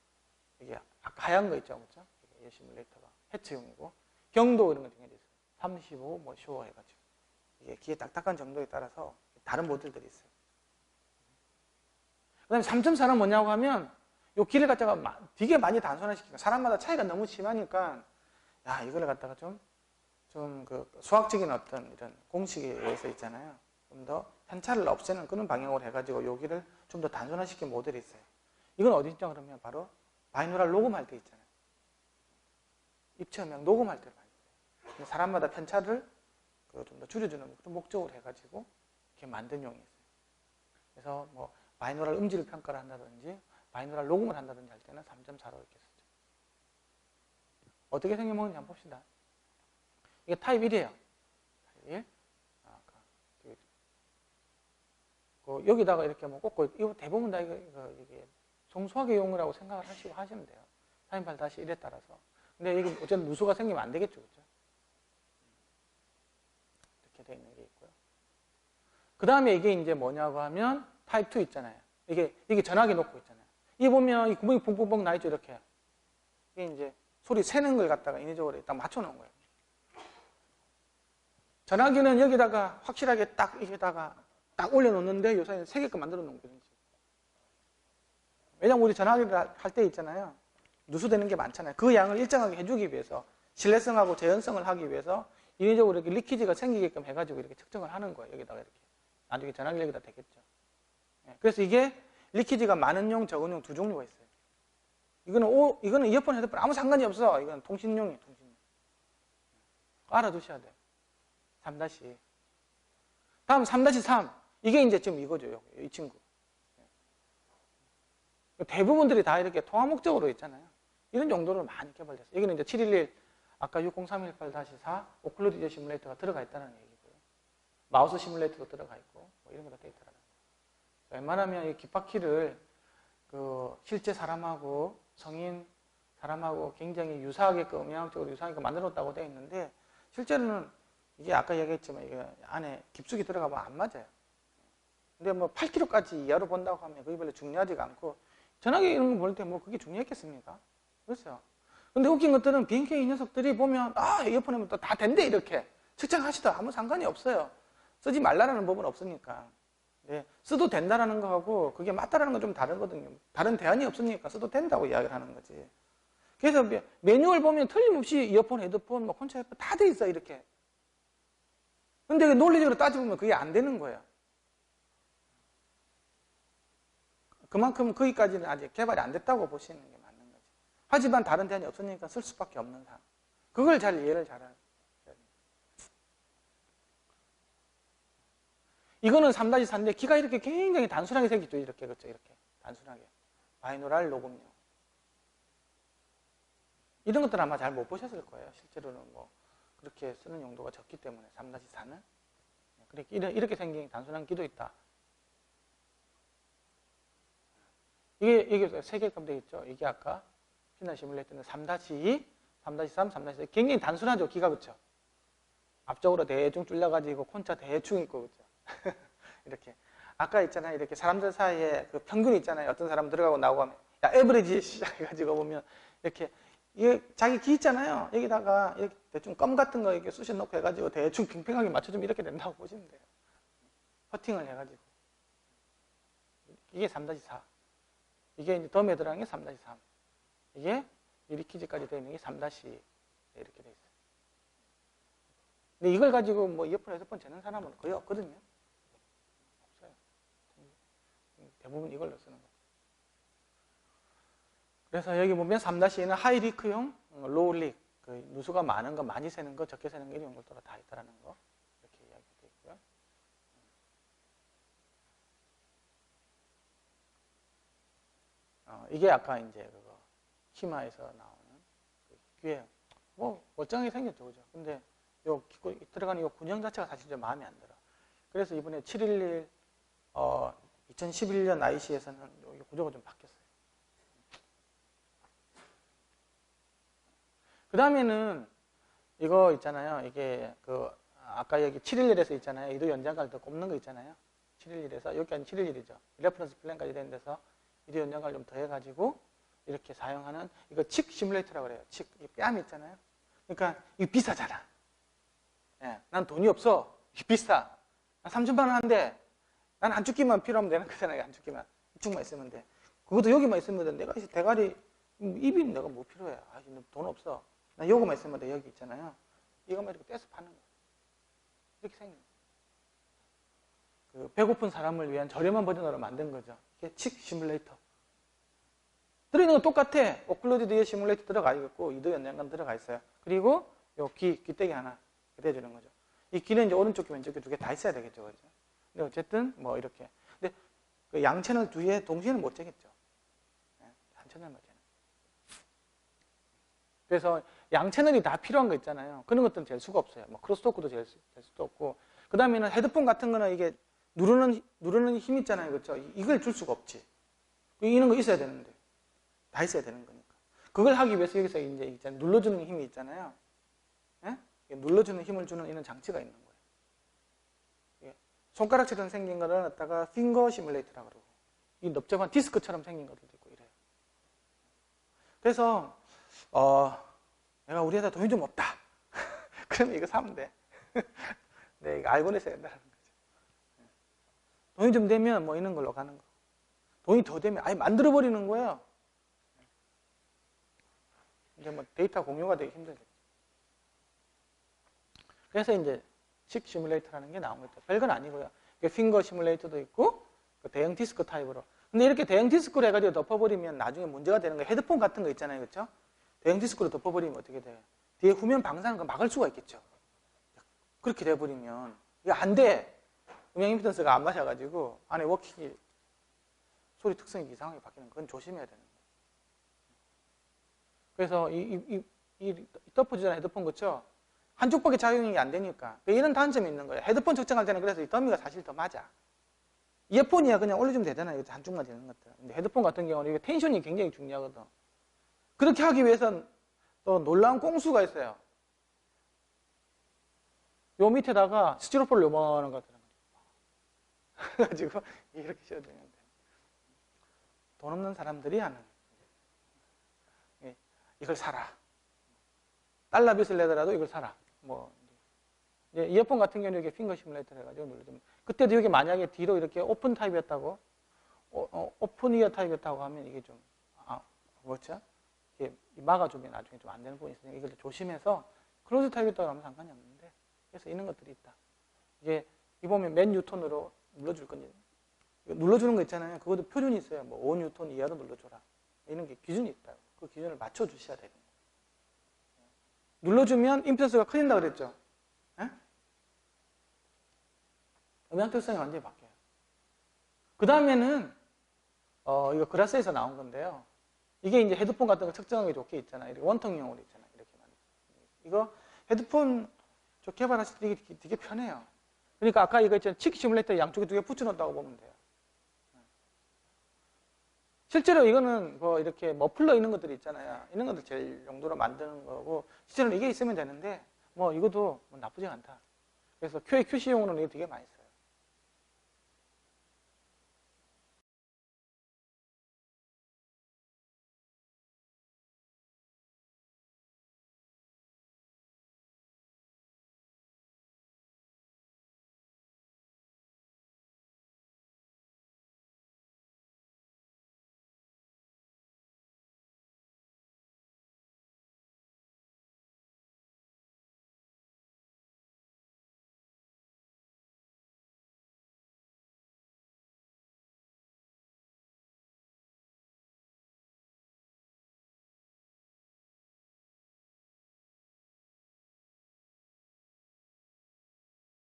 하얀 거 있죠, 그렇죠? 이 시뮬레이터가 해처용이고, 경도 이런 거 정해져 있어요. 35, 뭐 쇼어 해가지고. 이게 기계 딱딱한 정도에 따라서 다른 모델들이 있어요. 그 다음에 3.4는 뭐냐고 하면, 요 길을 갖다가 되게 많이 단순화시키고, 사람마다 차이가 너무 심하니까, 야, 이걸 갖다가 좀 수학적인 어떤 이런 공식에 의해서 있잖아요. 좀 더 편차를 없애는 그런 방향으로 해가지고 여기를 좀 더 단순화시킨 모델이 있어요. 이건 어디 있냐 그러면 바로 바이노럴 녹음할 때 있잖아요. 입체음향 녹음할 때 많이 써요. 사람마다 편차를 좀 더 줄여주는 그런 목적으로 해가지고 이렇게 만든 용이 있어요. 그래서 뭐 바이노럴 음질 평가를 한다든지 바이노럴 녹음을 한다든지 할 때는 3.4로 이렇게 쓰죠. 어떻게 생겨먹는지 한번 봅시다. 이게 타입 1이에요. 타입 1. 여기다가 이렇게 뭐 꽂고, 이거 대부분 다 이게 송수하게 용이라고 생각을 하시고 하시면 돼요. 428-1에 따라서. 근데 이게 어쨌든 누수가 생기면 안 되겠죠. 그죠? 이렇게 되어 있는 게 있고요. 그 다음에 이게 이제 뭐냐고 하면 타입 2 있잖아요. 이게 전화기 놓고 있잖아요. 이 보면 이 구멍이 뽕뽕뽕 나 있죠. 이렇게. 이게 이제 소리 새는 걸 갖다가 인위적으로 딱 맞춰 놓은 거예요. 전화기는 여기다가 확실하게 딱 딱 올려놓는데 요새는 3개끔 만들어 놓은 거예요. 왜냐면 우리 전화기를 할 때 있잖아요. 누수되는 게 많잖아요. 그 양을 일정하게 해주기 위해서 신뢰성하고 재현성을 하기 위해서 인위적으로 이렇게 리키지가 생기게끔 해가지고 이렇게 측정을 하는 거예요. 여기다가 이렇게. 나중에 전화기 여기다 되겠죠. 그래서 이게 리키지가 많은 용, 적은 용 두 종류가 있어요. 이거는 이어폰, 헤드폰 아무 상관이 없어. 이건 통신용이에요, 통신용. 알아두셔야 돼요. 3-2. 다음 3-3. 이게 이제 지금 이거죠, 이 친구. 대부분들이 다 이렇게 통화 목적으로 있잖아요. 이런 용도로 많이 개발됐어요. 여기는 이제 711, 아까 60318-4 오클루드 이저 시뮬레이터가 들어가 있다는 얘기고요. 마우스 시뮬레이터도 들어가 있고, 뭐 이런 거 다 돼 있다는 거예요. 웬만하면 이 귓바퀴를 실제 사람하고 성인 사람하고 굉장히 유사하게끔, 음향학적으로 유사하게 만들었다고 되어 있는데, 실제로는 이게 아까 얘기했지만 이게 안에 깊숙이 들어가면 안 맞아요. 근데 뭐 8kg까지 이하로 본다고 하면 그게 별로 중요하지가 않고, 전화기 이런 거 볼 때 뭐 그게 중요했겠습니까? 그렇죠? 근데 웃긴 것들은 비행기 이 녀석들이 보면, 이어폰 하면 또 다 된대, 이렇게. 측정하시도 아무 상관이 없어요. 쓰지 말라는 법은 없으니까. 네, 써도 된다라는 거하고 그게 맞다라는 건 좀 다르거든요. 다른 대안이 없으니까 써도 된다고 이야기를 하는 거지. 그래서 매뉴얼 보면 틀림없이 이어폰, 헤드폰, 뭐 콘차 헤드폰 다 돼 있어, 이렇게. 근데 논리적으로 따져보면 그게 안 되는 거예요. 그만큼 거기까지는 아직 개발이 안 됐다고 보시는 게 맞는 거지. 하지만 다른 대안이 없으니까 쓸 수밖에 없는 상황. 그걸 잘 이해를 잘하는. 이거는 3-4인데 키가 이렇게 굉장히 단순하게 생겼죠. 이렇게, 그렇죠. 이렇게. 단순하게. 바이노랄 녹음용. 이런 것들은 아마 잘 못 보셨을 거예요. 실제로는 뭐, 그렇게 쓰는 용도가 적기 때문에, 3-4는. 이렇게 생긴 단순한 키도 있다. 이게 3개끔 되어 있죠. 이게 아까 피나 시뮬레이터는 3-2, 3-3, 3-4. 굉장히 단순하죠. 키가, 그렇죠. 앞쪽으로 대충 줄여가지고 콘차 대충 있고, 그렇죠. 이렇게. 아까 있잖아요. 이렇게 사람들 사이에 그 평균 있잖아요. 어떤 사람 들어가고 나오고 하면, 야, 에버리지 시작해가지고 보면, 이렇게, 이게 자기 키 있잖아요. 여기다가 이렇게 대충 껌 같은 거 이렇게 쑤셔 놓고 해가지고 대충 팽팽하게 맞춰주면 이렇게 된다고 보시면 돼요. 퍼팅을 해가지고. 이게 3-4. 이게 이제 더 매드랑의 3-3. 이게 리키지까지 되어 있는 게 3-2. 이렇게 되어 있어요. 근데 이걸 가지고 뭐 이어폰, 헤드폰 재는 사람은 거의 없거든요. 없어요. 대부분 이걸로 쓰는 거예요. 그래서 여기 보면 3-2는 하이리크용, 로우릭, 그 누수가 많은 거, 많이 새는 거, 적게 새는 거 이런 것들도 다 있다는 거 이렇게 이야기되어 있고요. 이게 아까 이제 그거 키마에서 나오는 그 귀에 뭐 멀쩡하게 생겼죠, 그죠? 근데 요 들어가는 요 군형 자체가 사실 좀 마음에 안 들어. 그래서 이번에 711 2011년 IC에서는 요 구조가 좀 바뀌었어요. 그 다음에는 이거 있잖아요. 이게 그 아까 여기 711에서 있잖아요. 이도 연장갈 더 꼽는 거 있잖아요. 711에서 여기까지 711이죠. 레퍼런스 플랜까지 되는 데서 이도 연장갈 좀 더해가지고 이렇게 사용하는 이거 칙 시뮬레이터라고 그래요. 칙 뺨 있잖아요. 그러니까 이거 비싸잖아. 예, 난 돈이 없어. 이거 비싸. 난 3천만 원 한대. 난 한 쭈끼만 필요하면 되는 거잖아요. 한 쭈끼만. 이쪽만 있으면 돼. 그것도 여기만 있으면 돼. 내가 대가리 입이 내가 뭐 필요해. 돈 없어. 나 요거만 있으면 돼. 여기 있잖아요. 이거만 이렇게 떼서 파는 거야. 이렇게 생긴 그 배고픈 사람을 위한 저렴한 버전으로 만든 거죠. 이게 칙 시뮬레이터. 들어있는 건 똑같아. 오클루드 이저 시뮬레이터 들어가 있고 이도 연장관 들어가 있어요. 그리고 요 귀때기 하나 대주는 거죠. 이 귀는 이제 오른쪽 귀 왼쪽 귀 두 개 다 있어야 되겠죠. 그죠? 근데 어쨌든 뭐 이렇게. 근데 그 양 채널 뒤에 동시에는 못 재겠죠. 한 채널만 재는. 그래서 양 채널이 다 필요한 거 있잖아요. 그런 것들은 잴 수가 없어요. 뭐 크로스토크도 잴 수도 없고. 그 다음에는 헤드폰 같은 거는 이게 누르는 힘 있잖아요. 그렇죠? 이걸 줄 수가 없지. 이런 거 있어야 되는데. 다 있어야 되는 거니까. 그걸 하기 위해서 여기서 이제 있잖아요. 눌러주는 힘이 있잖아요. 예? 눌러주는 힘을 주는 이런 장치가 있는 거예요. 손가락처럼 생긴 거를 갖다가 핑거 시뮬레이터라고 그러고, 이 넓적한 디스크처럼 생긴 것들도 있고 이래요. 그래서 내가 우리 회사 돈이 좀 없다. 그러면 이거 사면 돼. 네, 이거 알고 있어야 된다는 거죠. 돈이 좀 되면 뭐 이런 걸로 가는 거. 돈이 더 되면 아예 만들어버리는 거예요. 이제 뭐 데이터 공유가 되기 힘들겠죠. 그래서 이제 칙 시뮬레이터라는 게 나온 거죠. 별건 아니고요. 핑거 시뮬레이터도 있고, 그 대형 디스크 타입으로. 근데 이렇게 대형 디스크로 해가지고 덮어버리면 나중에 문제가 되는 거예요. 헤드폰 같은 거 있잖아요. 그렇죠? 대형 디스크로 덮어버리면 어떻게 돼요? 뒤에 후면 방사하는 거 막을 수가 있겠죠. 그렇게 돼버리면 이게 안 돼. 음향 임피던스가 안 맞아가지고 안에 워킹이 소리 특성이 이상하게 바뀌는 건 조심해야 되는 거예요. 그래서 이 덮어주잖아요. 헤드폰 그렇죠? 한쪽밖에 작용이 안 되니까 이런 단점이 있는 거예요. 헤드폰 측정할 때는 그래서 이 더미가 사실 더 맞아. 이어폰이야 그냥 올려주면 되잖아요. 한쪽만 되는 것들. 근데 헤드폰 같은 경우는 이게 텐션이 굉장히 중요하거든. 그렇게 하기 위해선 또 놀라운 꽁수가 있어요. 요 밑에다가 스티로폴 요만한 거 들어가지고 그래가지고 이렇게 씌워주면 돼요. 돈 없는 사람들이 하는 이걸 사라. 달러 빚을 내더라도 이걸 사라. 뭐 이제 이어폰 같은 경우는 이렇게 핑거 시뮬레이터 해가지고 누르면 그때도 여기 만약에 뒤로 이렇게 오픈 타입이었다고 오픈 이어 타입이었다고 하면 이게 좀 뭐죠? 이게 막아주면 나중에 좀 안 되는 부분이 있으니까 이걸 조심해서 클로즈 타입이었다고 하면 상관이 없는데 그래서 이런 것들이 있다. 이게 이 보면 몇 뉴턴으로 눌러줄 건지 눌러주는 거 있잖아요. 그것도 표준이 있어요. 뭐 5뉴턴 이하로 눌러줘라. 이런 게 기준이 있다. 그 기준을 맞춰주셔야 되는 거예요. 눌러주면 임피던스가 커진다 그랬죠. 에? 음향 특성이 완전히 바뀌어요. 그 다음에는 이거 그라스에서 나온 건데요. 이게 이제 헤드폰 같은 거 측정하기 좋게 있잖아요. 이렇게 원통형으로 있잖아요. 이렇게 이거 헤드폰 저 개발하실 때 되게 편해요. 그러니까 아까 이거 있잖아요. 칙 시뮬레이터 양쪽에 두 개 붙여놓았다고 보면 돼요. 실제로 이거는 뭐 이렇게 머플러 이런 것들이 있잖아요. 이런 것들 제일 용도로 만드는 거고 실제로 이게 있으면 되는데 뭐 이것도 뭐 나쁘지 않다. 그래서 QA, QC용으로는 이거 되게 많이 써요.